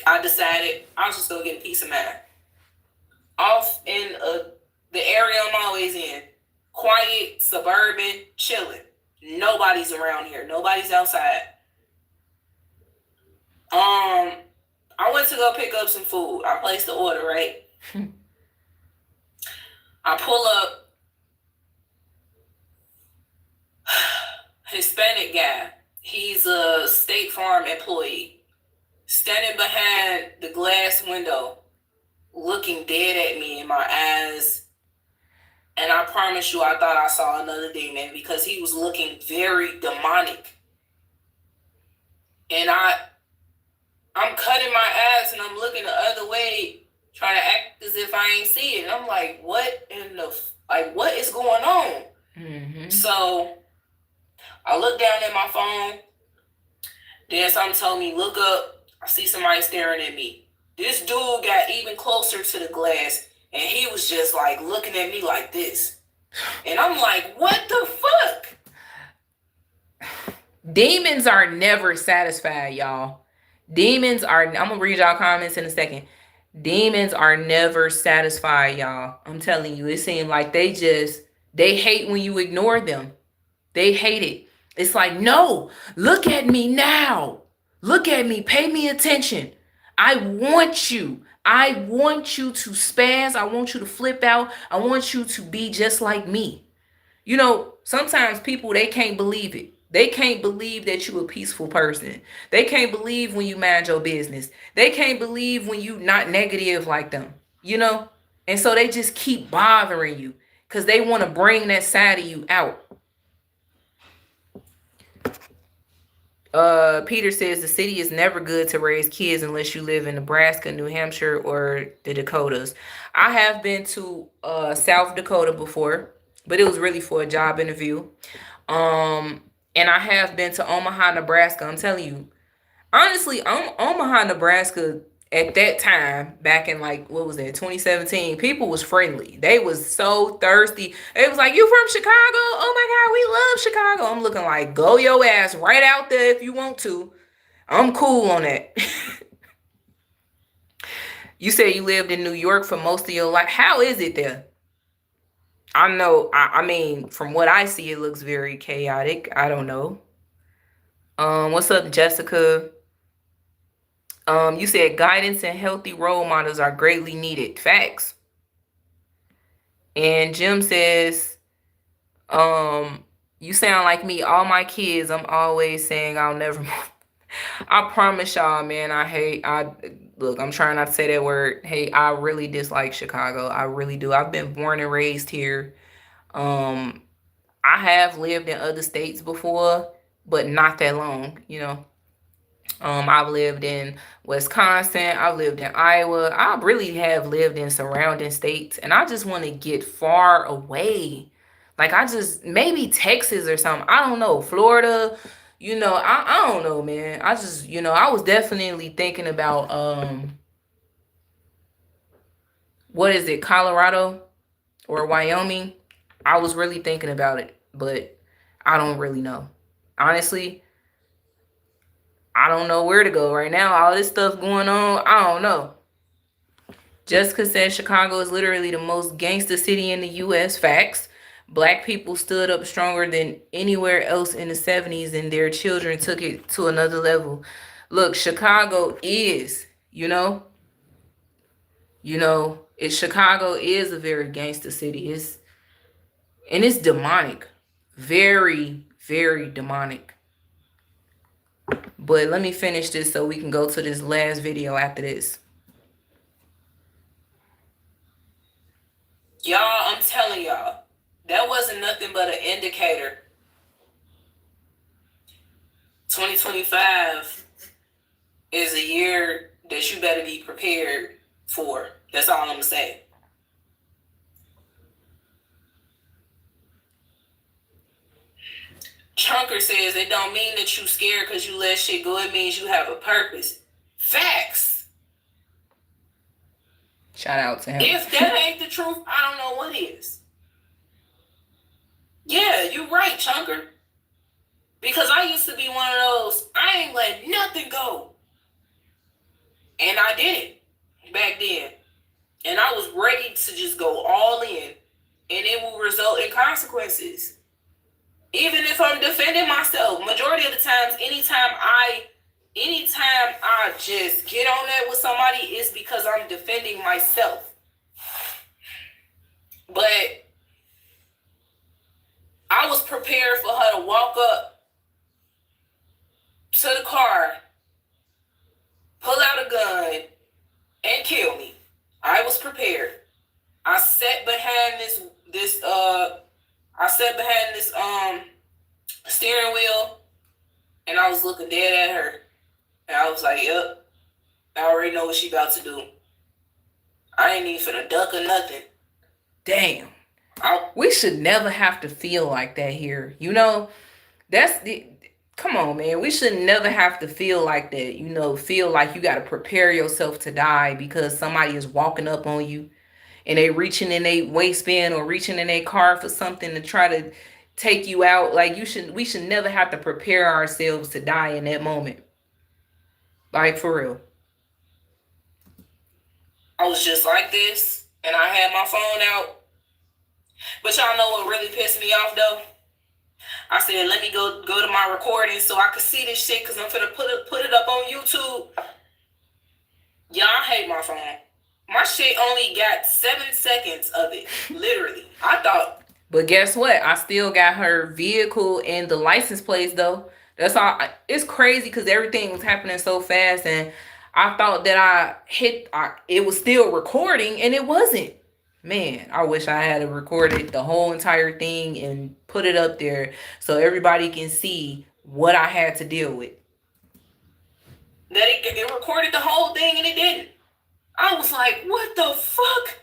I decided I was just gonna get a piece of mind. Off in the area I'm always in. Quiet, suburban, chilling. Nobody's around here. Nobody's outside. I went to go pick up some food. I placed the order, right? I pull up. Hispanic guy. He's a State Farm employee. Standing behind the glass window, looking dead at me in my eyes. And I promise you, I thought I saw another demon because he was looking very demonic. And I'm cutting my eyes and I'm looking the other way, trying to act as if I ain't see it. And I'm like, what is going on? Mm-hmm. So I look down at my phone. Then something told me, look up. I see somebody staring at me. This dude got even closer to the glass. And he was just like looking at me like this. And I'm like, what the fuck? Demons are never satisfied, y'all. I'm going to read y'all comments in a second. Demons are never satisfied, y'all. I'm telling you, it seems like they hate when you ignore them. They hate it. It's like, no, look at me now. Look at me. Pay me attention. I want you. I want you to spaz. I want you to flip out. I want you to be just like me. Sometimes people, they can't believe it. They can't believe that you're a peaceful person. They can't believe when you mind your business. They can't believe when you not negative like them. And so they just keep bothering you because they want to bring that side of you out. Peter says the city is never good to raise kids unless you live in Nebraska, New Hampshire, or the Dakotas. I have been to South Dakota before, but it was really for a job interview. And I have been to Omaha, Nebraska. I'm telling you, honestly, Omaha, Nebraska, at that time, back in 2017, people was friendly. They was so thirsty. They was like, you from Chicago? Oh my God, we love Chicago. I'm looking like, go your ass right out there if you want to. I'm cool on that. You said you lived in New York for most of your life. How is it there? I know, I mean, from what I see, it looks very chaotic. I don't know. What's up, Jessica? You said guidance and healthy role models are greatly needed. Facts. And Jim says, you sound like me. All my kids, I'm always saying I'll never move. I promise y'all, man, look, I'm trying not to say that word. Hey, I really dislike Chicago. I really do. I've been born and raised here. I have lived in other states before, but not that long, I've lived in Wisconsin. I've lived in Iowa. I really have lived in surrounding states, and I just want to get far away. Like I just maybe Texas or something. I don't know. Florida. I don't know, man. I just I was definitely thinking about what is it, Colorado or Wyoming? I was really thinking about it, but I don't really know. Honestly, I don't know where to go right now. All this stuff going on, I don't know. Jessica said Chicago is literally the most gangster city in the U.S. Facts. Black people stood up stronger than anywhere else in the 70s, and their children took it to another level. Look, Chicago is, Chicago is a very gangster city. It's demonic. Very, very demonic. But let me finish this so we can go to this last video after this. Y'all, I'm telling y'all, that wasn't nothing but an indicator. 2025 is a year that you better be prepared for. That's all I'm going to say. Chunker says it don't mean that you scared because you let shit go. It means you have a purpose. Facts. Shout out to him. If that ain't the truth, I don't know what is. Yeah, you're right, Chunker. Because I used to be one of those, I ain't let nothing go. And I did it back then. And I was ready to just go all in. And it will result in consequences. Even if I'm defending myself, majority of the times, anytime I just get on that with somebody, it's because I'm defending myself. But I was prepared for her to walk up to the car, pull out a gun, and kill me. I was prepared. I sat behind this steering wheel, and I was looking dead at her. And I was like, yep, I already know what she about to do. I ain't even finna duck or nothing. Damn. We should never have to feel like that here. Come on, man. We should never have to feel like that. Feel like you got to prepare yourself to die because somebody is walking up on you and they reaching in their waistband or reaching in their car for something to try to take you out. Like we should never have to prepare ourselves to die in that moment. Like for real. I was just like this and I had my phone out. But y'all know what really pissed me off though? I said, let me go to my recording so I could see this shit because I'm finna put it up on YouTube. Y'all hate my phone. My shit only got 7 seconds of it. Literally. I thought. But guess what? I still got her vehicle and the license plates though. That's all. It's crazy because everything was happening so fast and I thought that it was still recording and it wasn't. Man, I wish I had recorded the whole entire thing and put it up there so everybody can see what I had to deal with. That it recorded the whole thing and it didn't. I was like, what the fuck?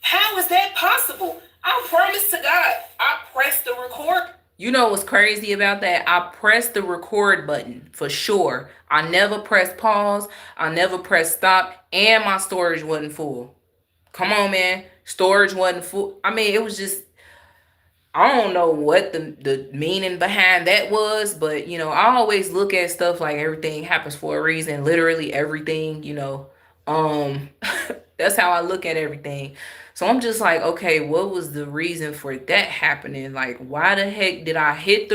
How is that possible? I promise to God, I pressed the record. You know what's crazy about that? I pressed the record button for sure. I never pressed pause. I never pressed stop. And my storage wasn't full. Come on, man. Storage wasn't full. I mean, it was just, I don't know what the meaning behind that was, but, I always look at stuff like everything happens for a reason. Literally everything, that's how I look at everything. So I'm just like, okay, what was the reason for that happening? Like, why the heck did I hit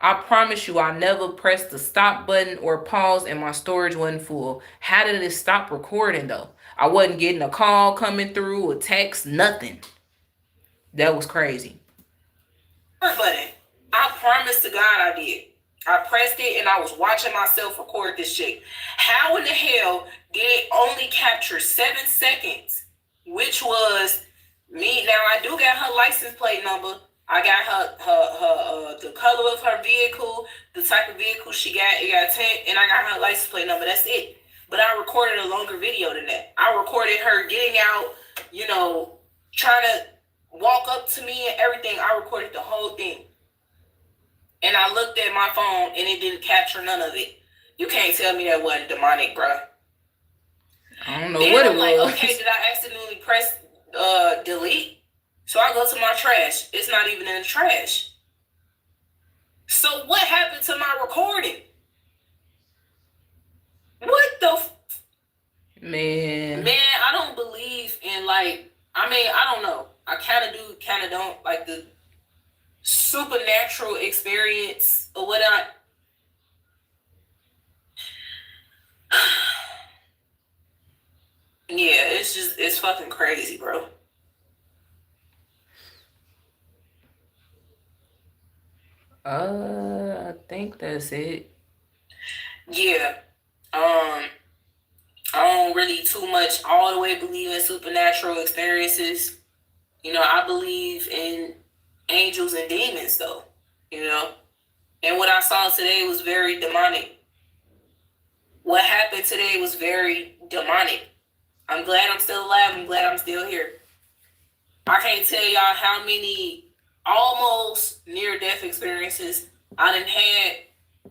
I promise you, I never pressed the stop button or pause and my storage wasn't full. How did it stop recording though? I wasn't getting a call coming through, a text, nothing. That was crazy. Button. I promise to God I did. I pressed it and I was watching myself record this shit. How in the hell did it only capture 7 seconds? Which was me. Now I do got her license plate number. I got her the color of her vehicle, the type of vehicle she got. It got a tint, and I got her license plate number. That's it. But I recorded a longer video than that. I recorded her getting out, trying to walk up to me and everything. I recorded the whole thing. And I looked at my phone and it didn't capture none of it. You can't tell me that wasn't demonic, bro. I don't know what it was. Like, okay, did I accidentally press delete? So I go to my trash. It's not even in the trash. So what happened to my recording? What the Man, I don't believe in, like, I don't know. I kind of do, kind of don't, like the supernatural experience or whatnot. Yeah, it's fucking crazy, bro. I think that's it. Yeah. I don't really too much all the way believe in supernatural experiences. I believe in angels and demons, though. And what I saw today was very demonic. What happened today was very demonic. I'm glad I'm still alive. I'm glad I'm still here. I can't tell y'all how many almost near-death experiences I done had.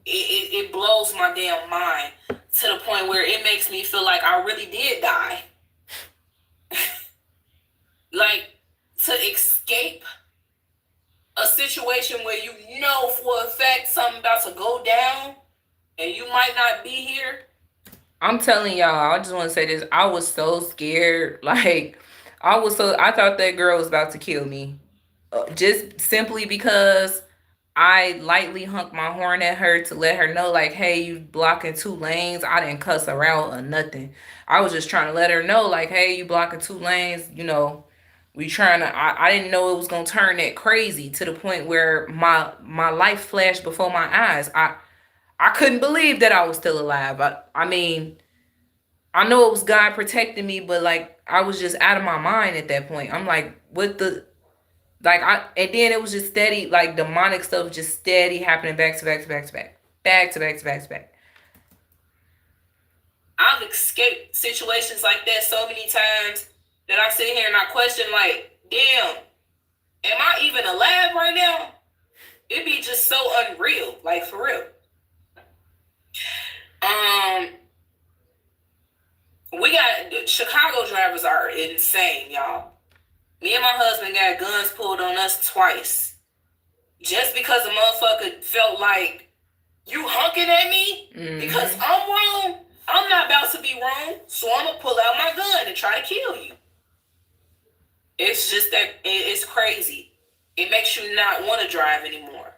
It blows my damn mind to the point where it makes me feel like I really did die. Like, to escape a situation where you know for a fact something about to go down and you might not be here. I'm telling y'all, I just want to say this. I was so scared. Like, I thought that girl was about to kill me. Just simply because I lightly honked my horn at her to let her know, like, hey, you blocking 2 lanes. I didn't cuss her out or nothing. I was just trying to let her know, like, hey, you blocking 2 lanes. We trying to. I didn't know it was gonna turn that crazy to the point where my life flashed before my eyes. I couldn't believe that I was still alive. I mean, I know it was God protecting me, but like I was just out of my mind at that point. I'm like, what the and then it was just steady, like demonic stuff just steady happening back to back to back to back. Back to back to back to back. I've escaped situations like that so many times that I sit here and I question, like, damn, am I even alive right now? It'd be just so unreal, like, for real. We got Chicago drivers are insane, y'all. Me and my husband got guns pulled on us twice. Just because a motherfucker felt like, you honking at me? Mm-hmm. Because I'm wrong? I'm not about to be wrong, so I'm gonna pull out my gun and try to kill you. It's just that it's crazy. It makes you not want to drive anymore.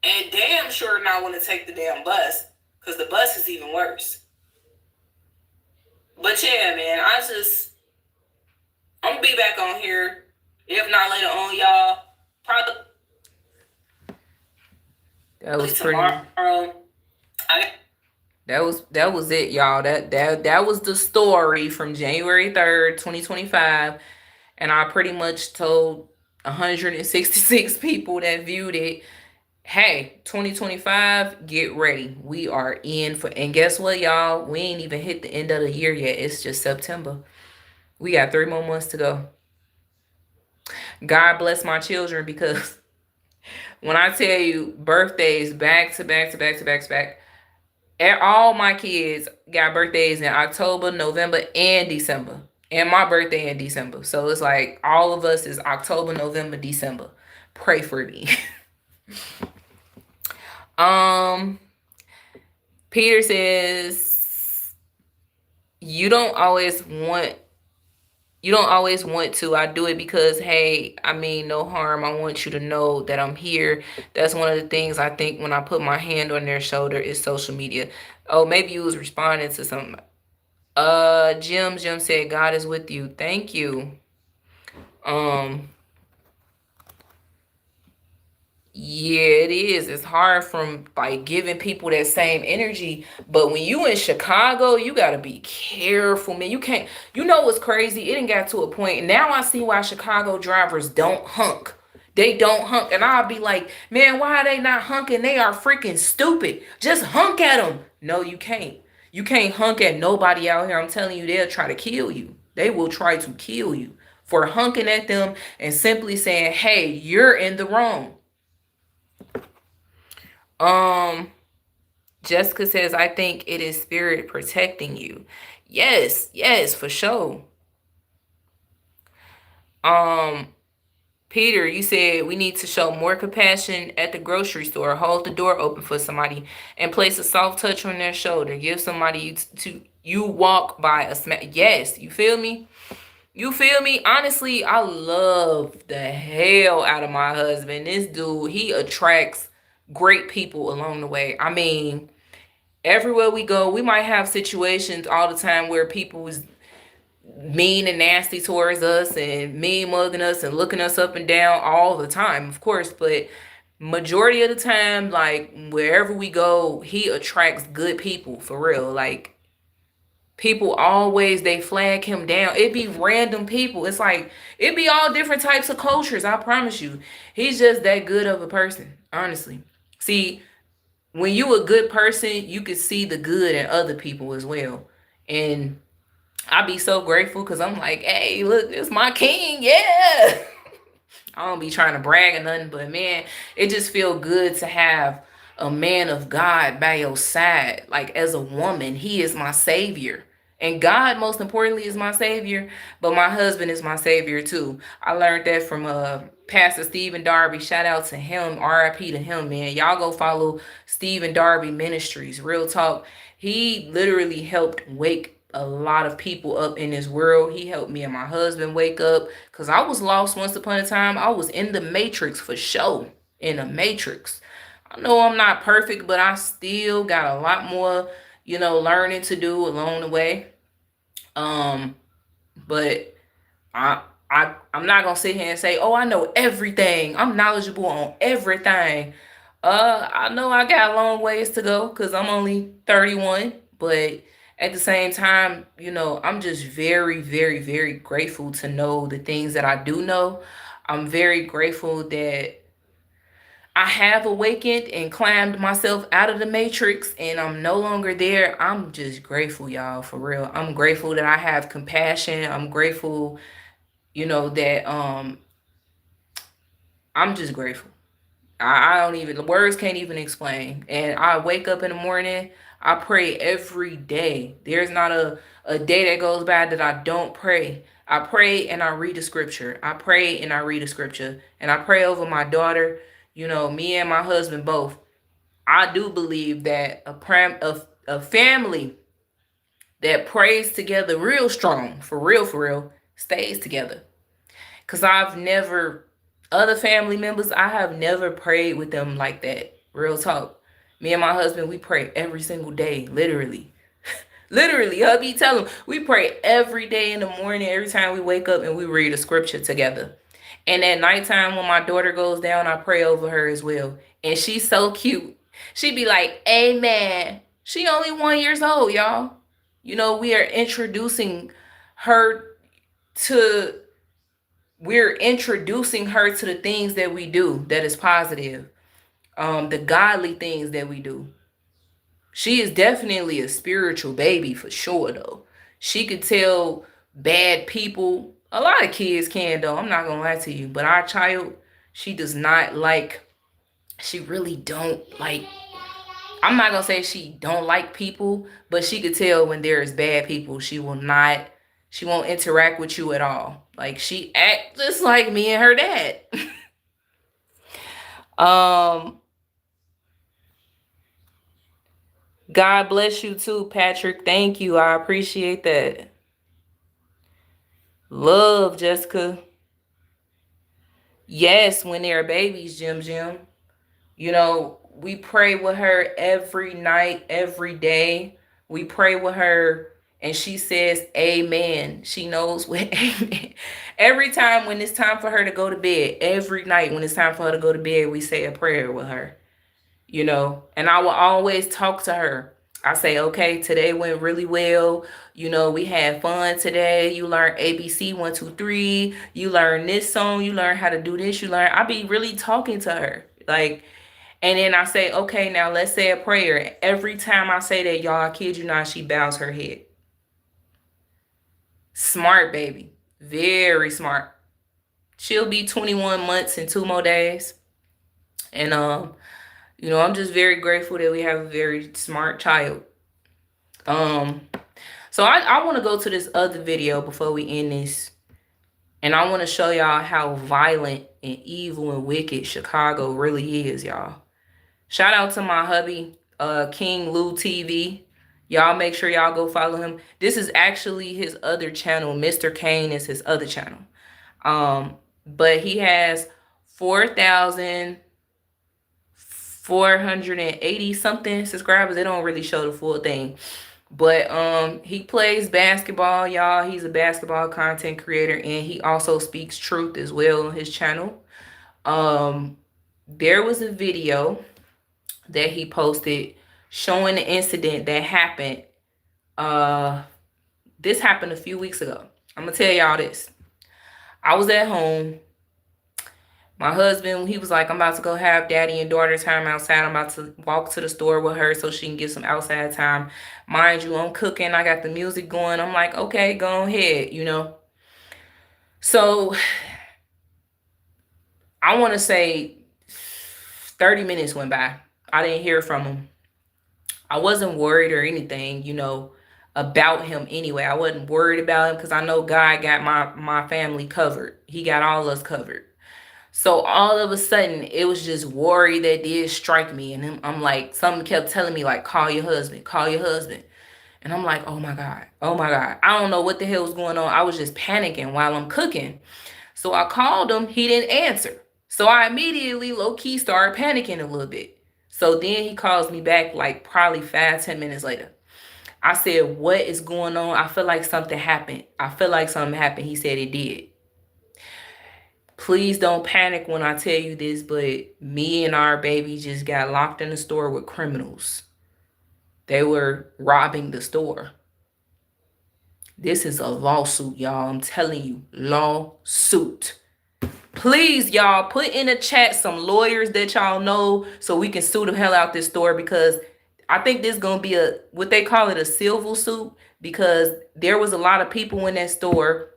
And damn sure not want to take the damn bus, because the bus is even worse. But yeah, man, I'm gonna be back on here. If not later on, y'all. Probably that was pretty. Tomorrow. That was it, y'all. That was the story from January 3rd, 2025. And I pretty much told 166 people that viewed it, hey, 2025, get ready. We are in for, and guess what, y'all? We ain't even hit the end of the year yet. It's just September. We got 3 more months to go. God bless my children, because when I tell you birthdays back to back to back to back to back, all my kids got birthdays in October, November, and December. And my birthday in December. So it's like all of us is October, November, December. Pray for me. Peter says, you don't always want to. I do it because, hey, I mean no harm. I want you to know that I'm here. That's one of the things I think when I put my hand on their shoulder is social media. Oh, maybe you was responding to something. Jim said, God is with you. Thank you. Yeah, it is. It's hard from like giving people that same energy. But when you in Chicago, you gotta be careful, man. You can't, what's crazy? It done got to a point. Now I see why Chicago drivers don't honk. They don't hunk. And I'll be like, man, why are they not hunking? They are freaking stupid. Just hunk at them. No, you can't. You can't hunk at nobody out here. I'm telling you, they'll try to kill you. They will try to kill you for hunking at them and simply saying, hey, you're in the wrong. Jessica says, I think it is spirit protecting you. Yes, yes, for sure. Peter, you said we need to show more compassion at the grocery store. Hold the door open for somebody and place a soft touch on their shoulder. Give somebody to you walk by a smack. Yes, you feel me? You feel me? Honestly, I love the hell out of my husband. This dude, he attracts great people along the way. I mean, everywhere we go, we might have situations all the time where people is mean and nasty towards us and mean mugging us and looking us up and down all the time, of course, but majority of the time, like wherever we go, he attracts good people for real. Like people always, they flag him down. It be random people. It's like it be all different types of cultures, I promise you. He's just that good of a person, honestly. See, when you a good person, you can see the good in other people as well. And I be so grateful because I'm like, hey, look, it's my king. Yeah. I don't be trying to brag or nothing, but man, it just feel good to have a man of God by your side. Like as a woman, he is my savior. And God, most importantly, is my savior, but my husband is my savior too. I learned that from Pastor Stephen Darby. Shout out to him, RIP to him, man. Y'all go follow Stephen Darby Ministries. Real talk. He literally helped wake a lot of people up in this world. He helped me and my husband wake up because I was lost once upon a time. I was in the matrix for sure. In the matrix. I know I'm not perfect, but I still got a lot more, learning to do along the way. But I'm not gonna sit here and say, oh, I know everything. I'm knowledgeable on everything. I know I got a long ways to go because I'm only 31, but at the same time, I'm just very, very, very grateful to know the things that I do know. I'm very grateful that I have awakened and climbed myself out of the matrix and I'm no longer there. I'm just grateful, y'all, for real. I'm grateful that I have compassion. I'm grateful, that I'm just grateful. I don't even, the words can't even explain. And I wake up in the morning, I pray every day. There's not a day that goes by that I don't pray. I pray and I read the scripture. I pray and I read the scripture. And I pray over my daughter, me and my husband both. I do believe that a family that prays together real strong, for real, stays together. Because other family members, I have never prayed with them like that. Real talk. Me and my husband, we pray every single day, literally. Literally, hubby, tell him we pray every day in the morning, every time we wake up, and we read a scripture together. And at nighttime, when my daughter goes down, I pray over her as well. And she's so cute. She be like, amen. She only 1 year old, y'all. We are introducing her to the things that we do that is positive, the godly things that we do. She is definitely a spiritual baby for sure, though. She could tell bad people. A lot of kids can, though. I'm not gonna lie to you. But our child, she does not like. She really don't like. I'm not gonna say she don't like people, but she could tell when there is bad people. She will not. She won't interact with you at all. Like she act just like me and her dad. God bless you too, Patrick. Thank you. I appreciate that. Love, Jessica. Yes, when they're babies, Jim. We pray with her every night, every day. We pray with her and she says amen. She knows what amen. Every time when it's time for her to go to bed, every night when it's time for her to go to bed, we say a prayer with her. And I will always talk to her. I say, okay, today went really well. You know, we had fun today. You learned ABC 1, 2, 3. You learned this song. You learned how to do this. You learn. I be really talking to her. Like, and then I say, okay, now let's say a prayer. Every time I say that, y'all, I kid you not, she bows her head. Smart baby. Very smart. She'll be 21 months in 2 more days. And you know, I'm just very grateful that we have a very smart child. So I want to go to this other video before we end this. And I want to show y'all how violent and evil and wicked Chicago really is, y'all. Shout out to my hubby, King Lou TV. Y'all make sure y'all go follow him. This is actually his other channel. Mr. Kane is his other channel. But he has 4,480 something subscribers. They don't really show the full thing. But he plays basketball, y'all. He's a basketball content creator, and he also speaks truth as well on his channel. There was a video that he posted showing the incident that happened. This happened a few weeks ago. I'm gonna tell y'all this. I was at home. My husband, he was like, I'm about to go have daddy and daughter time outside. I'm about to walk to the store with her so she can get some outside time. Mind you, I'm cooking. I got the music going. I'm like, okay, go ahead, you know. So I want to say 30 minutes went by. I didn't hear from him. I wasn't worried or anything, you know, about him anyway. I wasn't worried about him because I know God got my family covered. He got all us covered. So all of a sudden, it was just worry that did strike me. And I'm like, something kept telling me, like, call your husband, call your husband. And I'm like, oh my God, oh my God. I don't know what the hell was going on. I was just panicking while I'm cooking. So I called him. He didn't answer. So I immediately low-key started panicking a little bit. So then he calls me back like probably 5-10 minutes later. I said, what is going on? I feel like something happened. I feel like something happened. He said it did. Please don't panic when I tell you this, but me and our baby just got locked in the store with criminals. They were robbing the store. This is a lawsuit, y'all. I'm telling you, lawsuit. Please, y'all, put in the chat some lawyers that y'all know so we can sue the hell out this store, because I think this is going to be what they call it, a civil suit, because there was a lot of people in that store.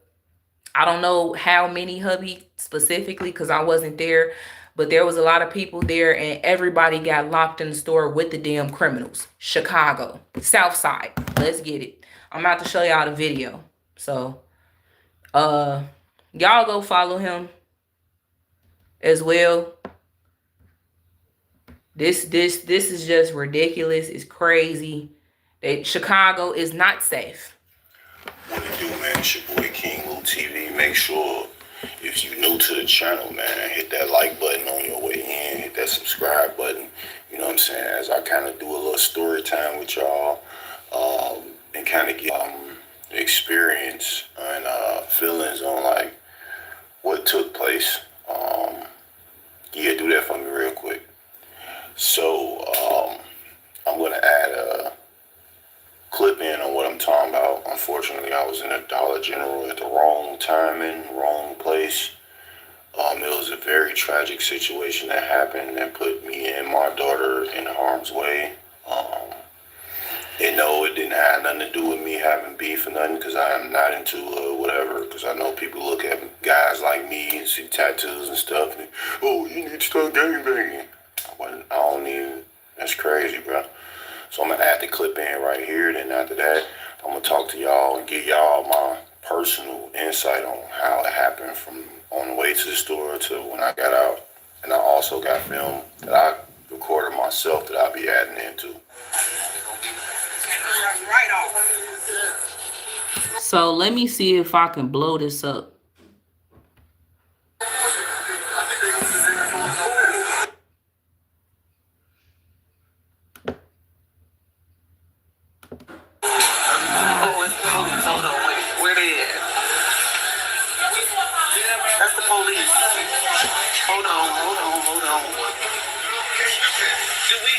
I don't know how many, hubby, specifically, because I wasn't there. But there was a lot of people there, and everybody got locked in the store with the damn criminals. Chicago, South Side. Let's get it. I'm about to show y'all the video. So, y'all go follow him as well. This is just ridiculous. It's crazy. Chicago is not safe. What it do, man? It's your boy King Lou TV. Make sure, if you're new to the channel, man, hit that like button on your way in. Hit that subscribe button. You know what I'm saying? As I kind of do a little story time with y'all, and kind of get experience and feelings on like what took place. Yeah, do that for me real quick. So I'm gonna add a clip in on what I'm talking about. Unfortunately, I was in a Dollar General at the wrong time and wrong place. It was a very tragic situation that happened that put me and my daughter in harm's way. And no, it didn't have nothing to do with me having beef or nothing, because I am not into whatever, because I know people look at guys like me and see tattoos and stuff, and, oh, you need to start gangbanging. I don't even, that's crazy, bro. So I'm going to add the clip in right here. Then after that, I'm going to talk to y'all and give y'all my personal insight on how it happened from on the way to the store to when I got out. And I also got film that I recorded myself that I'll be adding into. So let me see if I can blow this up. Where they at? That's the police. Hold on. Do we?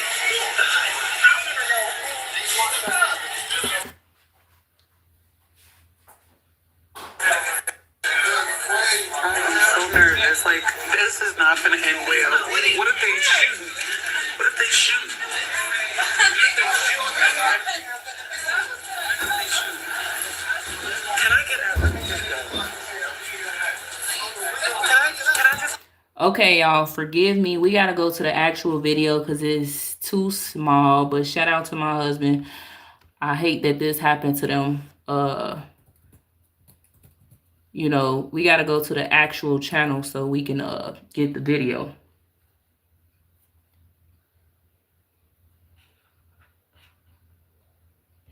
I'm so nervous. Like, this is not gonna end well. What if they shoot? What if they shoot? Can I get out? Let me just go. Can I just... Okay, y'all, forgive me. We got to go to the actual video because it's too small. But shout out to my husband. I hate that this happened to them. You know, we got to go to the actual channel so we can get the video.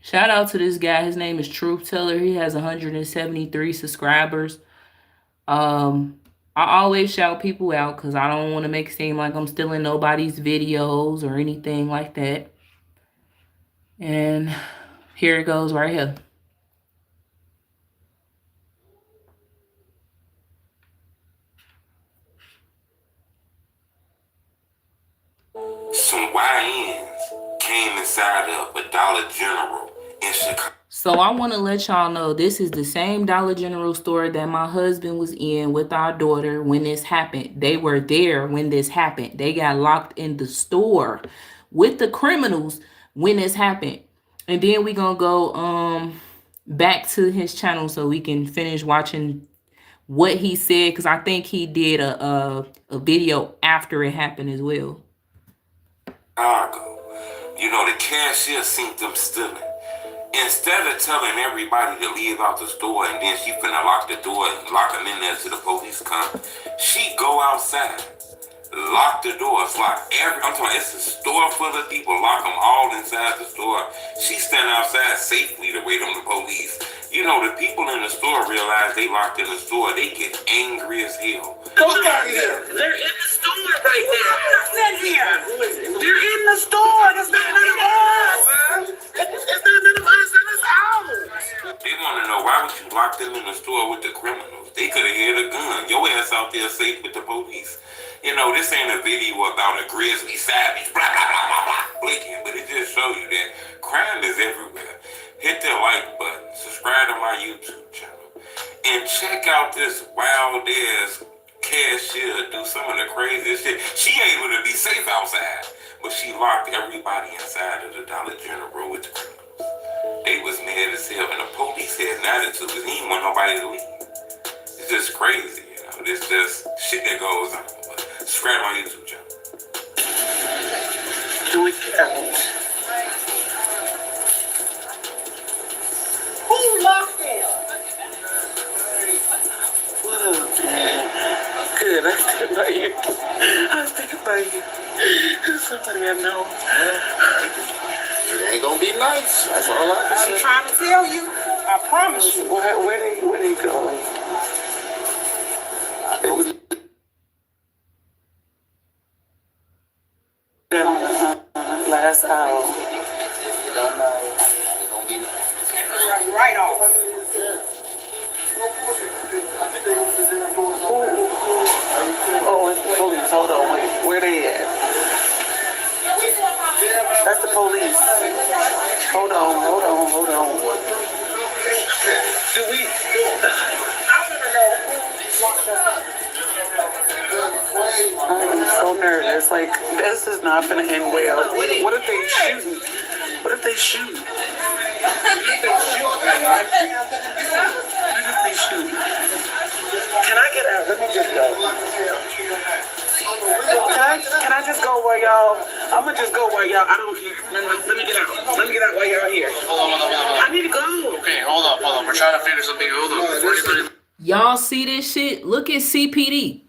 Shout out to this guy. His name is Truth Teller. He has 173 subscribers. I always shout people out because I don't want to make it seem like I'm stealing nobody's videos or anything like that. And here it goes right here. Some YNs came inside of a Dollar General in Chicago. So I want to let y'all know this is the same Dollar General store that my husband was in with our daughter when this happened. They were there when this happened. They got locked in the store with the criminals when this happened. And then we gonna go back to his channel so we can finish watching what he said, because I think he did a video after it happened as well. Chicago. You know, the cashier seen them stealing. Instead of telling everybody to leave out the store and then she finna lock the door and lock them in there till the police come, she go outside, lock the doors, I'm talking, it's a store full of people, lock them all inside the store. She stand outside safely to wait on the police. You know, the people in the store realize they locked in the store, they get angry as hell. Go out here. They're in the store right now. They're here. They're in the store. It's not none of us. It's not none of us in this house. They want to know, why would you lock them in the store with the criminals? They could have had a gun. Your ass out there safe with the police. You know, this ain't a video about a grizzly savage, blah, blah, blah, blah, blah, blinking, but it just shows you that crime is everywhere. Hit the like button, subscribe to my YouTube channel, and check out this wild ass cashier do some of the craziest shit. She able to be safe outside, but she locked everybody inside of the Dollar General with the criminals. They was mad as hell, and the police had an attitude because he didn't want nobody to leave. It's just crazy, you know. It's just shit that goes on. But subscribe to my YouTube channel. Do it out. Who locked them? What up, man? Good, I was thinking about you. I was thinking about you. Somebody I know. It ain't gonna be nice. That's all I can say. I'm trying to tell you. I promise you. Where they going? Last hour. Right off. Oh, it's the police. Hold on, wait. Where they at? That's the police. Hold on. Do we? I'm so nervous. Like, this is not gonna end well. What if they shoot? What if they shoot? Can I get out? Let me just go. Can I just go where y'all? I'm gonna just go where y'all. I don't care. Let me get out. Let me get out while y'all here. Hold on. I need to go. Okay, hold on. We're trying to figure something. Hold on. Y'all see this shit? Look at CPD.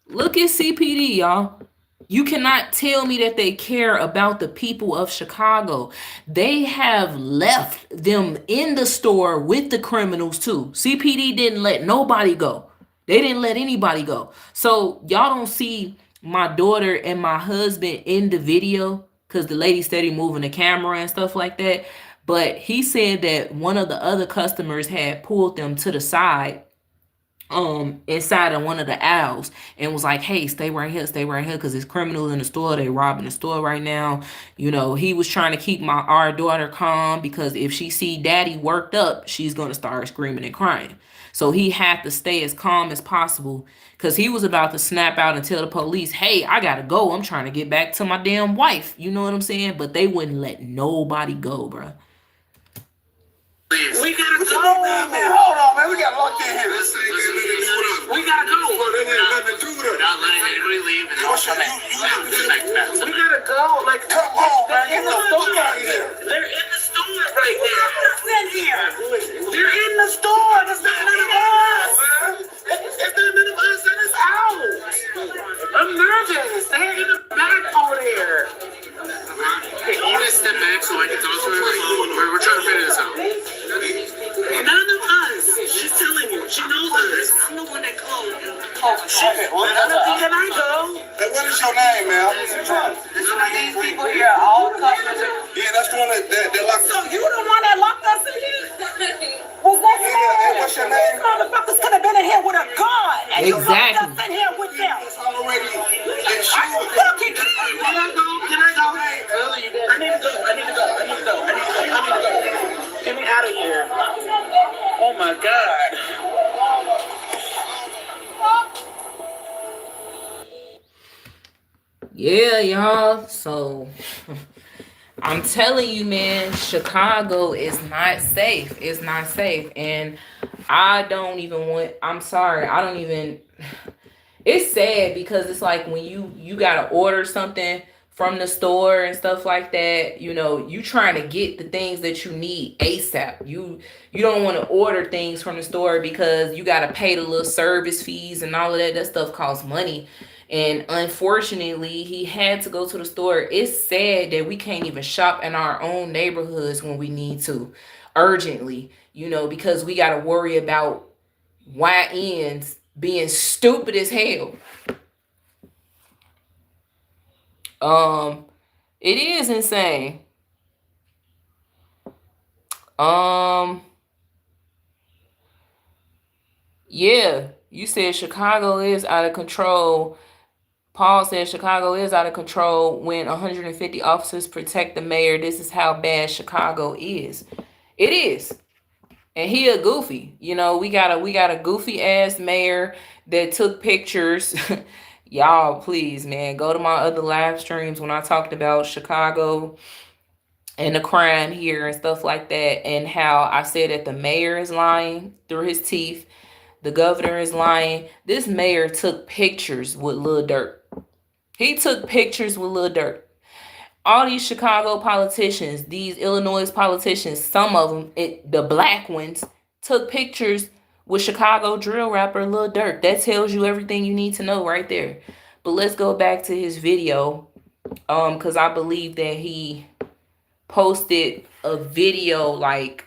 Look at CPD, y'all. You cannot tell me that they care about the people of Chicago. They have left them in the store with the criminals too. CPD didn't let nobody go. They didn't let anybody go. So y'all don't see my daughter and my husband in the video because the lady steady moving the camera and stuff like that. But he said that one of the other customers had pulled them to the side inside of one of the aisles and was like, hey, stay right here, because there's criminals in the store, they robbing the store right now. He was trying to keep our daughter calm, because if she see daddy worked up, she's gonna start screaming and crying. So he had to stay as calm as possible, because he was about to snap out and tell the police, hey, I gotta go, I'm trying to get back to my damn wife, you know what I'm saying? But they wouldn't let nobody go, bruh. We gotta go. Man, hold on, man. We got locked in here. We gotta go. Nothing to do with it. Not letting anybody leave. We gotta go. Like, come on, man. Get the fuck out of here. They're in the store right now. In here. They're in the store. There's not none of us. It's not none of us in this house. I'm nervous. They're in the back over there. Hey, you guys step back so I can talk to her. We're trying to figure this out. None of us. She's telling you. She knows us. I'm the one that called. Okay, well, can I go? Hey, what is your name, man? These people here are all customers. Yeah, that's the one that locked us. So you the one that locked us in here? Was that you? Yeah, what's your name? Motherfuckers could have been in here with a gun. And you locked us in here with them. Already. Can I go? Can I go? I need to go. Get me out of here. Oh my God. Yeah, y'all. So I'm telling you, man, Chicago is not safe. It's not safe. And I'm sorry, it's sad, because it's like when you gotta order something from the store and stuff like that, you trying to get the things that you need ASAP. You don't want to order things from the store because you got to pay the little service fees and all of that. That stuff costs money. And unfortunately, he had to go to the store. It's sad that we can't even shop in our own neighborhoods when we need to urgently, because we got to worry about YNs being stupid as hell. It is insane. Yeah, you said Chicago is out of control. Paul said Chicago is out of control when 150 officers protect the mayor. This is how bad Chicago is. It is. And he a goofy. We got a goofy ass mayor that took pictures. Y'all, please, man, go to my other live streams when I talked about Chicago and the crime here and stuff like that, and how I said that the mayor is lying through his teeth, the governor is lying. This mayor took pictures with Lil Durk. He took pictures with Lil Durk. All these Chicago politicians, these Illinois politicians, some of them, the black ones, took pictures with Chicago drill rapper Lil Durk. That tells you everything you need to know right there. But let's go back to his video, because I believe that he posted a video like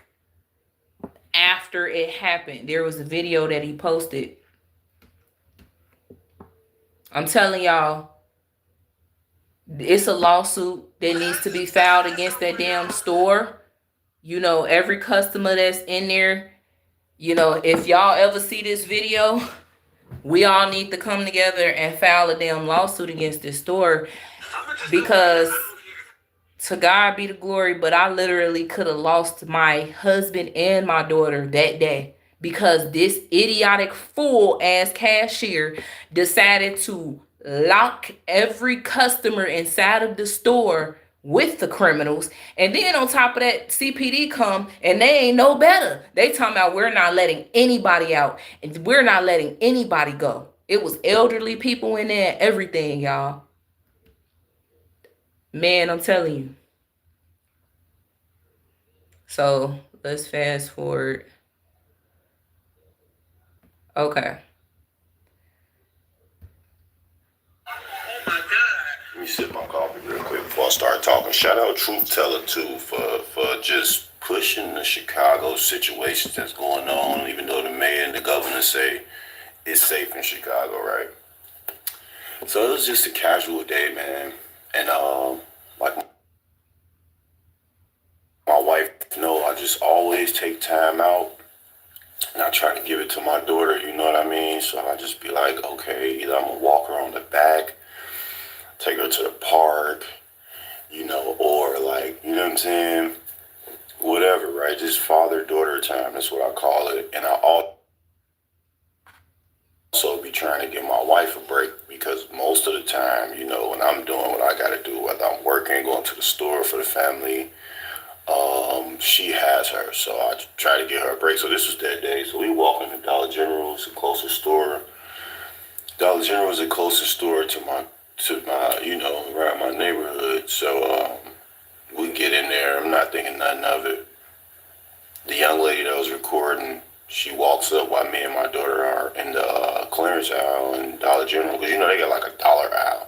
after it happened. There was a video that he posted. I'm telling y'all, it's a lawsuit that needs to be filed against that damn store. Every customer that's in there, if y'all ever see this video, we all need to come together and file a damn lawsuit against this store, because to God be the glory, but I literally could have lost my husband and my daughter that day, because this idiotic fool ass cashier decided to lock every customer inside of the store with the criminals. And then on top of that, CPD come and they ain't no better. They talking about we're not letting anybody out and we're not letting anybody go. It was elderly people in there, everything, y'all. Man, I'm telling you. So let's fast forward. Okay. Let me sip my coffee real quick before I start talking. Shout out Truth Teller too for just pushing the Chicago situations that's going on, even though the mayor and the governor say it's safe in Chicago, right? So it was just a casual day, man. And like my wife know, I just always take time out And I try to give it to my daughter, you know what I mean? So I just be like, okay, either I'm gonna walk her on the back, take her to the park, you know, or like, you know what I'm saying? Whatever, right? Just father-daughter time, that's what I call it. And I also be trying to give my wife a break because most of the time, you know, when I'm doing what I gotta do, whether I'm working, going to the store for the family, she has her. So I try to get her a break. So this was that day. So we walk into Dollar General, it's the closest store. Dollar General is the closest store to my, you know, around my neighborhood. So we get in there. I'm not thinking nothing of it. The young lady that was recording, she walks up while me and my daughter are in the clearance aisle in Dollar General, because you know they got like a dollar aisle.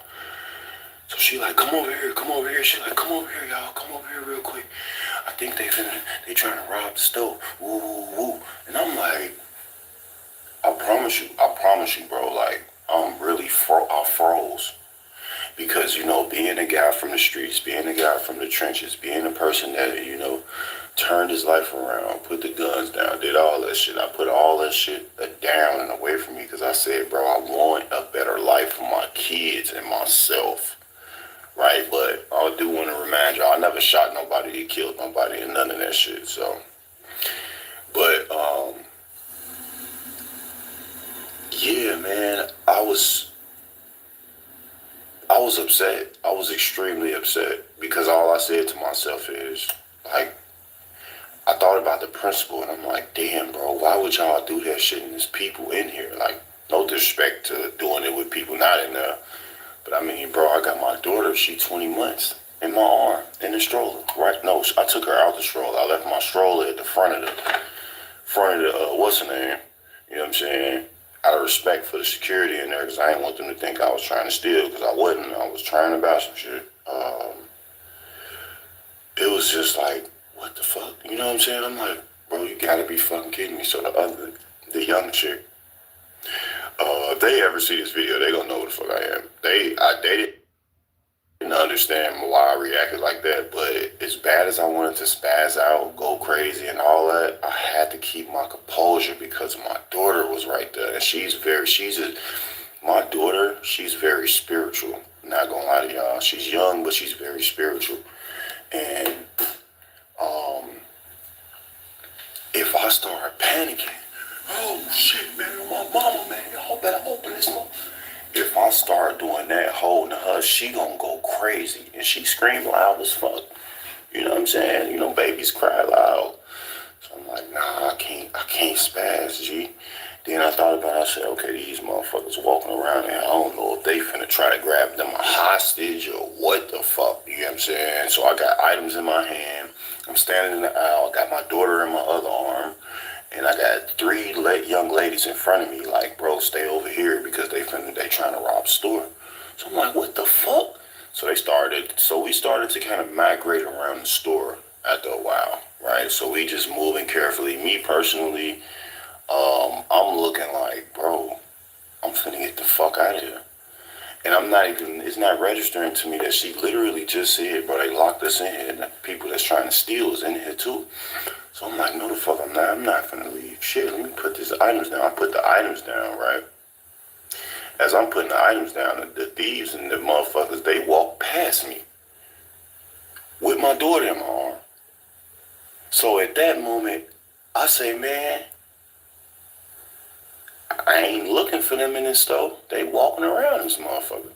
So she like, come over here, come over here. She like, come over here, y'all, come over here real quick. I think they trying to rob the store. Woo, woo, woo. And I'm like, I promise you, bro. Like, I froze. Because, you know, being a guy from the streets, being a guy from the trenches, being a person that, you know, turned his life around, put the guns down, did all that shit. I put all that shit down and away from me because I said, bro, I want a better life for my kids and myself. Right? But I do want to remind y'all, I never shot nobody, killed nobody, and none of that shit. So, but, yeah, man, I was upset. I was extremely upset because all I said to myself is, like, I thought about the principle and I'm like, damn, bro, why would y'all do that shit and there's people in here? Like, no disrespect to doing it with people not in there. But I mean, bro, I got my daughter, she 20 months, in my arm, in the stroller. Right? No, I took her out the stroller. I left my stroller at the front of the, what's her name? You know what I'm saying? Out of respect for the security in there, because I didn't want them to think I was trying to steal, because I wasn't. I was trying to buy some shit. It was just like, what the fuck? You know what I'm saying? I'm like, bro, you gotta be fucking kidding me. So the young chick, if they ever see this video, they gonna know what the fuck I am. They didn't understand why I reacted like that, but as bad as I wanted to spaz out, go crazy and all that, I had to keep my composure because my daughter was right there. And my daughter, she's very spiritual. Not gonna lie to y'all. She's young, but she's very spiritual. And if I start panicking, oh shit, man, my mama, man, y'all better open this door. If I start doing that, holding her, she gonna go crazy. And she scream loud as fuck. You know what I'm saying? You know, babies cry loud. So I'm like, nah, I can't spaz, G. Then I thought about it, I said, okay, these motherfuckers walking around here, I don't know if they finna try to grab them a hostage or what the fuck, you know what I'm saying? So I got items in my hand. I'm standing in the aisle, I got my daughter in my other arm, and I got three young ladies in front of me, like, bro, stay over here because they trying to rob the store. So I'm like, what the fuck? So we started to kind of migrate around the store after a while, right? So we just moving carefully. Me personally, I'm looking like, bro, I'm finna get the fuck out of here. And it's not registering to me that she literally just said, bro, they locked us in here and the people that's trying to steal is in here too. So I'm like, no the fuck I'm not. I'm not finna leave. Shit, let me put these items down. I put the items down, right? As I'm putting the items down, the thieves and the motherfuckers, they walk past me with my daughter in my arm. So at that moment, I say, man, I ain't looking for them in this store. They walking around this motherfucker.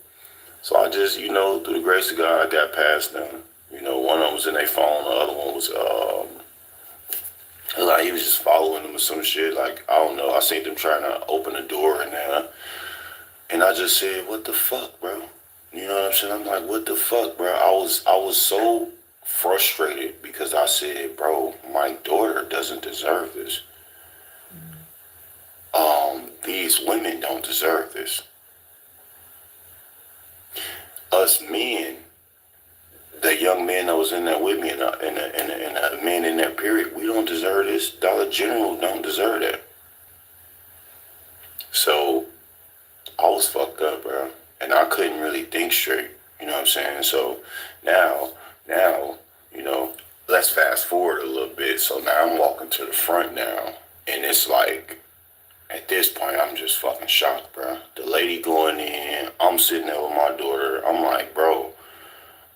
So I just, you know, through the grace of God, I got past them. You know, one of them was in their phone, the other one was, like he was just following them or some shit. Like, I don't know. I seen them trying to open the door in there. And I just said, what the fuck, bro? You know what I'm saying? I'm like, what the fuck, bro? I was so frustrated because I said, bro, my daughter doesn't deserve this. These women don't deserve this. Us men, the young men that was in there with me and the men in that period, we don't deserve this. Dollar General don't deserve that. So I was fucked up, bro. And I couldn't really think straight. You know what I'm saying? So now, you know, let's fast forward a little bit. So now I'm walking to the front now. And it's like, at this point, I'm just fucking shocked, bro. The lady going in, I'm sitting there with my daughter. I'm like, bro,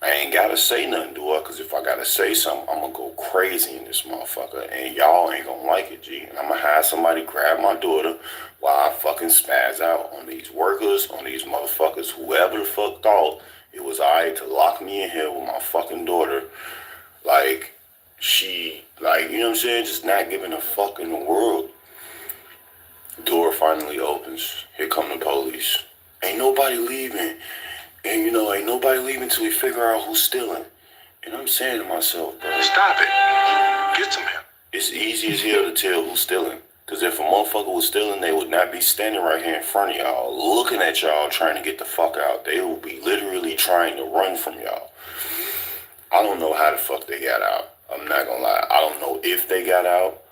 I ain't gotta say nothing to her, cause if I gotta say something, I'm gonna go crazy in this motherfucker, and y'all ain't gonna like it, G. And I'm gonna have somebody grab my daughter while I fucking spaz out on these workers, on these motherfuckers, whoever the fuck thought it was alright to lock me in here with my fucking daughter. Like, she, like, you know what I'm saying? Just not giving a fuck in the world. Door finally opens. Here come the police. Ain't nobody leaving. And you know, ain't nobody leaving till we figure out who's stealing. And I'm saying to myself, bro, Stop it. Get some help. it's easy as hell to tell who's stealing. Because if a motherfucker was stealing, they would not be standing right here in front of y'all, looking at y'all, trying to get the fuck out. They would be literally trying to run from y'all. I don't know how the fuck they got out. I'm not gonna lie. I don't know if they got out.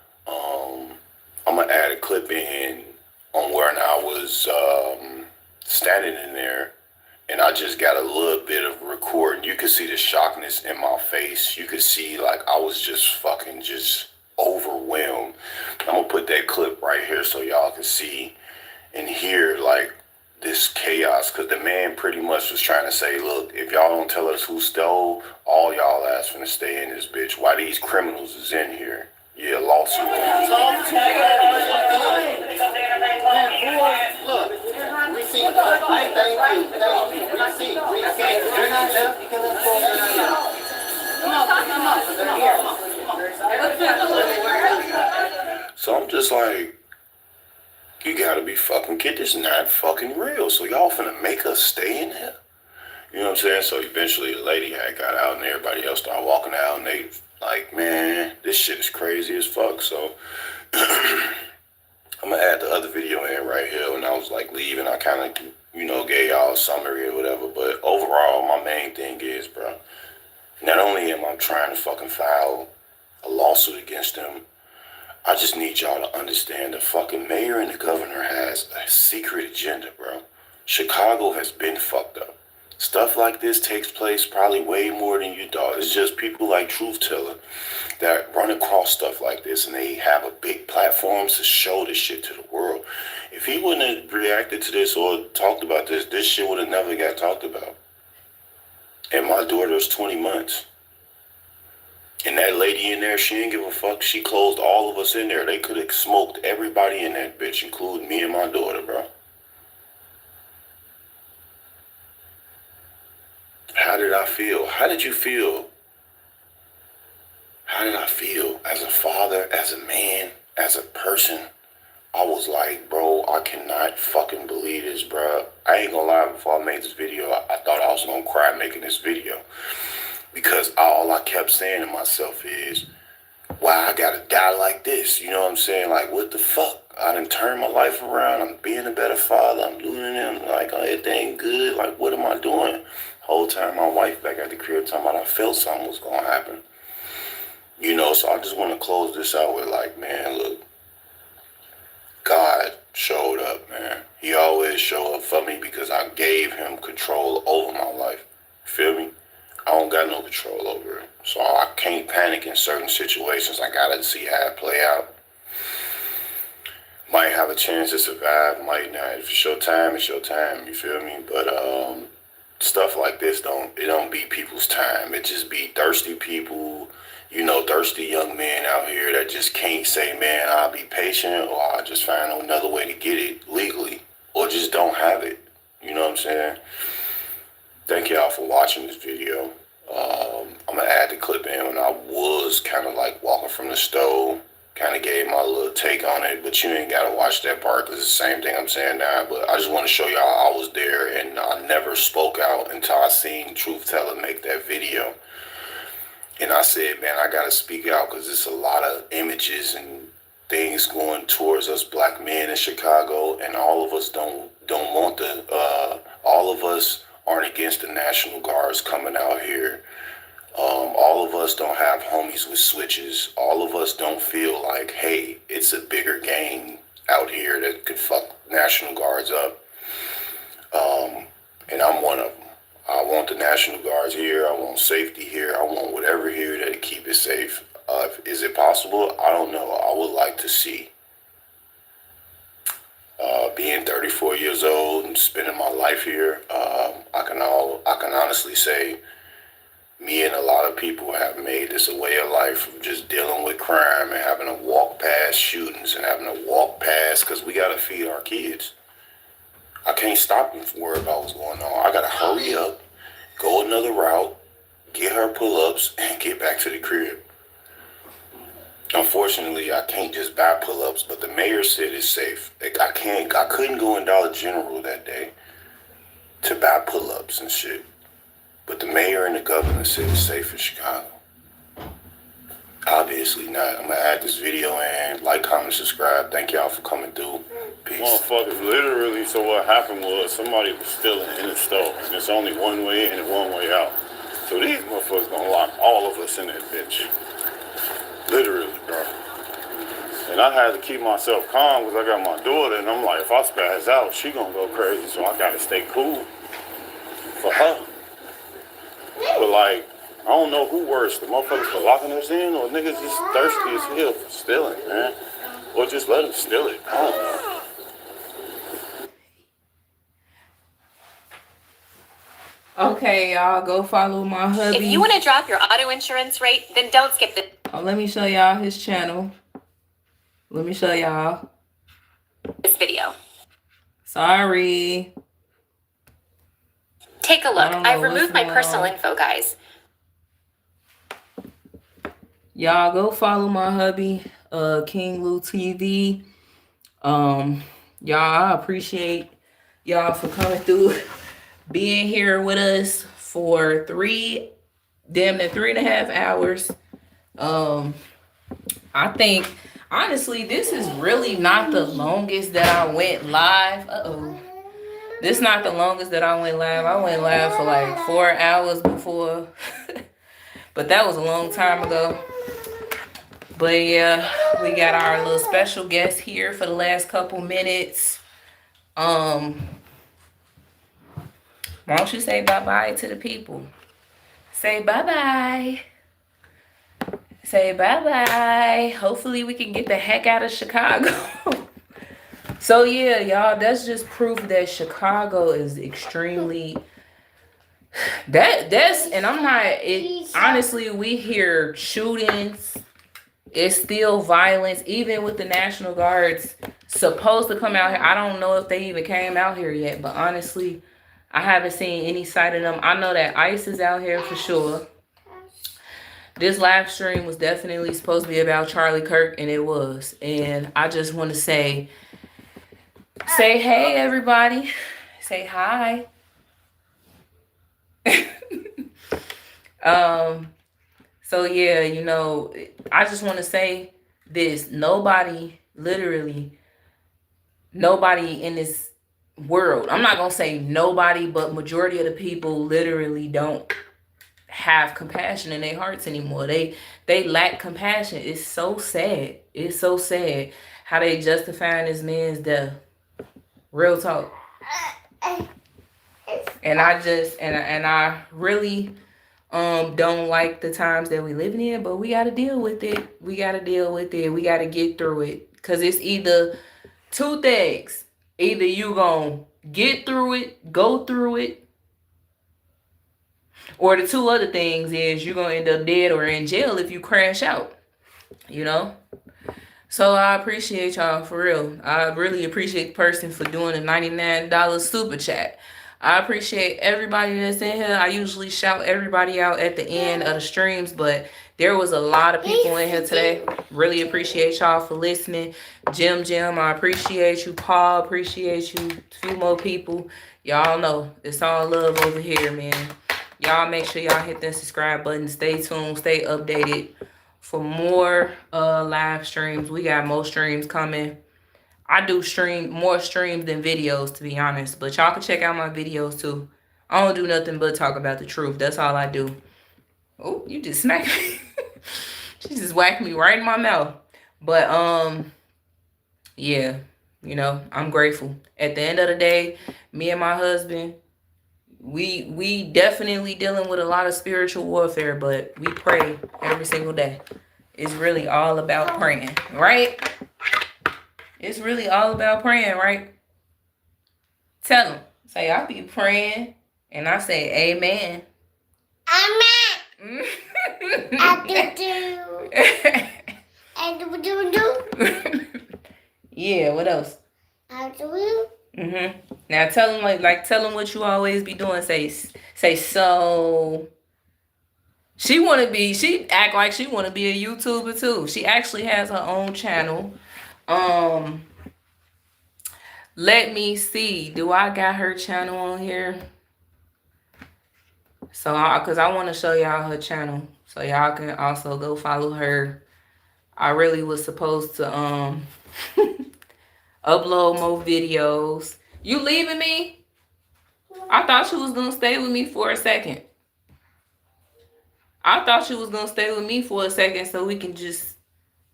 I'm gonna add a clip in on where I was standing in there, and I just got a little bit of recording. You could see the shockness in my face. You could see like I was just fucking just overwhelmed. I'm gonna put that clip right here so y'all can see and hear like this chaos, because the man pretty much was trying to say, look, if y'all don't tell us who stole, all y'all ass finna stay in this bitch. Why these criminals is in here? Yeah, lawsuit. Look, we see. I thank you. We see. We can't. You're not left. You can let go. So I'm just like, you gotta be fucking kidding. This is not fucking real. So y'all finna make us stay in here? You know what I'm saying? So eventually the lady had got out and everybody else started walking out, and they like, man, this shit is crazy as fuck. So I'm gonna add the other video in right here. When I was like leaving, I kind of, you know, gave y'all a summary or whatever. But overall, my main thing is, bro, not only am I trying to fucking file a lawsuit against them, I just need y'all to understand the fucking mayor and the governor has a secret agenda, bro. Chicago has been fucked up. Stuff like this takes place probably way more than you thought. It's just people like Truth Teller that run across stuff like this, and they have a big platform to show this shit to the world. If he wouldn't have reacted to this or talked about this, this shit would have never got talked about. And my daughter was 20 months. And that lady in there, she didn't give a fuck. She closed all of us in there. They could have smoked everybody in that bitch, including me and my daughter, bro. How did I feel? How did you feel? How did I feel as a father, as a man, as a person? I was like, bro, I cannot fucking believe this, bro. I ain't gonna lie, before I made this video, I thought I was gonna cry making this video. Because all I kept saying to myself is, why I gotta die like this? You know what I'm saying? Like, what the fuck? I done turned my life around. I'm being a better father. I'm doing it. Like, everything good. Like, what am I doing? Whole time my wife back at the crib talking about I felt something was gonna happen. You know, so I just want to close this out with like, man, look, God showed up, man. He always show up for me because I gave him control over my life. Feel me? I don't got no control over it. So I can't panic in certain situations. I gotta see how it play out. Might have a chance to survive, might not. If it's your time, it's your time, you feel me? But stuff like this don't beat people's time. It just be thirsty people, you know, thirsty young men out here that just can't say, man, I'll be patient, or I'll just find another way to get it legally, or just don't have it. You know what I'm saying? Thank y'all for watching this video. I'm gonna add the clip in when I was kind of like walking from the stove, kind of gave my little take on it, but you ain't gotta watch that part because it's the same thing I'm saying now. But I just want to show y'all I was there, and I never spoke out until I seen Truth Teller make that video. And I said, man, I gotta speak out because it's a lot of images and things going towards us black men in Chicago, and all of us don't want the all of us aren't against the National Guards coming out here. All of us don't have homies with switches. All of us don't feel like, hey, it's a bigger game out here that could fuck National Guards up. And I'm one of them. I want the National Guards here. I want safety here. I want whatever here to keep it safe. Is it possible? I don't know. I would like to see. Being 34 years old and spending my life here, I can honestly say me and a lot of people have made this a way of life of just dealing with crime and having to walk past shootings and having to walk past because we got to feed our kids. I can't stop them from worrying about what's going on. I got to hurry up, go another route, get her pull-ups, and get back to the crib. Unfortunately, I can't just buy pull-ups, but the mayor said it's safe. I couldn't go in Dollar General that day to buy pull-ups and shit. But the mayor and the governor said it's safe in Chicago. Obviously not. I'm gonna add this video and like, comment, subscribe. Thank y'all for coming through. Peace. Motherfuckers, literally, so what happened was somebody was stealing in the store. And it's only one way in and one way out. So these motherfuckers gonna lock all of us in that bitch. Literally, bro. And I had to keep myself calm because I got my daughter, and I'm like, if I spaz out, she gonna go crazy, so I gotta stay cool for her. But like, I don't know who worse, the motherfuckers for locking us in, or niggas just thirsty as hell for stealing, man. Or just let them steal it. I don't know. Okay, y'all, go follow my hubby. If you want to drop your auto insurance rate, then don't skip the... Oh, let me show y'all his channel. Let me show y'all this video. Sorry. Take a look. I've removed my personal info, guys. Y'all go follow my hubby, King Lou TV. Y'all, I appreciate y'all for coming through, being here with us for damn near 3.5 hours. I think honestly this is really not the longest that I went live. This is not the longest that I went live. I went live for like 4 hours before. But that was a long time ago. But yeah, we got our little special guest here for the last couple minutes. Why don't you say bye-bye to the people? Say bye-bye. Say bye-bye. Hopefully we can get the heck out of Chicago. So yeah, y'all, that's just proof that Chicago is extremely... And I'm not... honestly, we hear shootings. It's still violence, even with the National Guards supposed to come out here. I don't know if they even came out here yet, but honestly, I haven't seen any sight of them. I know that ICE is out here for sure. This live stream was definitely supposed to be about Charlie Kirk, and it was. And I just want to say hey, everybody. Say hi. So yeah, you know, I just want to say this. Literally nobody in this world, I'm not going to say nobody, but majority of the people literally don't have compassion in their hearts anymore. They lack compassion. It's so sad. It's so sad how they justifying this man's death. Real talk. And I really don't like the times that we living in, but we got to deal with it. We got to deal with it. We got to get through it, because it's either two things. Either you gonna get through it, go through it, or the two other things is you're gonna end up dead or in jail if you crash out, you know? So I appreciate y'all, for real. I really appreciate the person for doing a $99 super chat. I appreciate everybody that's in here. I usually shout everybody out at the end of the streams, but there was a lot of people in here today. Really appreciate y'all for listening. Jim, I appreciate you. Paul, appreciate you. A few more people. Y'all know it's all love over here, man. Y'all make sure y'all hit that subscribe button. Stay tuned. Stay updated for more live streams. We got more streams coming. I do more streams than videos, to be honest. But y'all can check out my videos, too. I don't do nothing but talk about the truth. That's all I do. Oh, you just smacked me. She just whacked me right in my mouth. But, yeah, you know, I'm grateful. At the end of the day, me and my husband, we definitely dealing with a lot of spiritual warfare, but we pray every single day. It's really all about praying, right? It's really all about praying, right? Tell them. Say, I be praying, and I say, amen. Amen. I do. I do. Yeah, what else? I do. Now tell them tell them what you always be doing. Say so. She act like she wanna be a YouTuber too. She actually has her own channel. Let me see. Do I got her channel on here? So, cause I want to show y'all her channel, so y'all can also go follow her. I really was supposed to upload more videos. You leaving me? I thought you was gonna stay with me for a second. I thought you was gonna stay with me for a second so we can just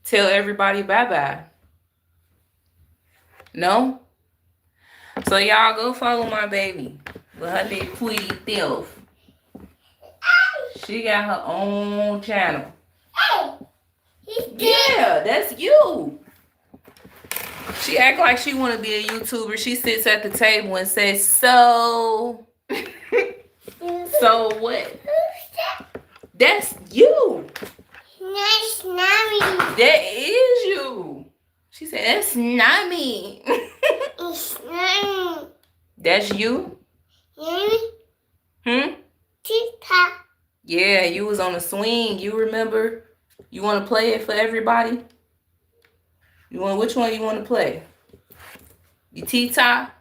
tell everybody bye-bye. No? So y'all go follow my baby with her big pretty self. She got her own channel. Yeah, that's you. She act like she want to be a YouTuber. She sits at the table and says, so... So what? That's you. That's not me. That is you. She said, that's not me. It's not me. That's you? Yeah. TikTok. Yeah, you was on the swing. You remember? You want to play it for everybody? Which one you want to play? You TikTok?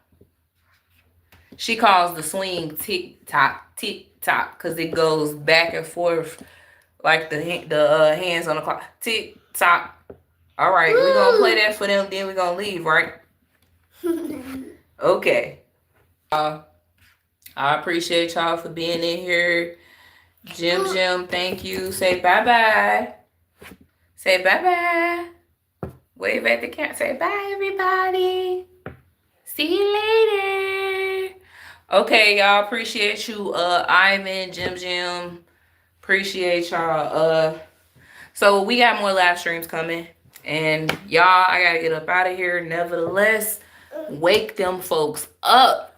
She calls the swing TikTok, because it goes back and forth like the hands on the clock. TikTok. All right, we're going to play that for them, then we're going to leave, right? Okay. I appreciate y'all for being in here. Jim, thank you. Say bye-bye. Say bye-bye. Wave at the camera. Say bye, everybody. See you later. Okay, y'all. Appreciate you, Ivan, Jim. Appreciate y'all. So we got more live streams coming. And y'all, I gotta get up out of here. Nevertheless, wake them folks up.